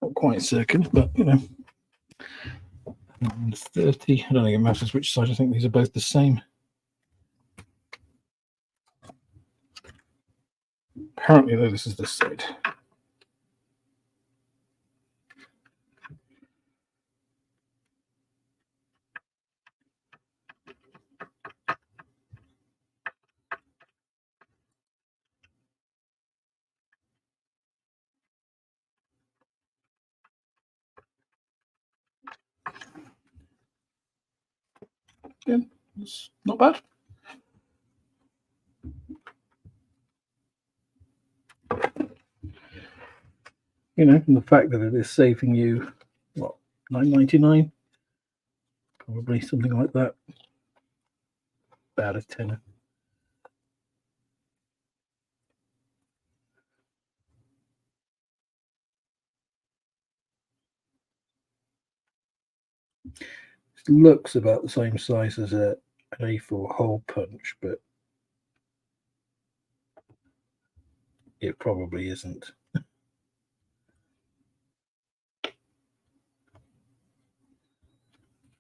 Not quite circular, but you know. And 30. I don't think it matters which side. I think these are both the same. Apparently, though, this is this side. Yeah, it's not bad. You know, and the fact that it is saving you, what, $9.99? Probably something like that. About a tenner. It looks about the same size as an A4 hole punch, but it probably isn't.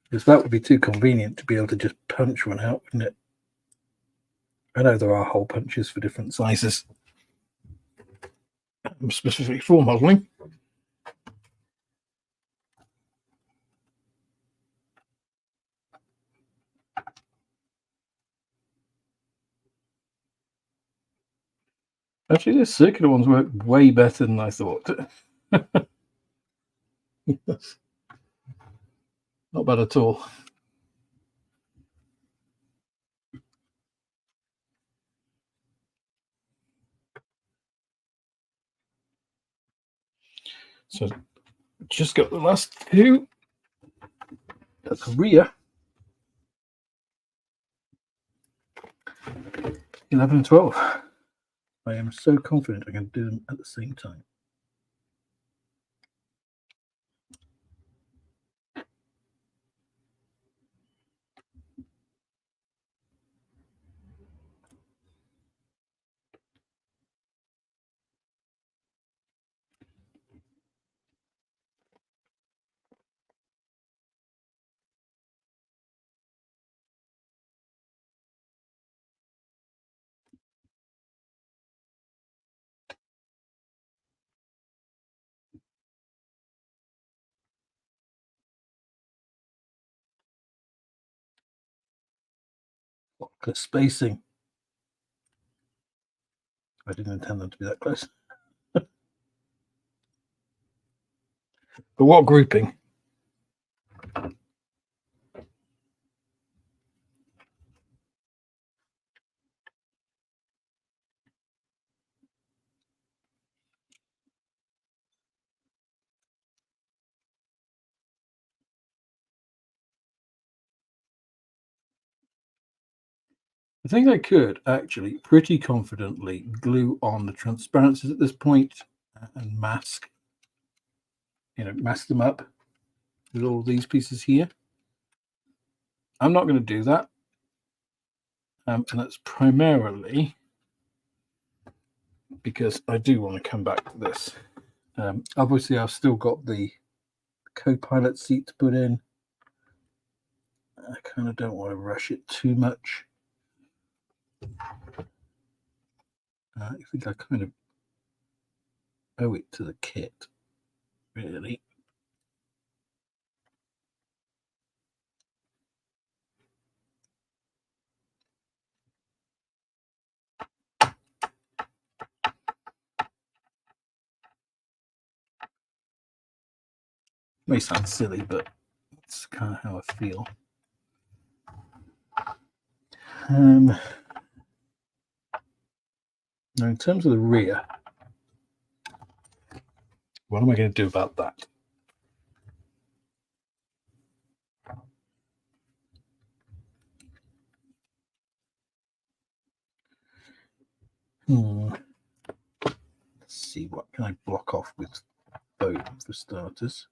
Because that would be too convenient to be able to just punch one out, wouldn't it? I know there are hole punches for different sizes, specifically for modelling. Actually, the circular ones work way better than I thought. Not bad at all. So just got the last two. That's rear. 11 and 12. I am so confident I can do them at the same time. Close spacing. I didn't intend them to be that close. But what grouping? I think I could actually pretty confidently glue on the transparencies at this point and mask, mask them up with all these pieces here. I'm not going to do that. And that's primarily because I do want to come back to this. Obviously, I've still got the co-pilot seat to put in. I kind of don't want to rush it too much. I think I kind of owe it to the kit, really. May sound silly, but it's kind of how I feel. Now, in terms of the rear, what am I going to do about that? Let's see, what can I block off with both for starters?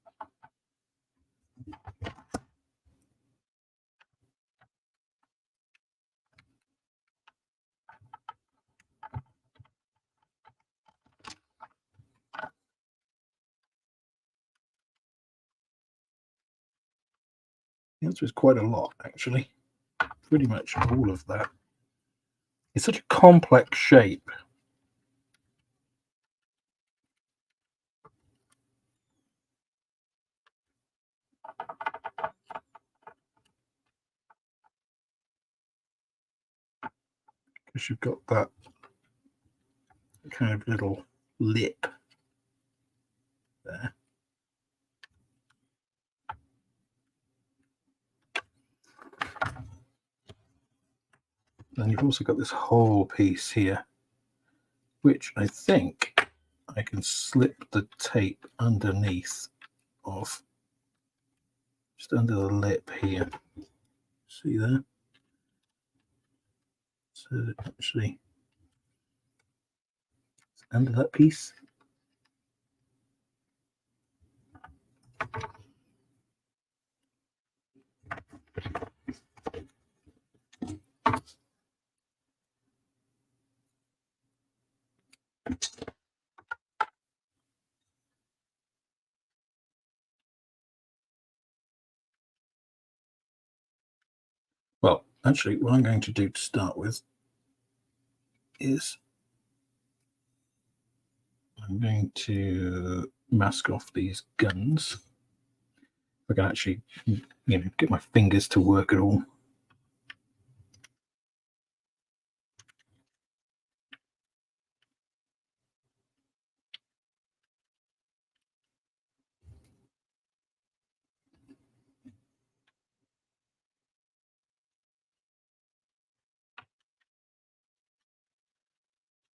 The answer is quite a lot, actually. Pretty much all of that. It's such a complex shape. Because you've got that kind of little lip there. Then you've also got this whole piece here, which I think I can slip the tape underneath of, just under the lip here. See there? So actually, under that piece. Well, actually, what I'm going to do to start with is I'm going to mask off these guns. I can actually, get my fingers to work at all.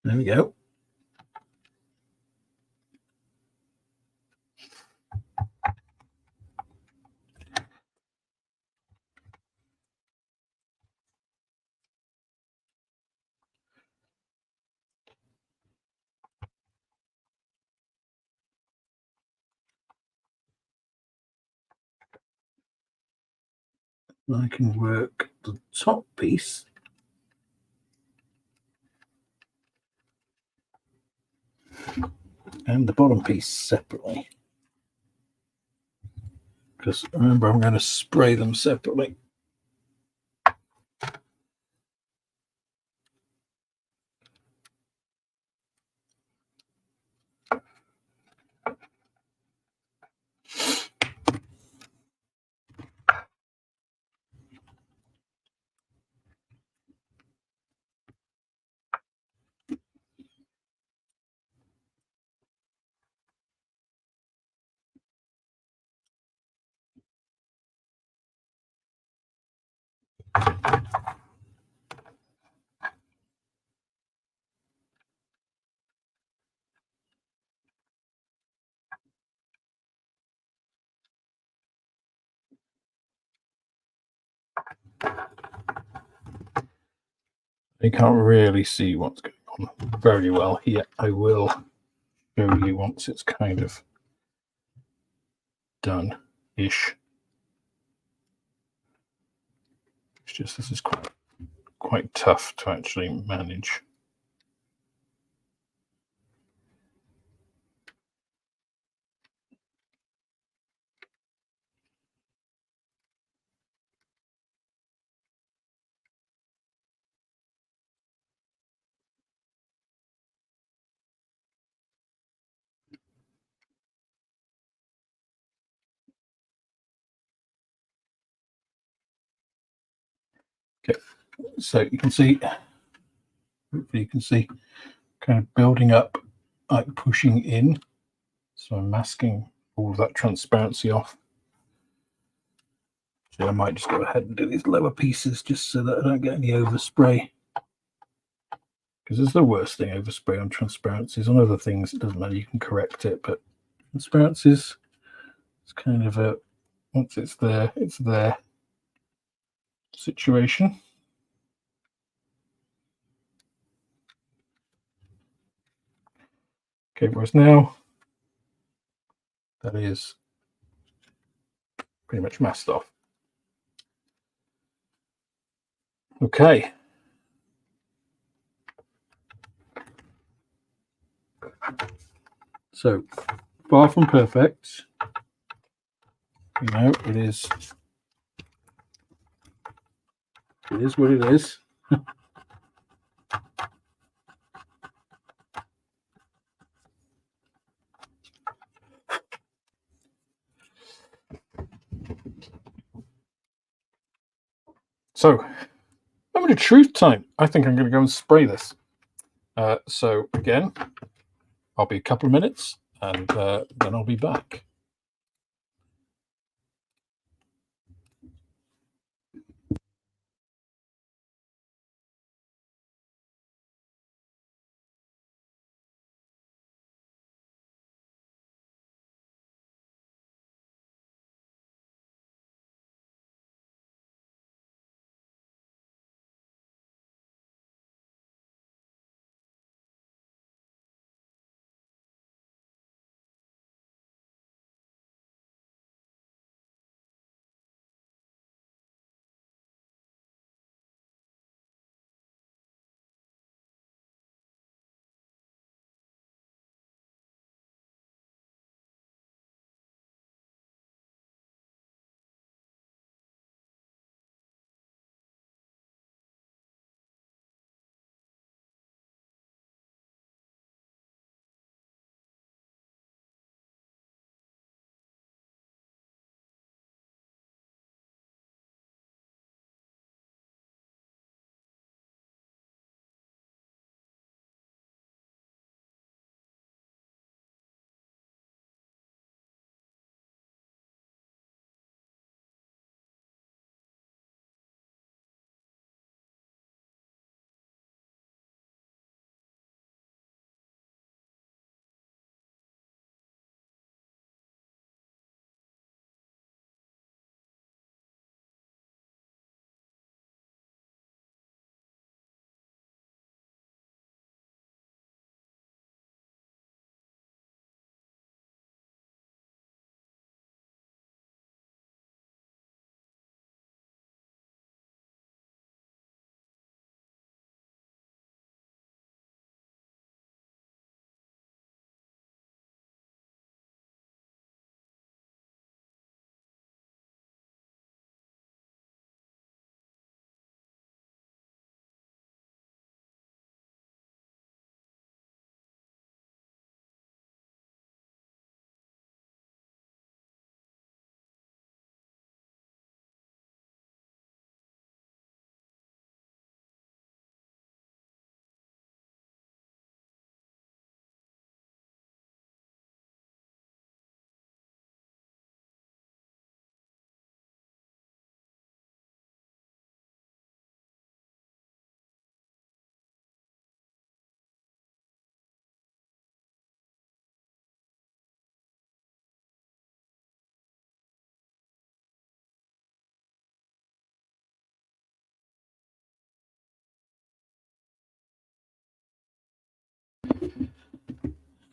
There we go. I can work the top piece and the bottom piece separately, because remember, I'm going to spray them separately. You can't really see what's going on very well here. I will show you once it's kind of done-ish. It's just this is quite tough to actually manage. Okay, so you can see, hopefully you can see, kind of building up, like pushing in. So I'm masking all of that transparency off. So I might just go ahead and do these lower pieces just so that I don't get any overspray. Because it's the worst thing, overspray on transparencies. On other things, it doesn't matter, you can correct it, but transparencies, it's kind of a, once it's there situation. Okay, whereas now, that is pretty much masked off. Okay. So, far from perfect. It is what it is. So, moment of truth time. I think I'm going to go and spray this. So again, I'll be a couple of minutes and then I'll be back.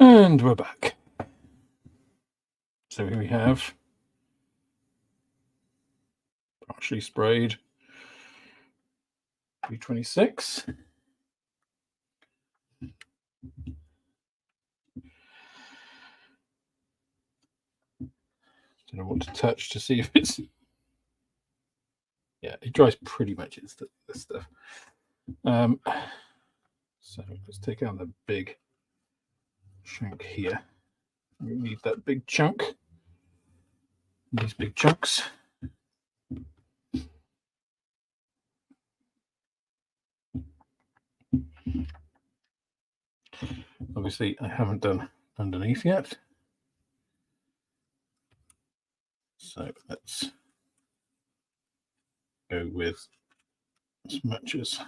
And we're back. So here we have partially sprayed B-26. Don't know what to touch to see if it's... Yeah, it dries pretty much instantly, this stuff. So let's take out the big chunk here. We need that big chunk. These big chunks. Obviously, I haven't done underneath yet. So let's go with as much as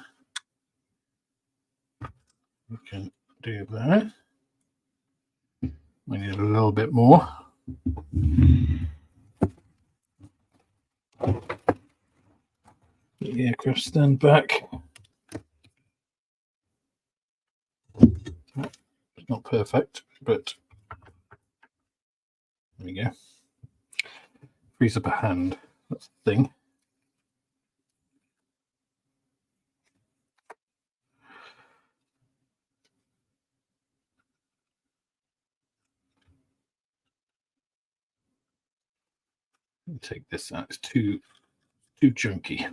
we can do there. We need a little bit more. Get the aircraft stand back. It's not perfect, but there we go. Frees up a hand. That's the thing. Take this out. It's too chunky.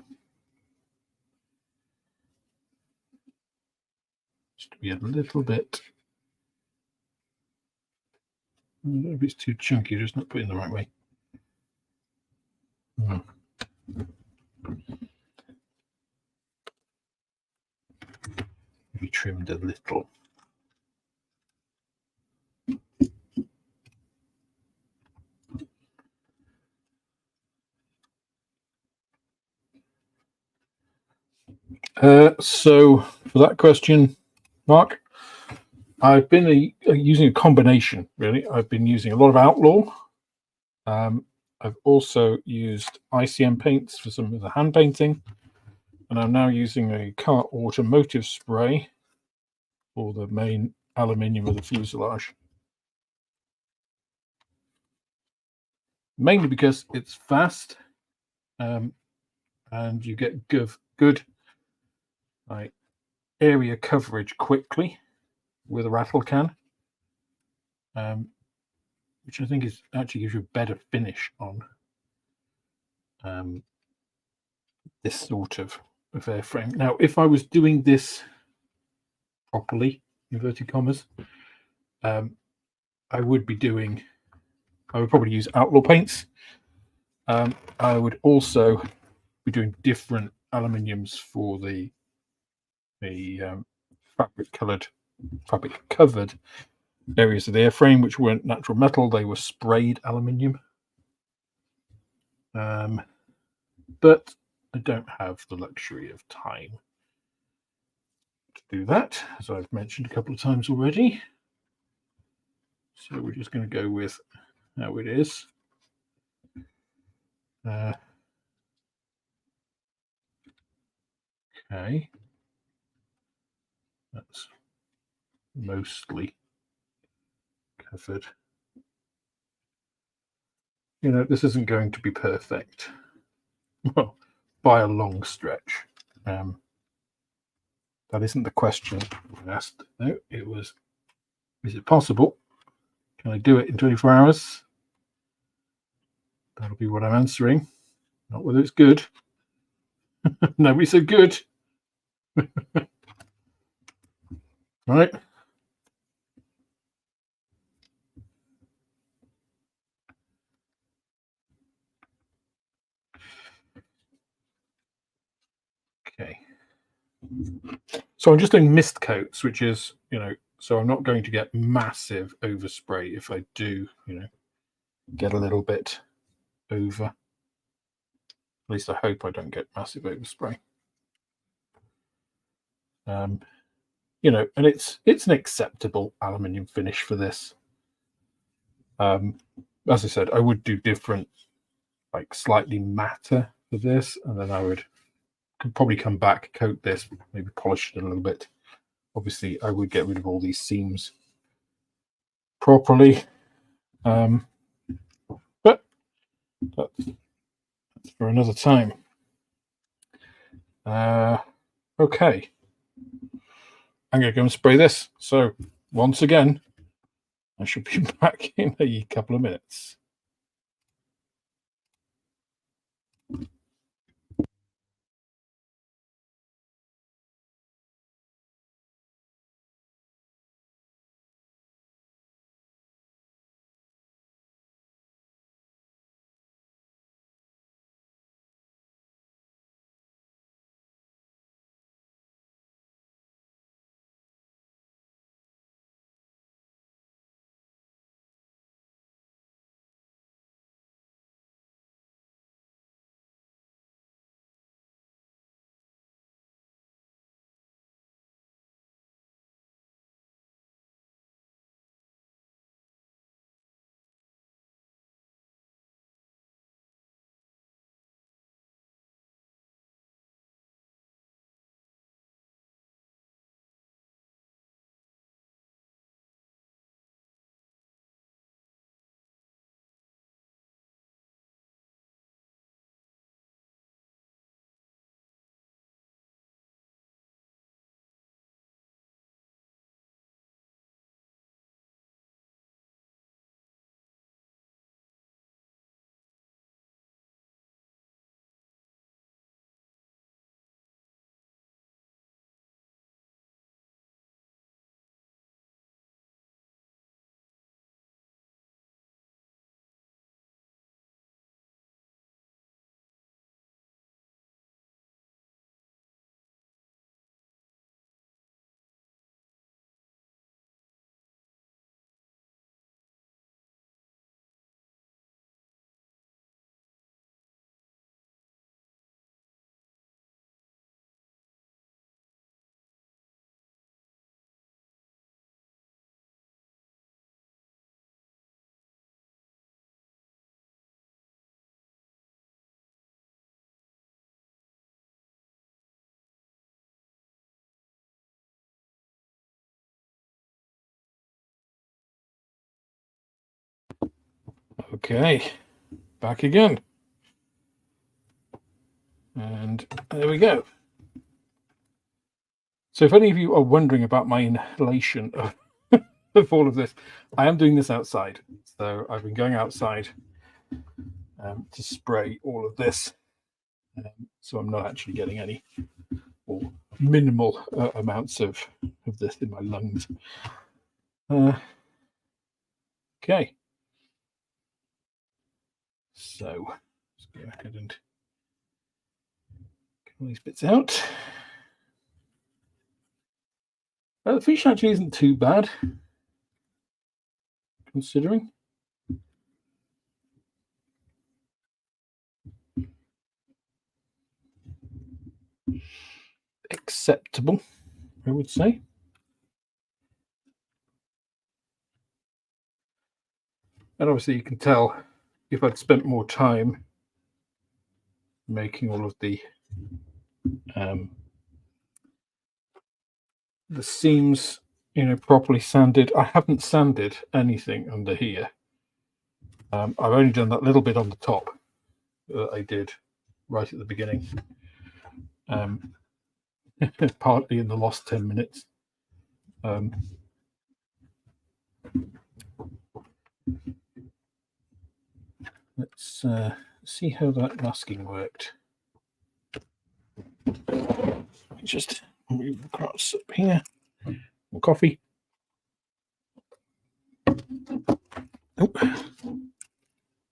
Just be a little bit. If it's too chunky, just not put it in the right way. Maybe trimmed a little. So for that question, Mark, I've been using a combination, really. I've been using a lot of Outlaw. I've also used ICM paints for some of the hand painting, and I'm now using a car automotive spray for the main aluminium of the fuselage. Mainly because it's fast, and you get good area coverage quickly with a rattle can, which I think is actually gives you a better finish on this sort of airframe. Now, if I was doing this properly, inverted commas, I would probably use Outlaw paints. I would also be doing different aluminiums for the fabric covered areas of the airframe, which weren't natural metal. They were sprayed aluminium. But I don't have the luxury of time to do that, as I've mentioned a couple of times already. So we're just going to go with how it is. Okay. That's mostly covered. You know, this isn't going to be perfect. Well, by a long stretch. That isn't the question I asked. No, it was, is it possible? Can I do it in 24 hours? That'll be what I'm answering. Not whether it's good. Nobody said good. Right. Okay. So I'm just doing mist coats, which is, so I'm not going to get massive overspray. If I do, get a little bit over, at least I hope I don't get massive overspray. And it's an acceptable aluminium finish for this. As I said, I would do different, like slightly matter for this, and then I could probably come back, coat this, maybe polish it a little bit. Obviously, I would get rid of all these seams properly. But that's for another time. Okay. I'm going to go and spray this. So once again, I should be back in a couple of minutes. Okay, back again. And there we go. So if any of you are wondering about my inhalation of all of this, I am doing this outside. So I've been going outside to spray all of this. So I'm not actually getting any or minimal amounts of this in my lungs. Okay. So let's go ahead and get all these bits out. The fish actually isn't too bad, considering. Acceptable, I would say. And obviously you can tell if I'd spent more time making all of the seams, properly sanded. I haven't sanded anything under here. I've only done that little bit on the top that I did right at the beginning, partly in the last 10 minutes. Let's see how that masking worked. Just move across up here. More coffee. Oh.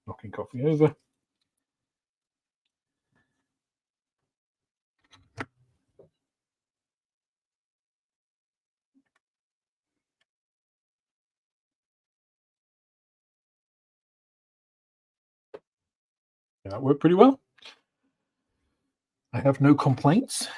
Knocking coffee over. That worked pretty well. I have no complaints.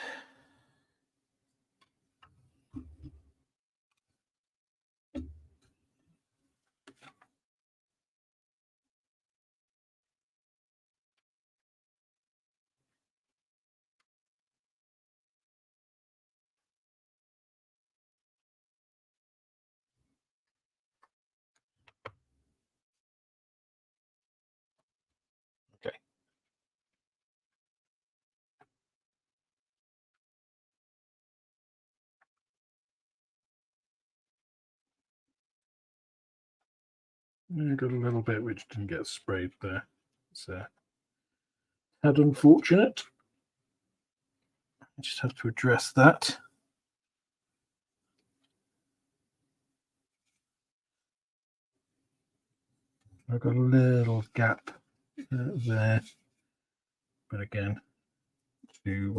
I got a little bit which didn't get sprayed there. It's tad unfortunate. I just have to address that. I've got a little gap there, but again, too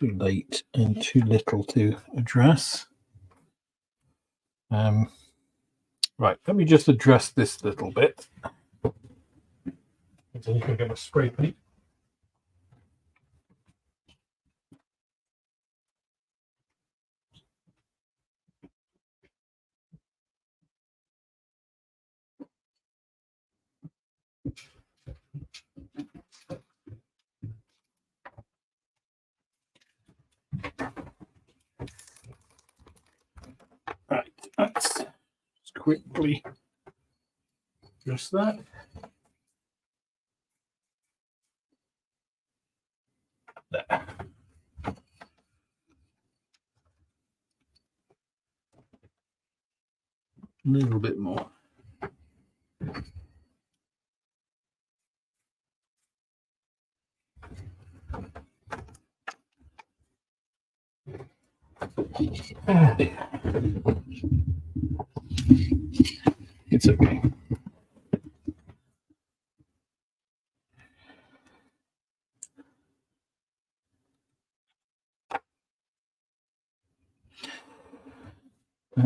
late and too little to address. Right, let me just address this little bit. So you can get a spray paint. Right, let's just quickly address that. There. A little bit more. It's okay.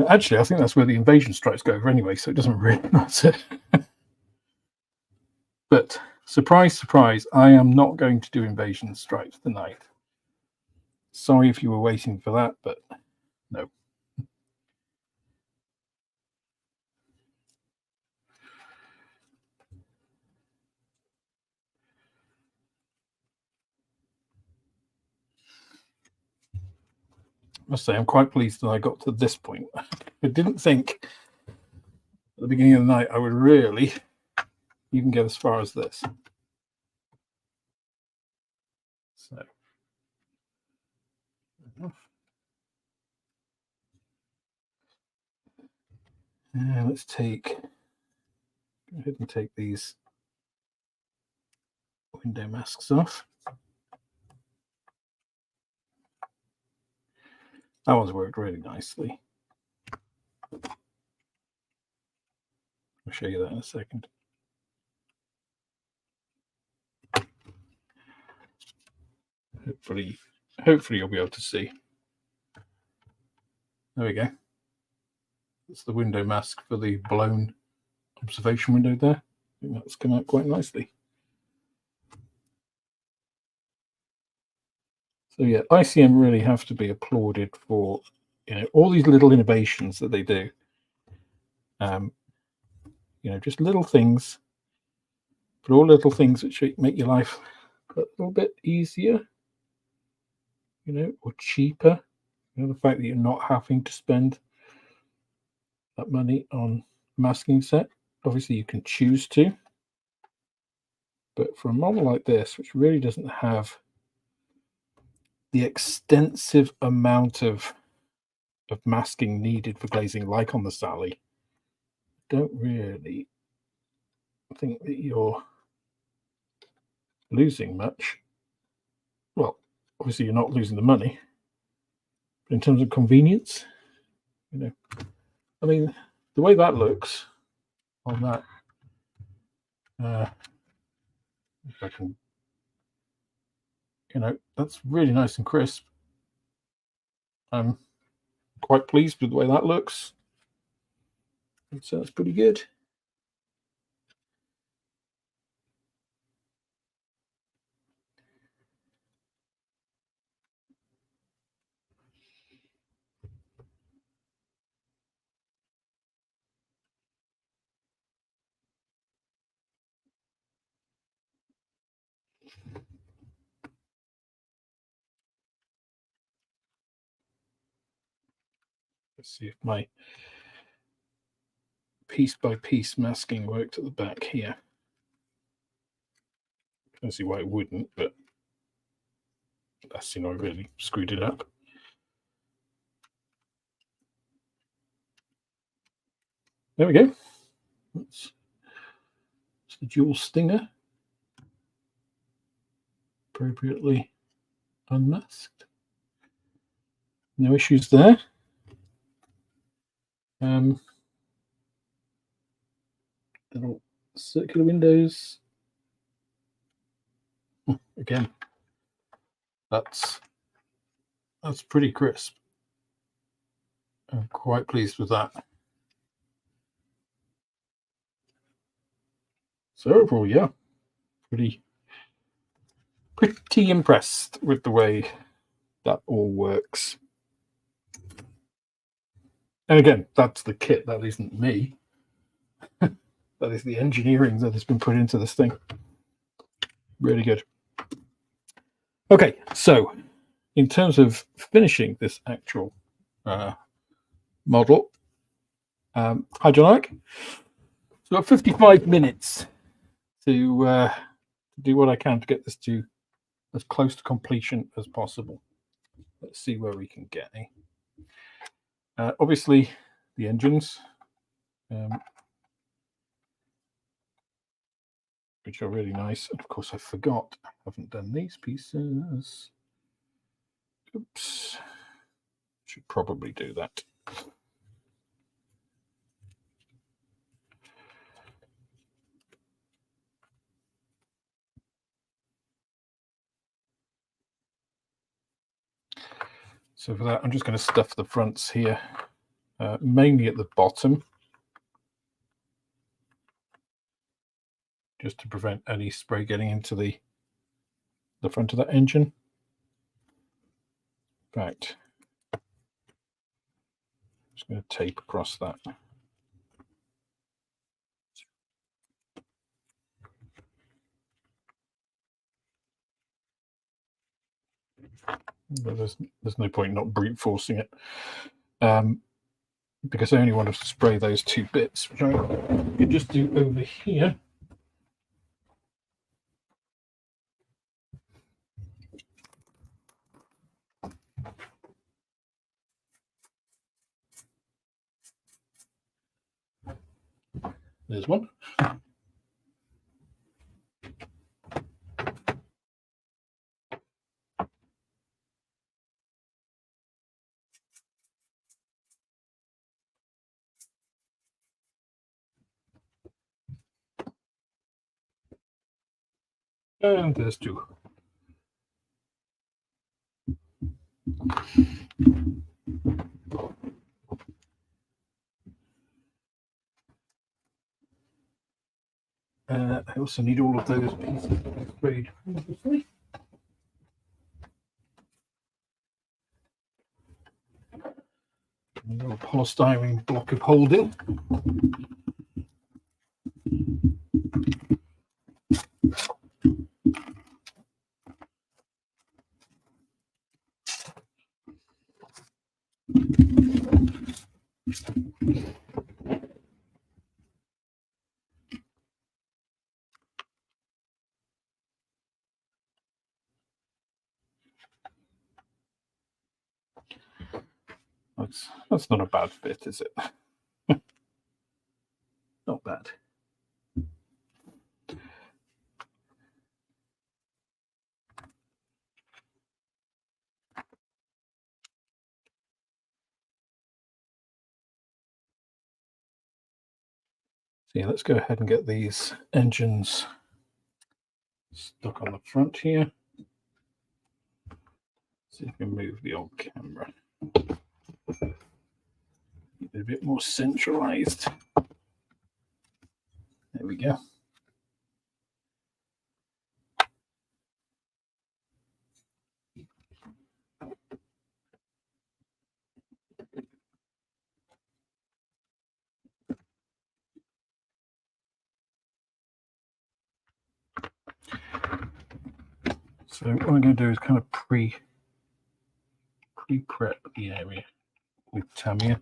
Actually, I think that's where the invasion stripes go over anyway, so it doesn't really matter. But surprise, surprise, I am not going to do invasion stripes tonight. Sorry if you were waiting for that, but no. I must say, I'm quite pleased that I got to this point. I didn't think at the beginning of the night I would really even get as far as this. So, let's go ahead and take these window masks off. That one's worked really nicely. I'll show you that in a second. Hopefully you'll be able to see. There we go. It's the window mask for the blown observation window there. I think that's come out quite nicely. So yeah, ICM really have to be applauded for, you know, all these little innovations that they do. You know, just little things, but all little things which make your life a little bit easier, you know, or cheaper. You know, the fact that you're not having to spend that money on masking set. Obviously, you can choose to, but for a model like this, which really doesn't have the extensive amount of masking needed for glazing, like on the Sally, don't really think that you're losing much. Well, obviously you're not losing the money, but in terms of convenience, you know, I mean, the way that looks on that, if I can, you know, that's really nice and crisp. I'm quite pleased with the way that looks. So that's pretty good. Let's see if my piece by piece masking worked at the back here. I don't see why it wouldn't, but that's, you know, I really screwed it up. There we go. That's the dual stinger. Appropriately unmasked. No issues there. Little circular windows. Again, that's pretty crisp. I'm quite pleased with that. So overall, yeah, pretty impressed with the way that all works. And again, that's the kit. That isn't me. That is the engineering that has been put into this thing. Really good. Okay, so in terms of finishing this actual model, how'd you like? So I've got 55 minutes to do what I can to get this to as close to completion as possible. Let's see where we can get. Obviously, the engines, which are really nice. And of course, I forgot. I haven't done these pieces. Oops. Should probably do that. So for that, I'm just going to stuff the fronts here, mainly at the bottom, just to prevent any spray getting into the front of that engine. Right. Just going to tape across that. But there's no point not brute forcing it, because I only want to spray those two bits, which I can just do over here. There's one. And there's two. I also need all of those pieces sprayed previously. A little polystyrene block of holding. That's not a bad fit, is it? Not bad. So yeah, let's go ahead and get these engines stuck on the front here. See if we can move the old camera. Get it a bit more centralized. There we go. So what I'm going to do is kind of pre-prep the area with Tamiya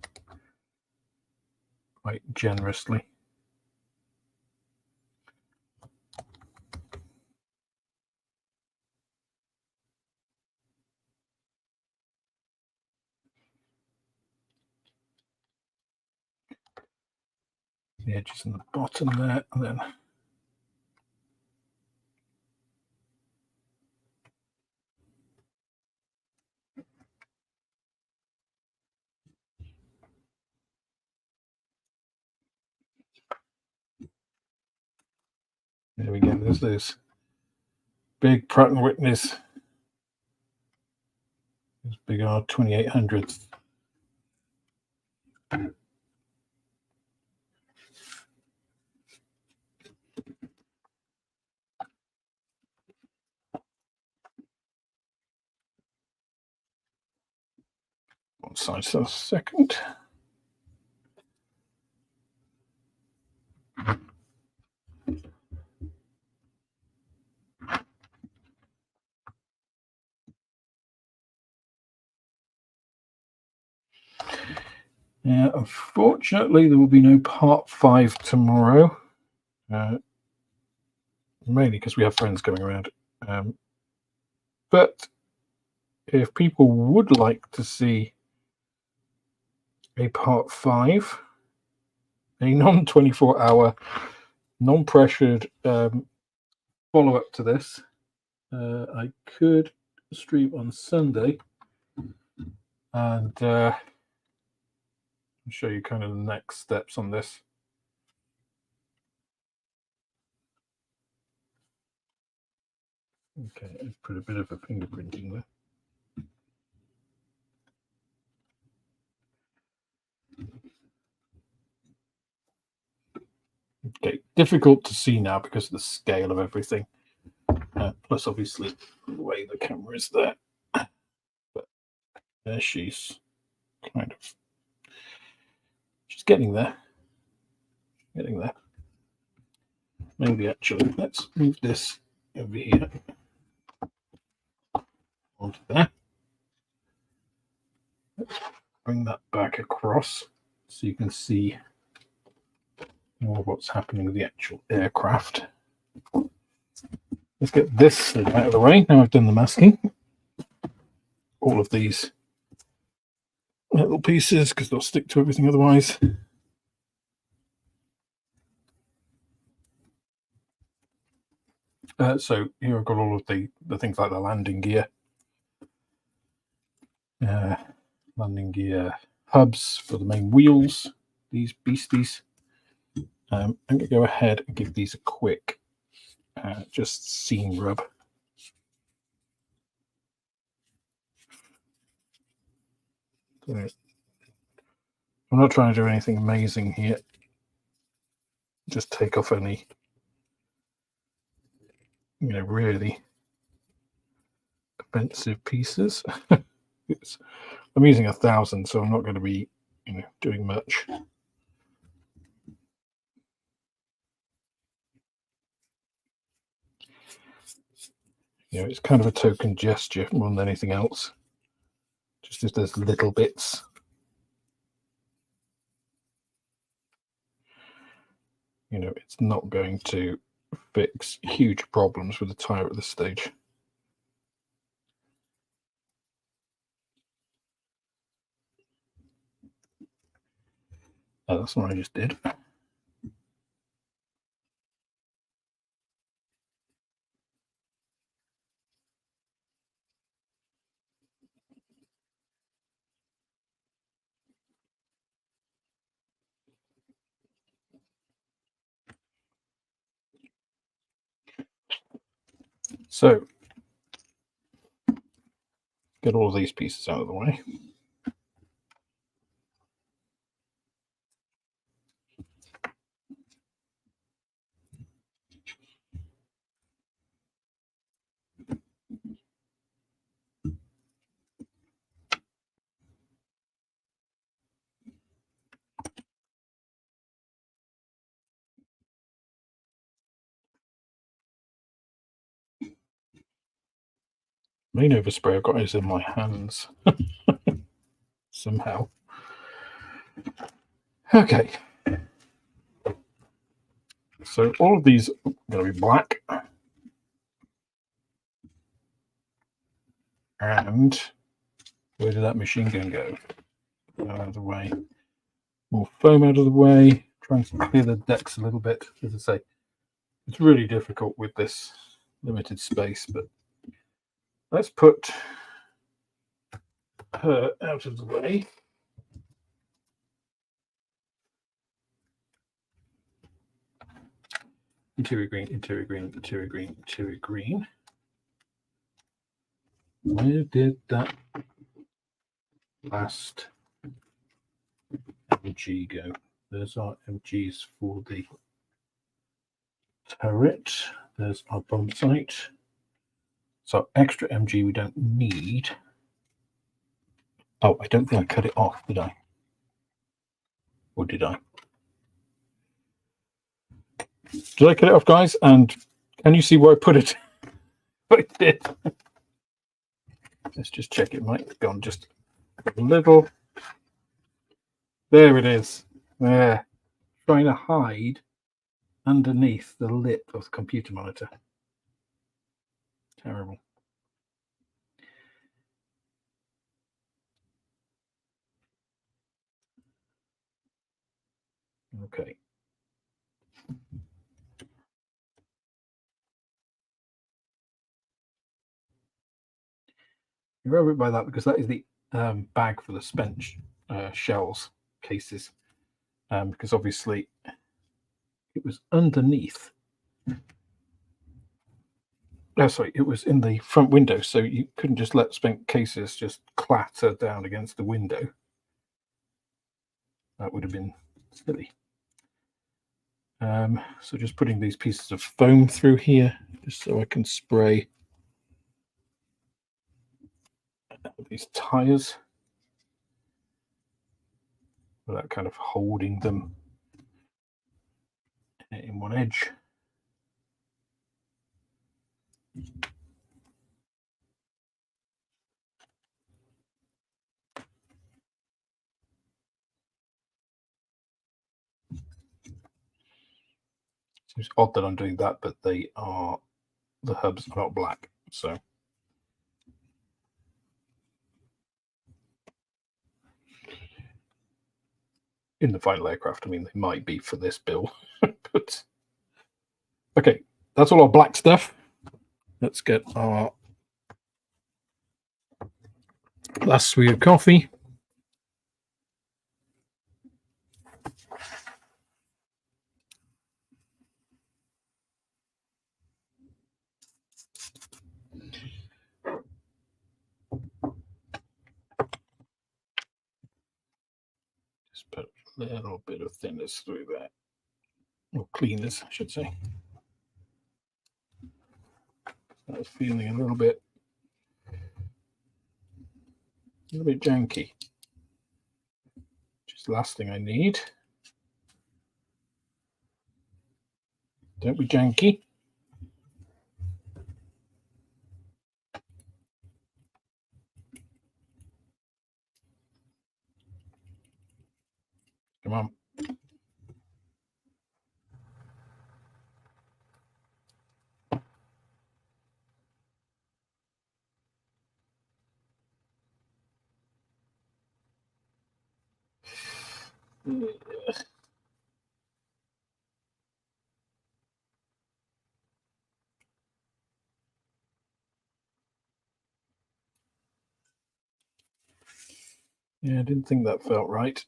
quite generously. the edges in the bottom there, and then there we go. There's those big Pratt & Whitney's, those big R2800s. One side for a second. Yeah, unfortunately, there will be no part 5 tomorrow, mainly because we have friends coming around. But if people would like to see a part 5, a non-24-hour, non-pressured follow-up to this, I could stream on Sunday and show you kind of the next steps on this. Okay, I put a bit of a fingerprinting there. Okay, difficult to see now because of the scale of everything. Plus, obviously, the way the camera is there. But there she's kind of. She's getting there. Getting there. Maybe actually, let's move this over here onto there. Let's bring that back across so you can see more of what's happening with the actual aircraft. Let's get this out of the way. Now I've done the masking. All of these little pieces, because they'll stick to everything otherwise. So here I've got all of the things like the landing gear. Landing gear hubs for the main wheels, these beasties. I'm going to go ahead and give these a quick just seam rub. So I'm not trying to do anything amazing here. Just take off any, really offensive pieces. I'm using 1,000, so I'm not going to be, doing much. It's kind of a token gesture more than anything else. Just if there's little bits. It's not going to fix huge problems with the tire at this stage. Oh, that's what I just did. So, get all of these pieces out of the way. Main overspray I've got is in my hands somehow. Okay. So all of these are going to be black. And where did that machine gun go? Out of the way. More foam out of the way. try and clear the decks a little bit. As I say, it's really difficult with this limited space, but let's put her out of the way. Interior green, interior green, interior green, interior green. Where did that last MG go? There's our MGs for the turret. There's our bomb sight. So extra MG we don't need. Oh, I don't think I cut it off, did I? Or did I? Did I cut it off, guys? And can you see where I put it? I did. Let's just check it might have gone just a little. There it is. There. Trying to hide underneath the lip of the computer monitor. Terrible. Okay. You remember it by that because that is the bag for the spent shells cases. Because obviously it was underneath. Oh, sorry, it was in the front window, so you couldn't just let spent cases just clatter down against the window. That would have been silly. So just putting these pieces of foam through here, just so I can spray these tires without kind of holding them in one edge. Seems odd that I'm doing that, but the hubs are not black, so. In the final aircraft, I mean, they might be for this build, but okay, that's all our black stuff. Let's get our last swig of coffee. Just put a little bit of thinners through there, or cleaners, I should say. That was feeling a little bit janky. Just the last thing I need. Don't be janky. Come on. Yeah, I didn't think that felt right.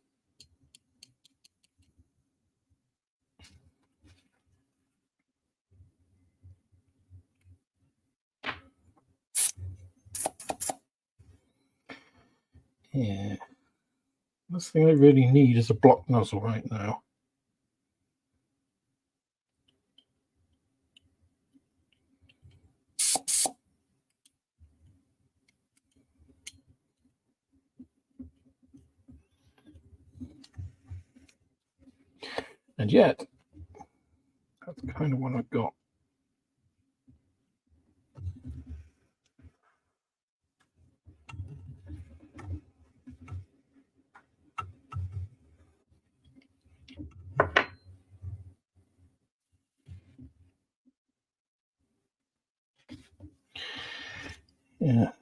Yeah. Last thing I really need is a block nozzle right now. And yet, that's kind of what I've got. Yeah.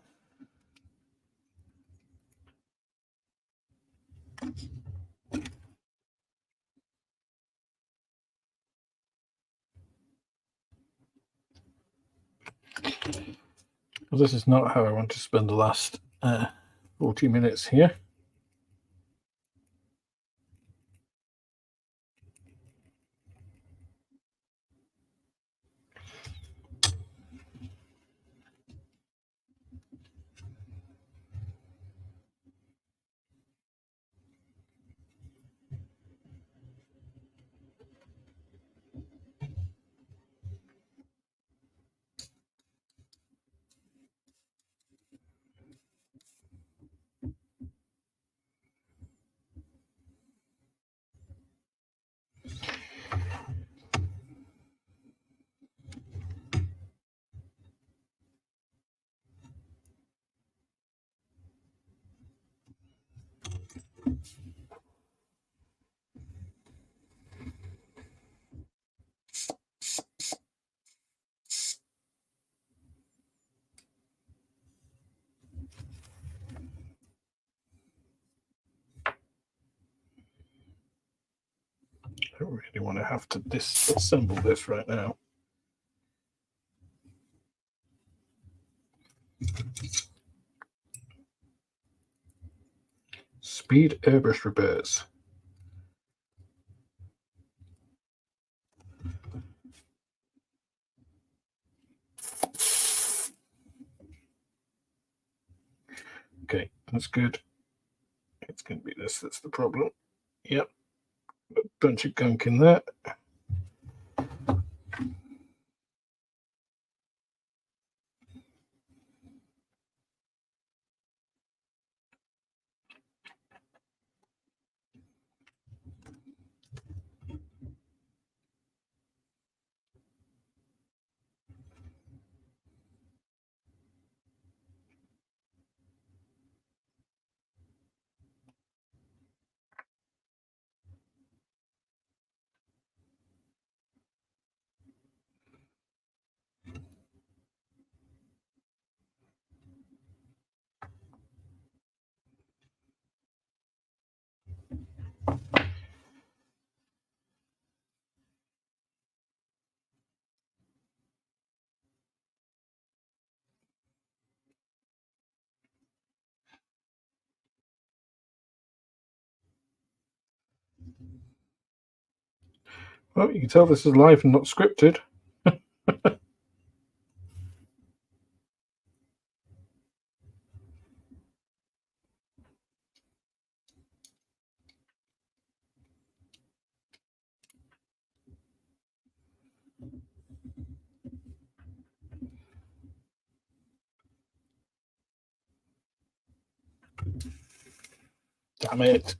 Well, this is not how I want to spend the last 40 minutes here. I don't really want to have to disassemble this right now. Speed airbrush repairs. Okay, that's good. It's going to be this that's the problem. Yep, a bunch of gunk in there. Well, you can tell this is live and not scripted. Damn it.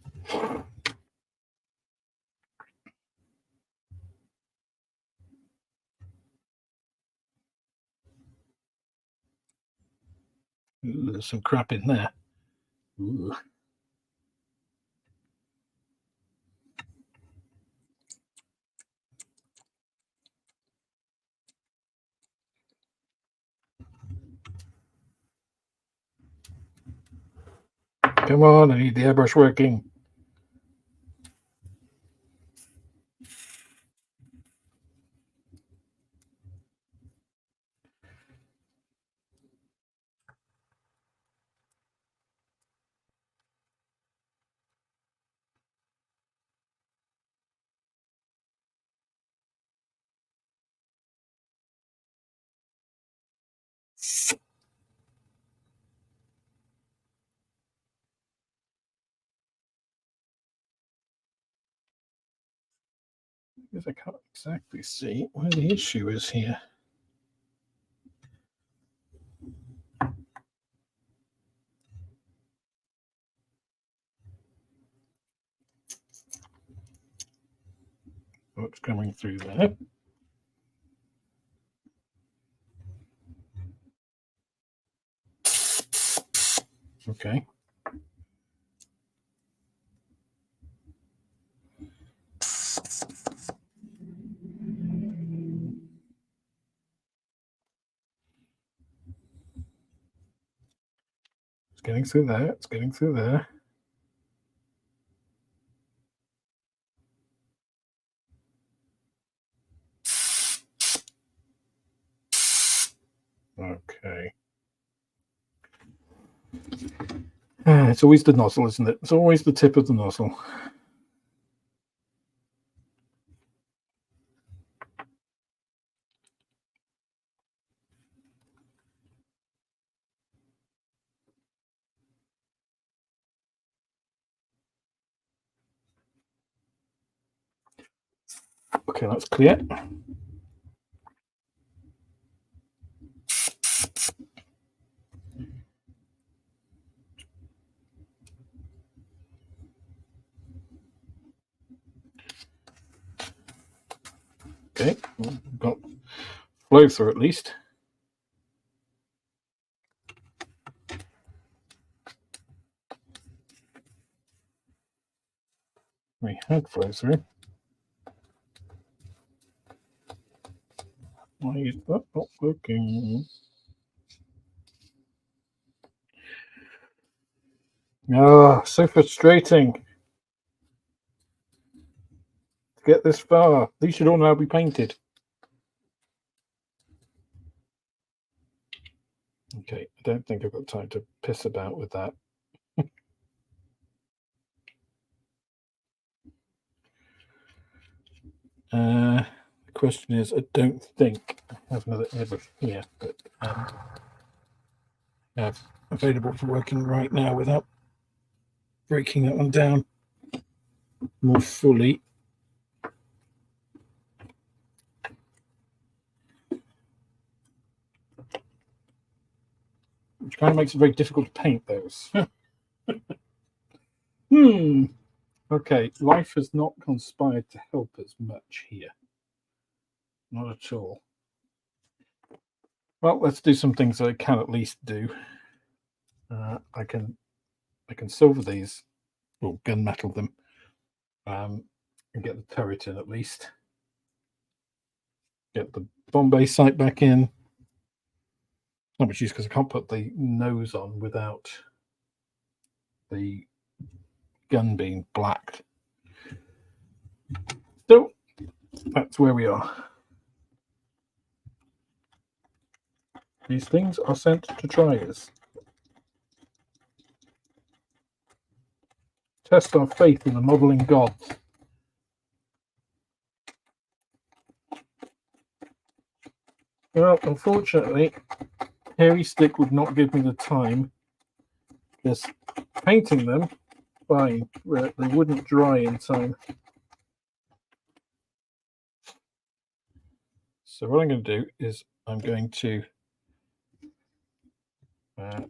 Ooh, there's some crap in there. Ooh. Come on, I need the airbrush working. Because I can't exactly see where the issue is here. What's coming through there? Okay. It's getting through there. It's getting through there. Okay. It's always the nozzle, isn't it? It's always the tip of the nozzle. Okay, that's clear. Okay, we've got flow through at least. We had flow through. Why is that not working? Ah, so frustrating to get this far. These should all now be painted. Okay, I don't think I've got time to piss about with that. The question is, I don't think I have another airbrush here, but I have available for working right now without breaking that one down more fully. Which kind of makes it very difficult to paint those. Okay, life has not conspired to help us much here. Not at all. Well, let's do some things that I can at least do. I can silver these, or gunmetal them, and get the turret in at least. Get the Bombay sight back in. Not much use because I can't put the nose on without the gun being blacked. So that's where we are. These things are sent to triers. Test our faith in the modelling gods. Well, unfortunately, Hairy Stick would not give me the time. Just painting them, fine, but they wouldn't dry in time. So what I'm going to do is I'm going to I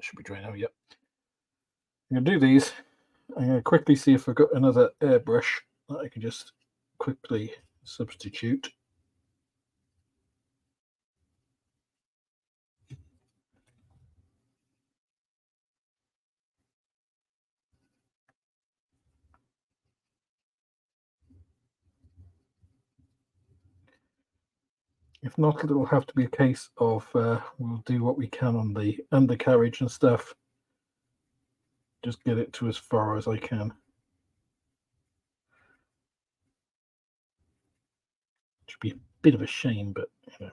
should be drying out. Yep. I'm going to do these. I'm going to quickly see if I've got another airbrush that I can just quickly substitute. If not, it will have to be a case of we'll do what we can on the undercarriage and stuff. Just get it to as far as I can. Should be a bit of a shame, but you know.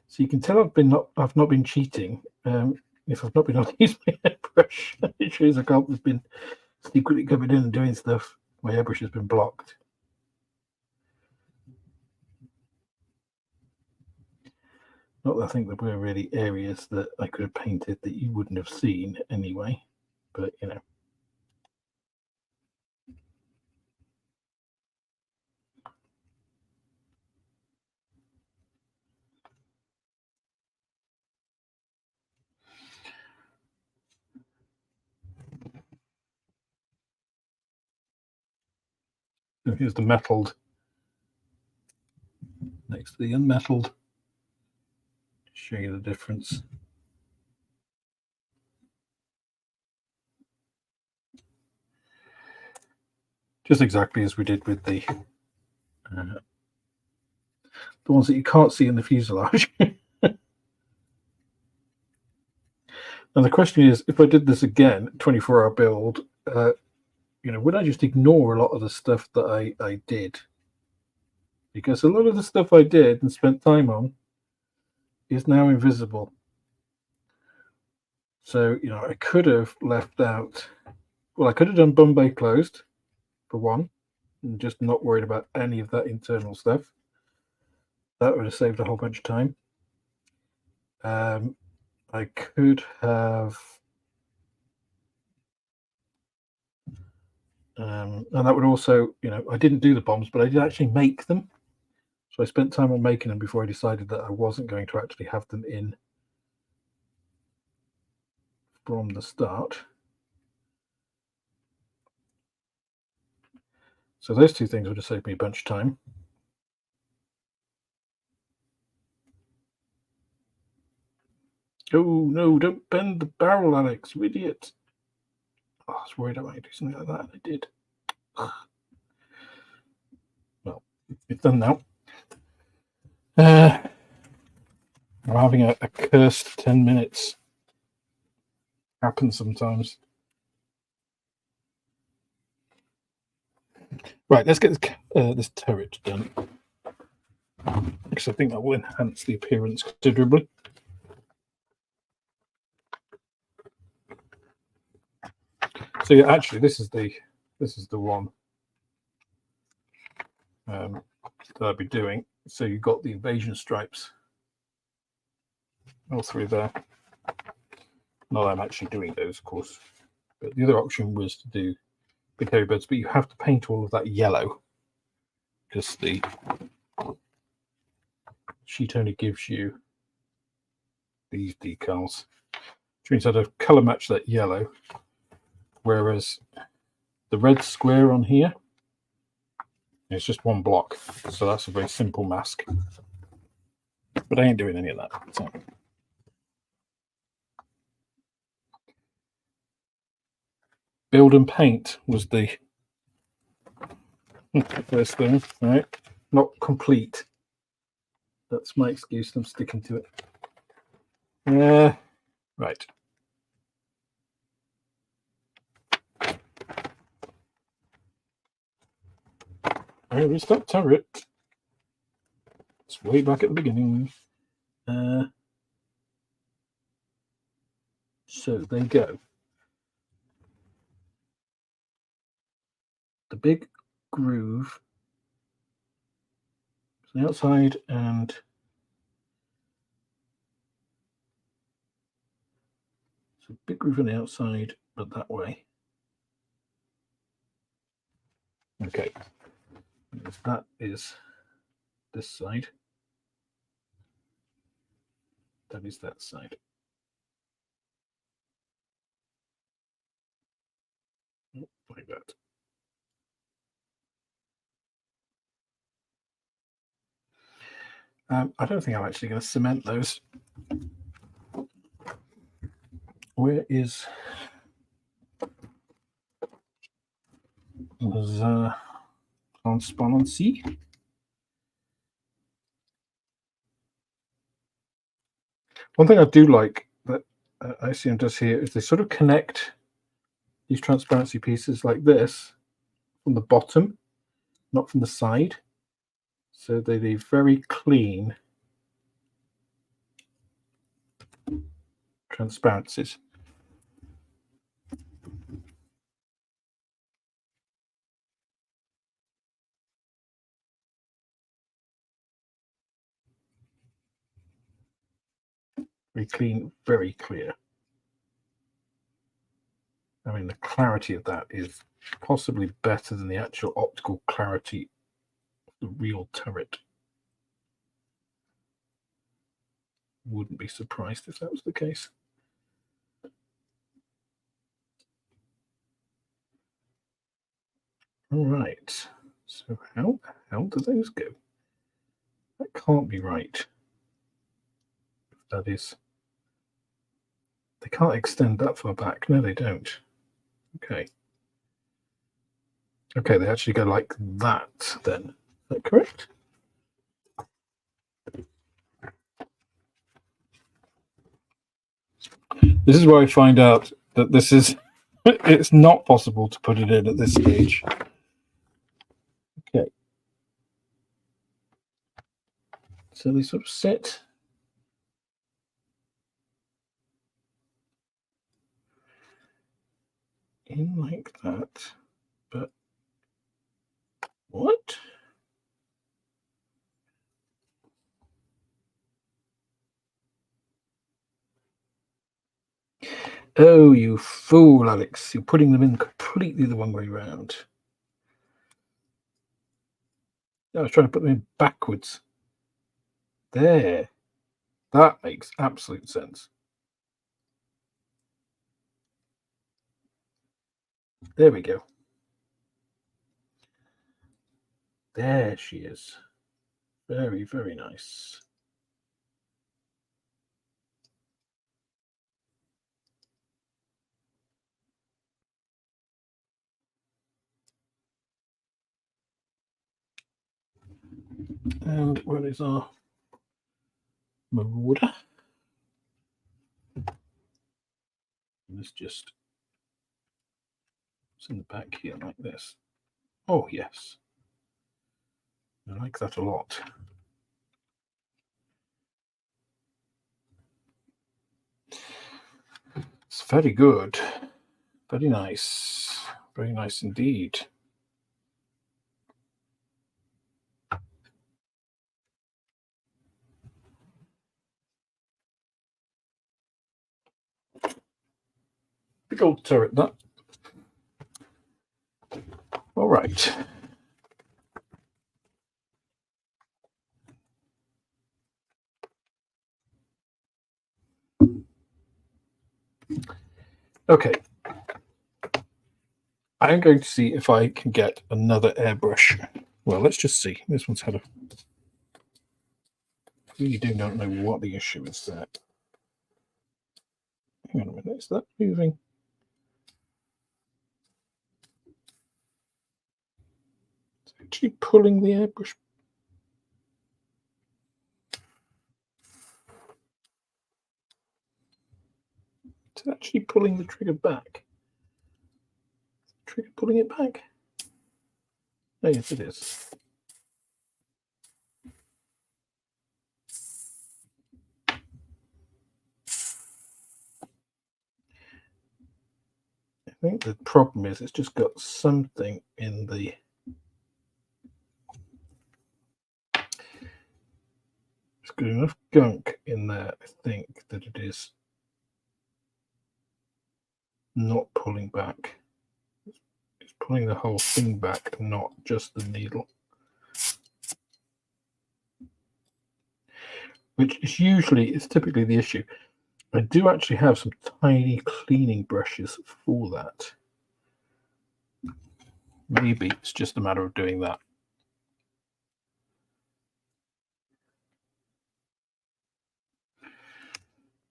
So you can tell I've not been cheating. If I've not been able to use my airbrush, it shows I can't have been secretly coming in and doing stuff. My airbrush has been blocked. Not that I think there were really areas that I could have painted that you wouldn't have seen anyway, but you know. So here's the metalled next to the unmetalled. Show you the difference. Just exactly as we did with the ones that you can't see in the fuselage. Now the question is, if I did this again, 24-hour build, you know, would I just ignore a lot of the stuff that I did? because a lot of the stuff I did and spent time on is now invisible. So, you know, I could have left out, well, I could have done Bombay closed for one, and just not worried about any of that internal stuff. That would have saved a whole bunch of time. I could have, and that would also, you know, I didn't do the bombs, but I did actually make them. So I spent time on making them before I decided that I wasn't going to actually have them in from the start. So those two things would have saved me a bunch of time. Oh, no, don't bend the barrel, Alex, you idiot. Oh, I was worried I might do something like that, and I did. Well, it's done now. I'm having a cursed 10 minutes. Happens sometimes. Right, let's get this turret done, because I think that will enhance the appearance considerably. So yeah, actually, this is the one that I'll be doing. So you've got the invasion stripes all through there. Not that I'm actually doing those, of course, but the other option was to do big hairy birds, but you have to paint all of that yellow because the sheet only gives you these decals, which means I'd have colour match that yellow, whereas the red square on here is just one block, so that's a very simple mask, but I ain't doing any of that. So build and paint was the first thing, right? Not complete. That's my excuse. I'm sticking to it. Right. Where is that turret? It's way back at the beginning. So there you go. The big groove on the outside, and so big groove on the outside, but that way. Okay, that is this side. That is that side. Like that. I don't think I'm actually going to cement those. Where is the transparency? One thing I do like that ICM does here is they sort of connect these transparency pieces like this from the bottom, not from the side. So they leave very clean transparencies. Very clean, very clear. I mean, the clarity of that is possibly better than the actual optical clarity of the real turret. Wouldn't be surprised if that was the case. All right. So how the hell do those go? That can't be right. That is, they can't extend that far back. No, they don't. Okay. Okay, they actually go like that then. Is that correct? This is where I find out that this is, it's not possible to put it in at this stage. Okay. So they sort of sit in like that. But what? Oh, you fool, Alex. You're putting them in completely the wrong way round. I was trying to put them in backwards. There. That makes absolute sense. There we go. There she is. Very, very nice. And where is our marauder? Let's just, it's in the back here like this. Oh, yes. I like that a lot. It's very good. Very nice. Very nice indeed. Big old turret nut. All right. Okay. I'm going to see if I can get another airbrush. Well, let's just see. This one's had a... Really do not know what the issue is there. Hang on a minute. Is that moving? It's actually pulling the airbrush. It's actually pulling the trigger back. Trigger pulling it back? Oh, yes, it is. I think the problem is it's just got something in the... It's got enough gunk in there, I think, that it is not pulling back. It's pulling the whole thing back, not just the needle. Which is usually, it's typically the issue. I do actually have some tiny cleaning brushes for that. Maybe it's just a matter of doing that.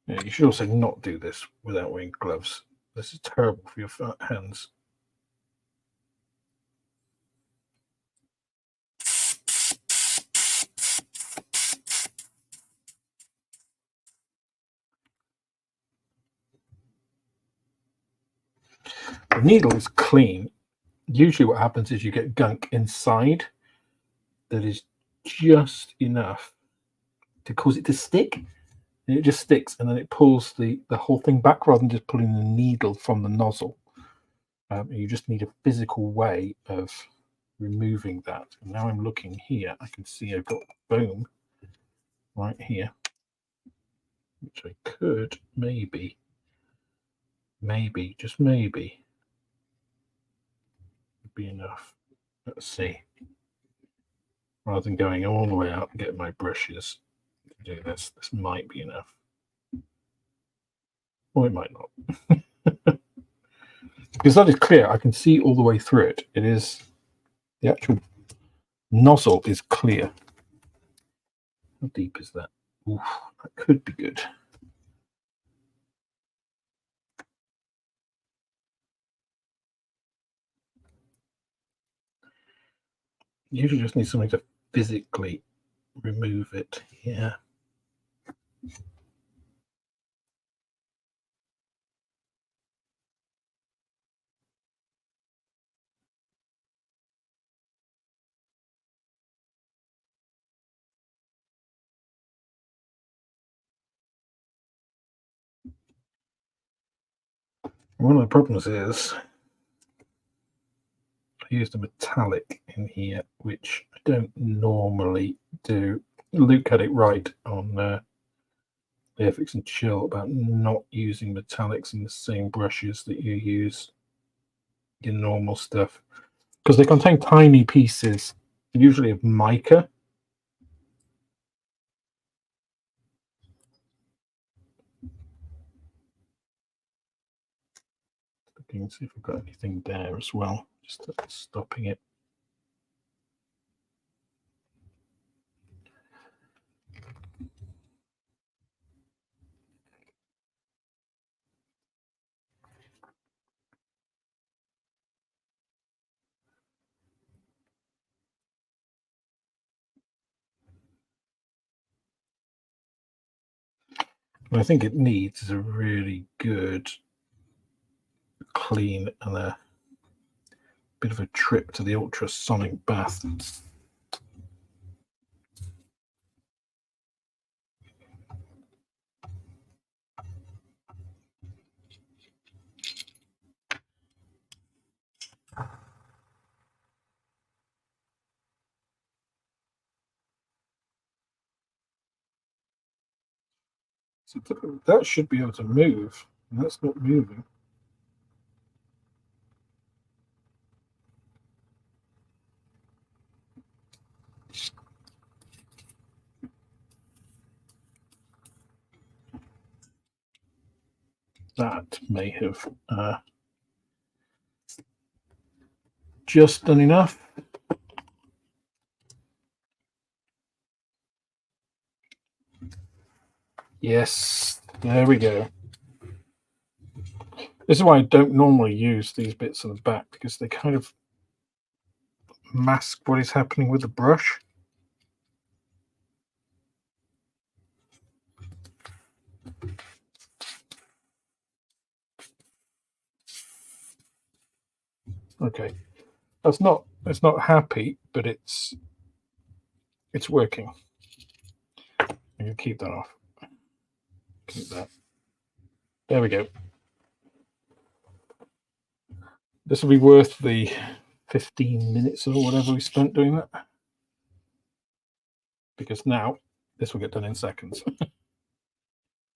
Yeah, you should also not do this without wearing gloves. This is terrible for your hands. The needle is clean. Usually what happens is you get gunk inside that is just enough to cause it to stick. And it just sticks, and then it pulls the whole thing back rather than just pulling the needle from the nozzle. You just need a physical way of removing that. And now I'm looking here, I can see I've got foam right here, which I could maybe, just maybe, be enough. Let's see. Rather than going all the way out and getting my brushes to do this, this might be enough. Or it might not. Because that is clear. I can see all the way through it. It is, the actual nozzle is clear. How deep is that? Oof, that could be good. You usually just need something to physically remove it. Yeah. One of the problems is I used a metallic in here, which I don't normally do. Luke had it right on Fix and Chill about not using metallics in the same brushes that you use your normal stuff, because they contain tiny pieces, usually of mica. Looking to see if we've got anything there as well, just stopping it. What I think it needs is a really good clean and a bit of a trip to the ultrasonic bath. So that should be able to move, and that's not moving. That may have just done enough. Yes, there we go. This is why I don't normally use these bits on the back, because they kind of mask what is happening with the brush. Okay, it's not happy, but it's working. I'm gonna keep that off. Keep that. There we go. This will be worth the 15 minutes or whatever we spent doing that, because now this will get done in seconds.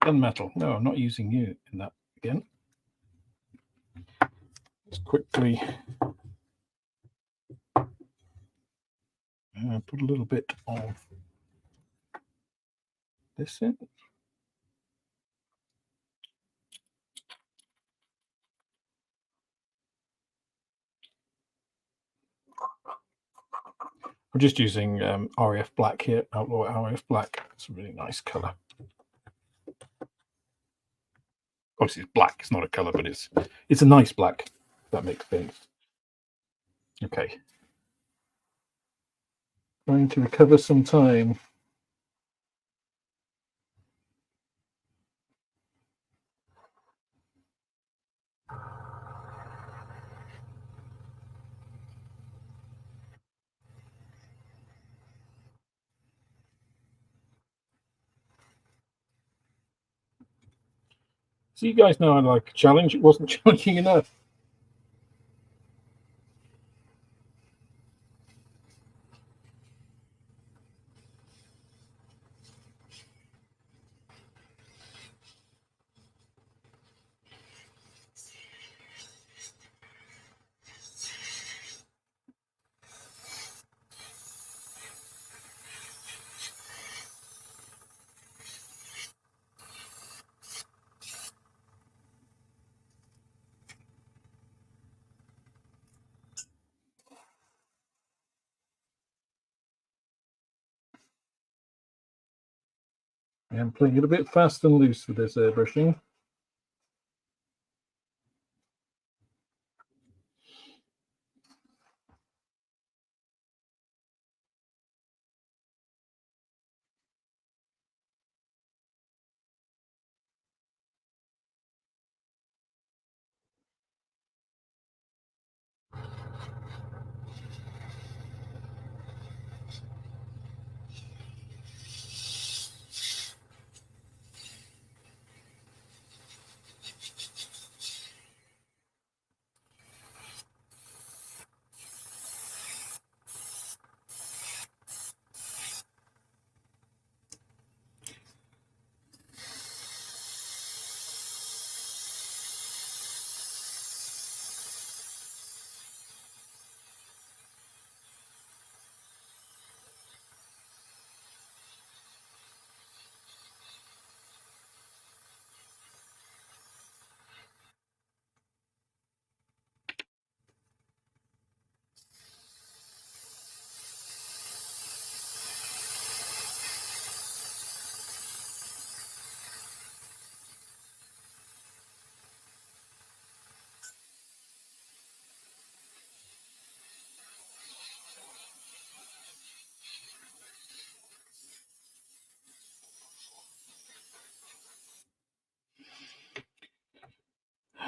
Gunmetal. No, I'm not using you in that again. Let's quickly put a little bit of this in. I'm just using RAF black here, Outlaw RAF black. It's a really nice color. Obviously, it's black. It's not a color, but it's a nice black. If that makes sense. Okay. Trying to recover some time. So you guys know I like a challenge. It wasn't challenging enough. I am playing it a bit fast and loose with this airbrushing.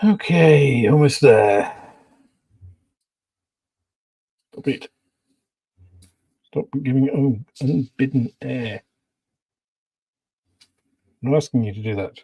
Okay, almost there. Stop it. Stop giving unbidden air. I'm not asking you to do that.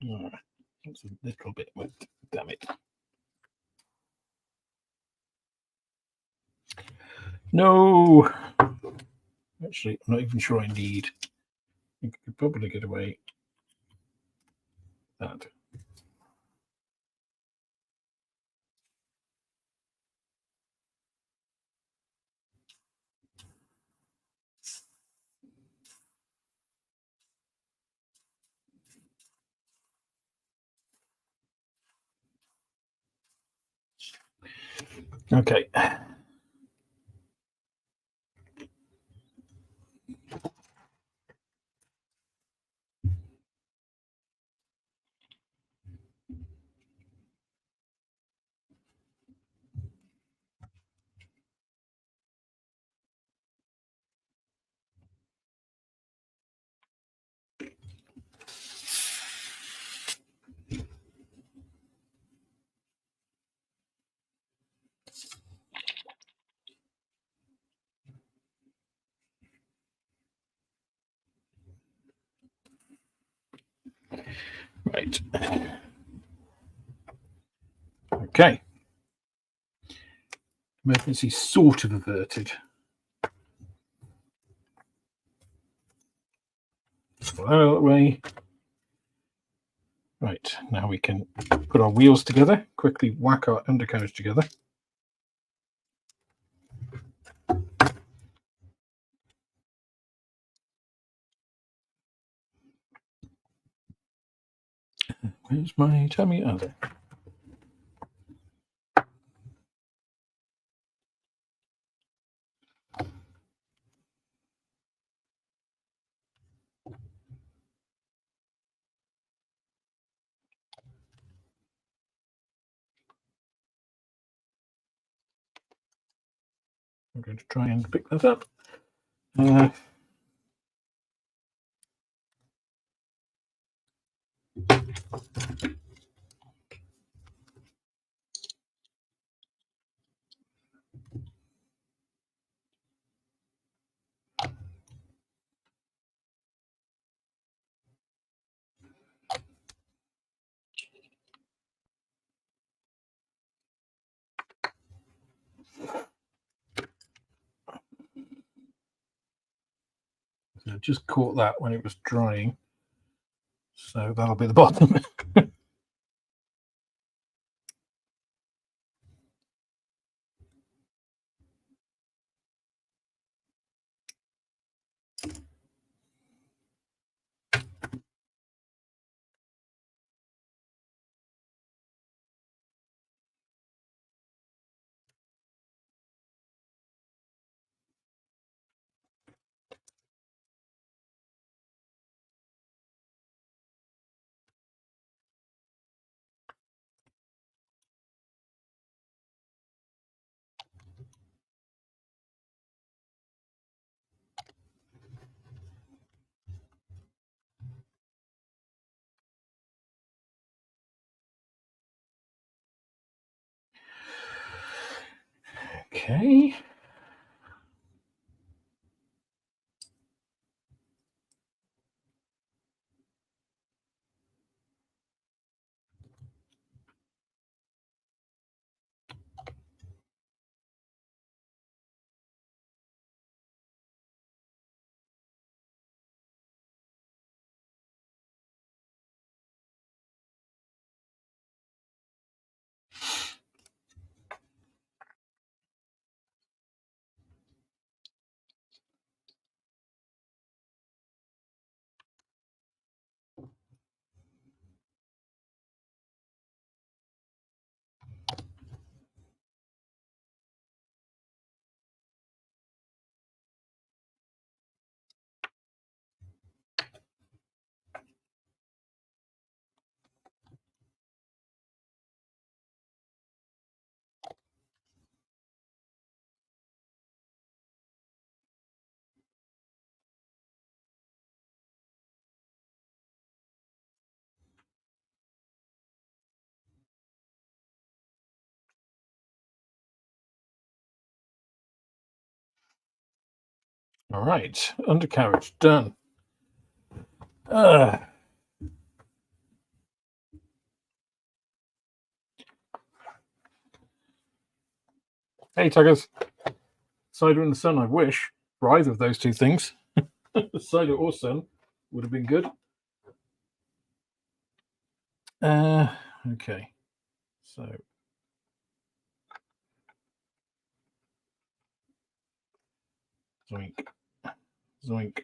Oh, that's a little bit wet. Damn it. No! Actually, I'm not even sure I need. You could probably get away with that. Okay. Right. Okay. Emergency sort of averted. Out of the way. Right, now we can put our wheels together, quickly whack our undercarriage together. Where's my tummy? Oh, there. I'm going to try and pick that up. So I just caught that when it was drying. So that'll be the bottom. Okay. All right, undercarriage done. Hey, Tuggers. Cider in the sun, I wish, for either of those two things. Cider or sun would have been good. Okay. So zoink. Zoink.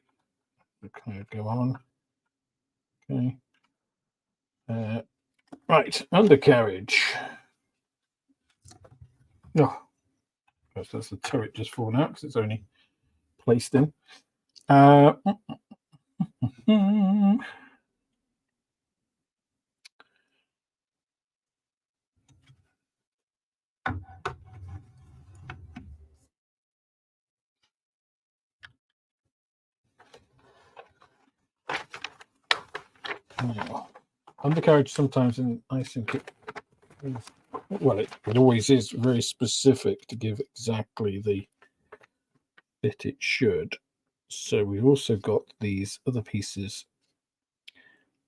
Okay, go on. Okay. Right, undercarriage. Oh, that's the turret just fallen out because it's only placed in. Undercarriage sometimes, and I think it is, well, it always is very specific to give exactly the bit it should. So we also got these other pieces,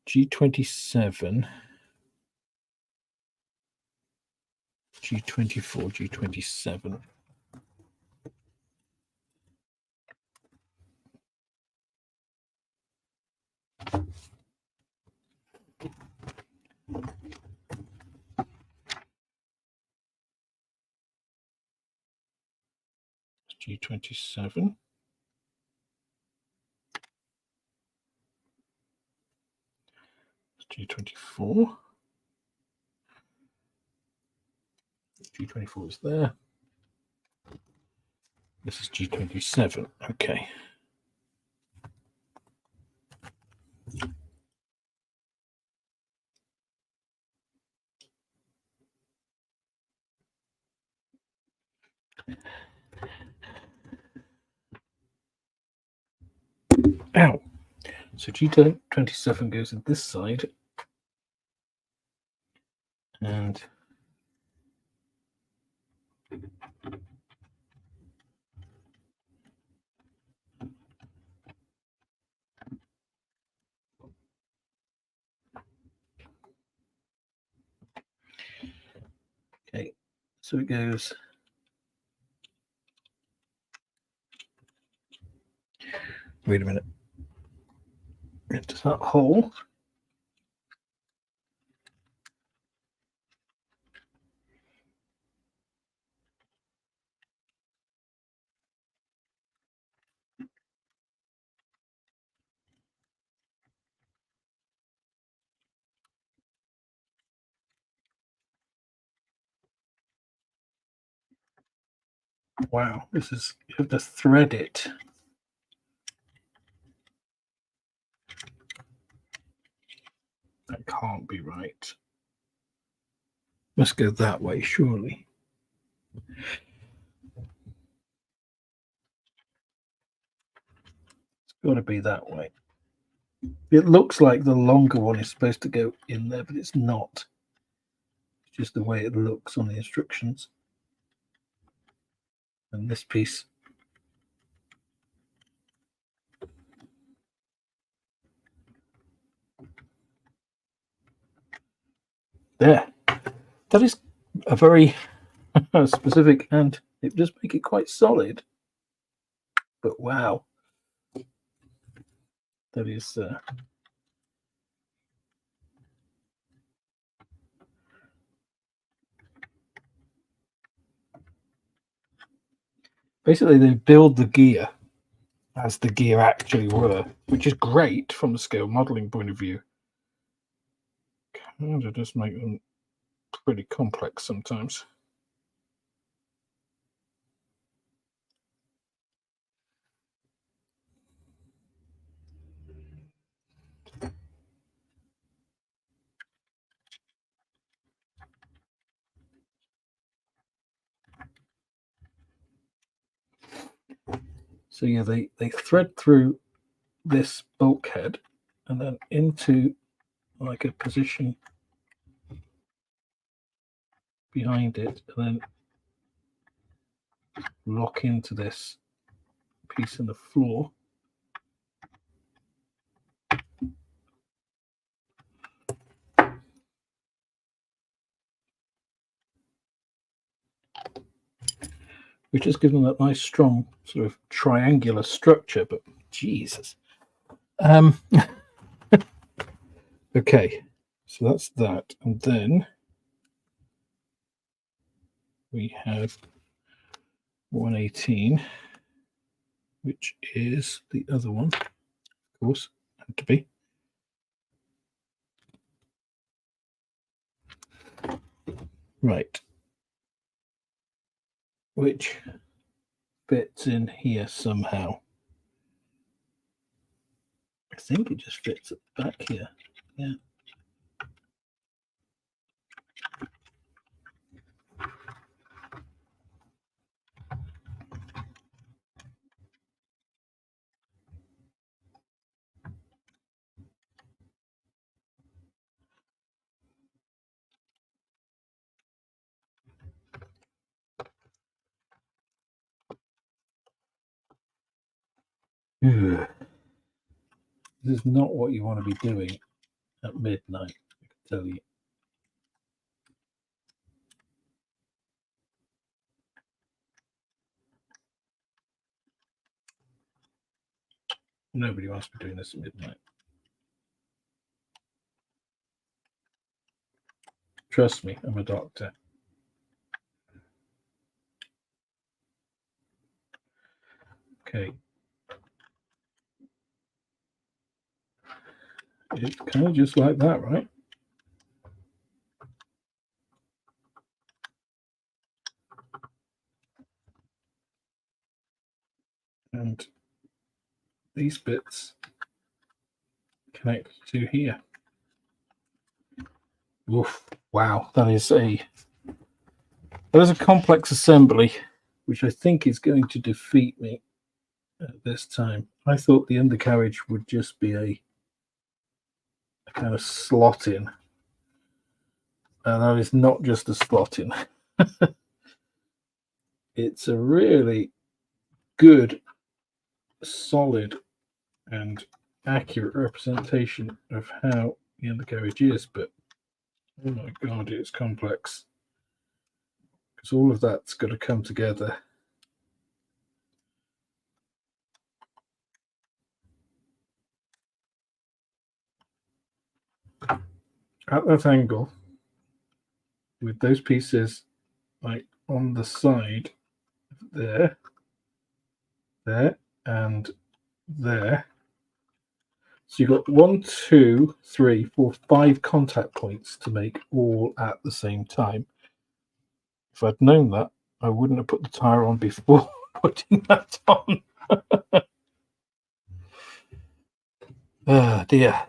G27, G24, G27. G27. G24. G24 is there. This is G27. Okay. Ow. So G27 goes in this side. And okay, so it goes. Wait a minute. Into that hole. Wow, this is, you have to thread it. That can't be right. Must go that way, surely. It's got to be that way. It looks like the longer one is supposed to go in there, but it's not. It's just the way it looks on the instructions. And this piece. There. That is a very specific, and it does make it quite solid. But wow. That is basically they build the gear as the gear actually were, which is great from the scale modeling point of view. Kind of does make them pretty complex sometimes. So yeah, they thread through this bulkhead and then into like a position behind it, and then lock into this piece in the floor. Which has given that nice strong sort of triangular structure, but Jesus. Okay, so that's that. And then we have 118, which is the other one, of course, had to be. Right. Which fits in here somehow. I think it just fits back here. Yeah. Ugh. This is not what you want to be doing at midnight, I can tell you. Nobody wants to be doing this at midnight. Trust me, I'm a doctor. Okay. It's kind of just like that, right? And these bits connect to here. Oof, wow, that is a complex assembly, which I think is going to defeat me at this time. I thought the undercarriage would just be a kind of slot in, and that is not just a slot in. It's a really good, solid, and accurate representation of how the undercarriage is, but oh my god, it's complex, because all of that's got to come together. At that angle, with those pieces like on the side, there, and there. So you've got 1, 2, 3, 4, 5 contact points to make all at the same time. If I'd known that, I wouldn't have put the tire on before putting that on. Oh dear.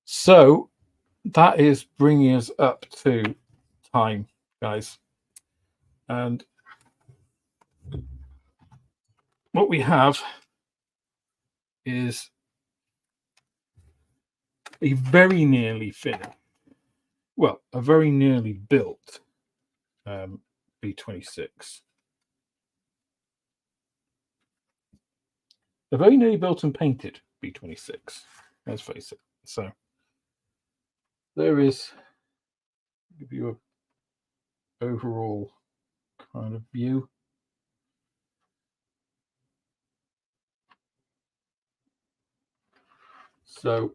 So that is bringing us up to time, guys. And what we have is a very nearly finished, well, a very nearly built B-26. A very nearly built and painted B-26, let's face it. So there is, I'll give you a overall kind of view. So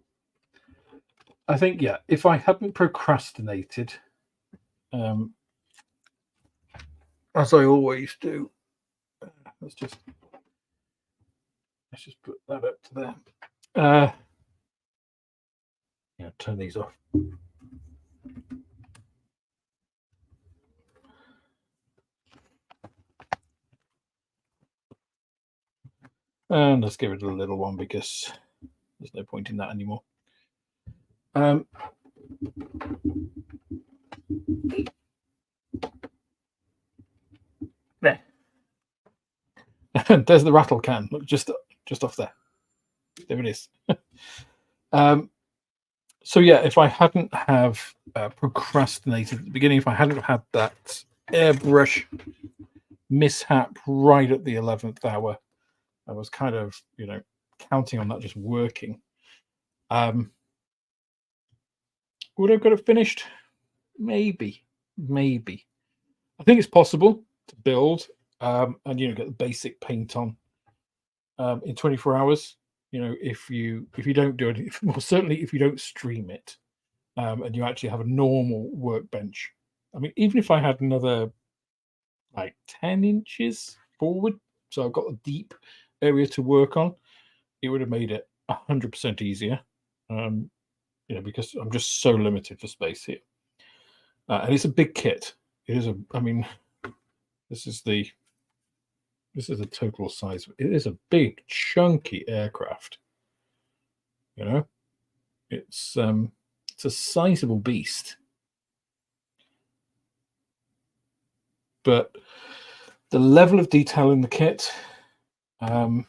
I think, yeah, if I hadn't procrastinated, as I always do, let's just put that up to there. Yeah, turn these off. And let's get rid of the little one because there's no point in that anymore. There. There's the rattle can. Look, just off there. There it is. So yeah, if I hadn't have procrastinated at the beginning, if I hadn't had that airbrush mishap right at the 11th hour, I was kind of, counting on that just working. Would I have got it finished? Maybe. I think it's possible to build and get the basic paint on in 24 hours. If you don't do it, well, certainly if you don't stream it and you actually have a normal workbench. I mean, even if I had another like 10 inches forward, so I've got a deep area to work on, it would have made it 100% easier. Because I'm just so limited for space here. And it's a big kit. It is this is the total size. It is a big, chunky aircraft. It's a sizable beast. But the level of detail in the kit, the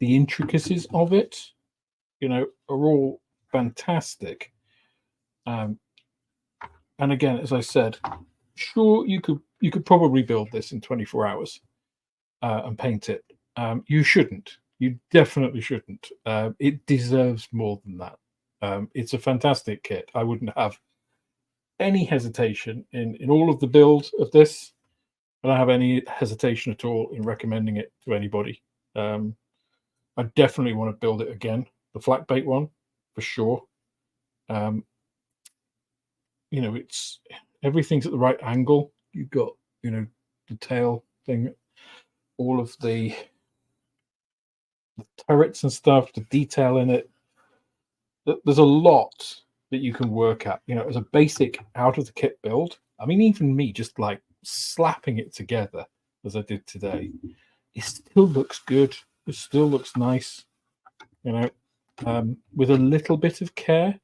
intricacies of it, are all fantastic. And again, as I said, sure, you could probably build this in 24 hours and paint it. You shouldn't. You definitely shouldn't. It deserves more than that. It's a fantastic kit. I wouldn't have any hesitation in all of the build of this. I don't have any hesitation at all in recommending it to anybody. I definitely want to build it again. The flat bait one, for sure. It's everything's at the right angle. You've got, the tail thing, all of the turrets and stuff, the detail in it. There's a lot that you can work at, as a basic out of the kit build. I mean, even me just like slapping it together as I did today, it still looks good. It still looks nice, with a little bit of care,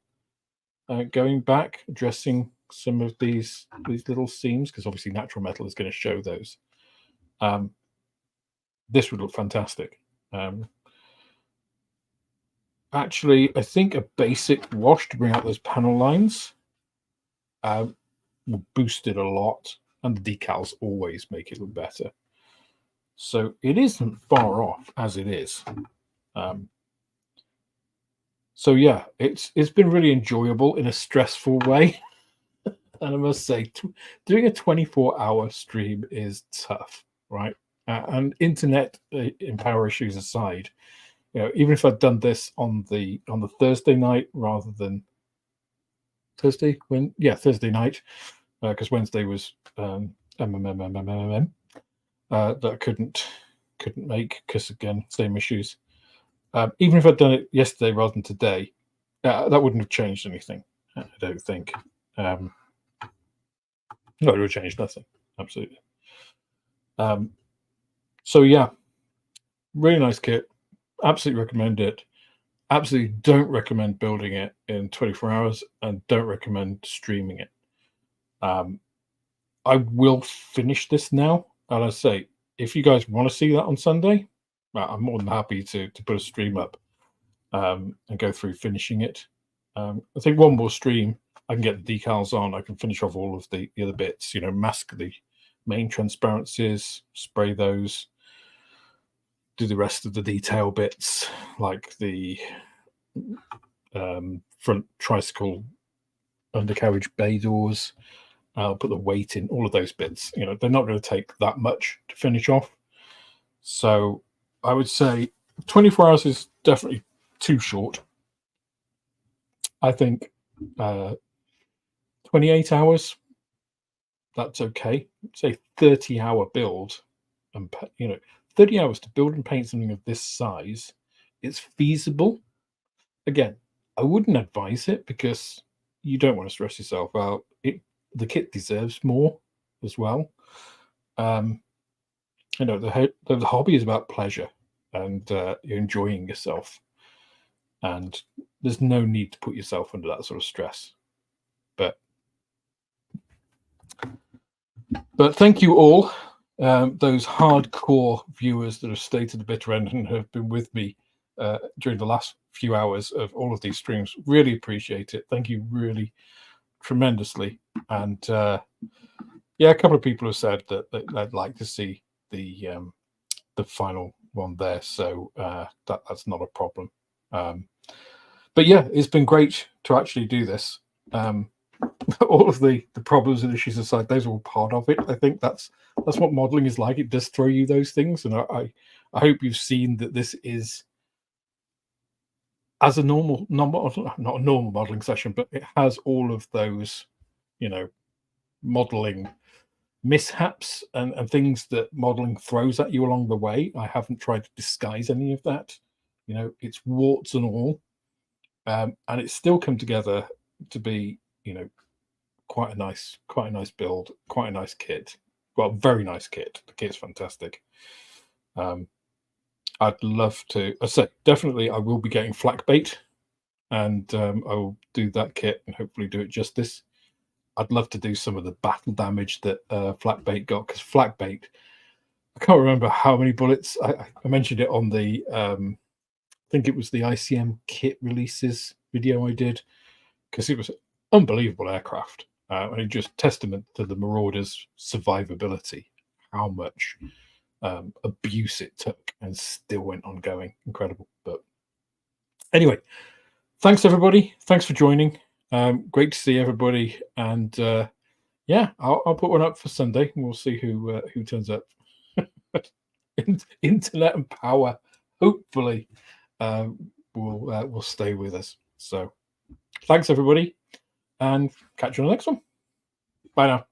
going back, addressing some of these little seams, because obviously natural metal is going to show those. This would look fantastic. Actually, I think a basic wash to bring out those panel lines will boost it a lot, and the decals always make it look better. So it isn't far off as it is. So yeah, it's been really enjoyable in a stressful way. And I must say, doing a 24-hour stream is tough, right? And internet and power issues aside, even if I'd done this on the Thursday night rather than Thursday night, because Wednesday was that I couldn't make because, again, same issues. Even if I'd done it yesterday rather than today, that wouldn't have changed anything, I don't think. No, it would have changed nothing. Absolutely. So yeah, really nice kit. Absolutely recommend it. Absolutely don't recommend building it in 24 hours, and don't recommend streaming it. I will finish this now, and I say, if you guys want to see that on Sunday, I'm more than happy to put a stream up and go through finishing it. I think one more stream, I can get the decals on. I can finish off all of the other bits. Mask the main transparencies, spray those, do the rest of the detail bits, like the front tricycle undercarriage bay doors. I'll put the weight in, all of those bits. They're not going to take that much to finish off. So I would say 24 hours is definitely too short. I think 28 hours, that's okay. Say 30-hour build, and 30 hours to build and paint something of this size. It's feasible. Again, I wouldn't advise it because you don't want to stress yourself out. The kit deserves more as well. The hobby is about pleasure, and you're enjoying yourself, and there's no need to put yourself under that sort of stress. But thank you all, those hardcore viewers that have stayed to the bitter end and have been with me during the last few hours of all of these streams. Really appreciate it. Thank you really tremendously. And a couple of people have said that they'd like to see the the final one there, so that's not a problem. But yeah, it's been great to actually do this. All of the problems and issues aside, those are all part of it. I think that's what modeling is like. It does throw you those things, and I hope you've seen that this is, as a normal, not a normal modeling session, but it has all of those, you know, modeling mishaps and things that modeling throws at you along the way. I haven't tried to disguise any of that. You know, it's warts and all, and it's still come together to be, you know, quite a nice build, quite a nice kit. Well, very nice kit. The kit's fantastic. I'd love to. I said definitely I will be getting flak bait, and I will do that kit and hopefully do it justice. I'd love to do some of the battle damage that flak bait got, because flak bait, I can't remember how many bullets. I mentioned it on the I think it was the ICM kit releases video I did, because it was unbelievable aircraft, and it just testament to the Marauder's survivability, how much abuse it took and still went on going. Incredible. But anyway, thanks everybody. Thanks for joining. Great to see everybody, and yeah, I'll put one up for Sunday, and we'll see who turns up. Internet and power, hopefully, will stay with us. So, thanks everybody, and catch you on the next one. Bye now.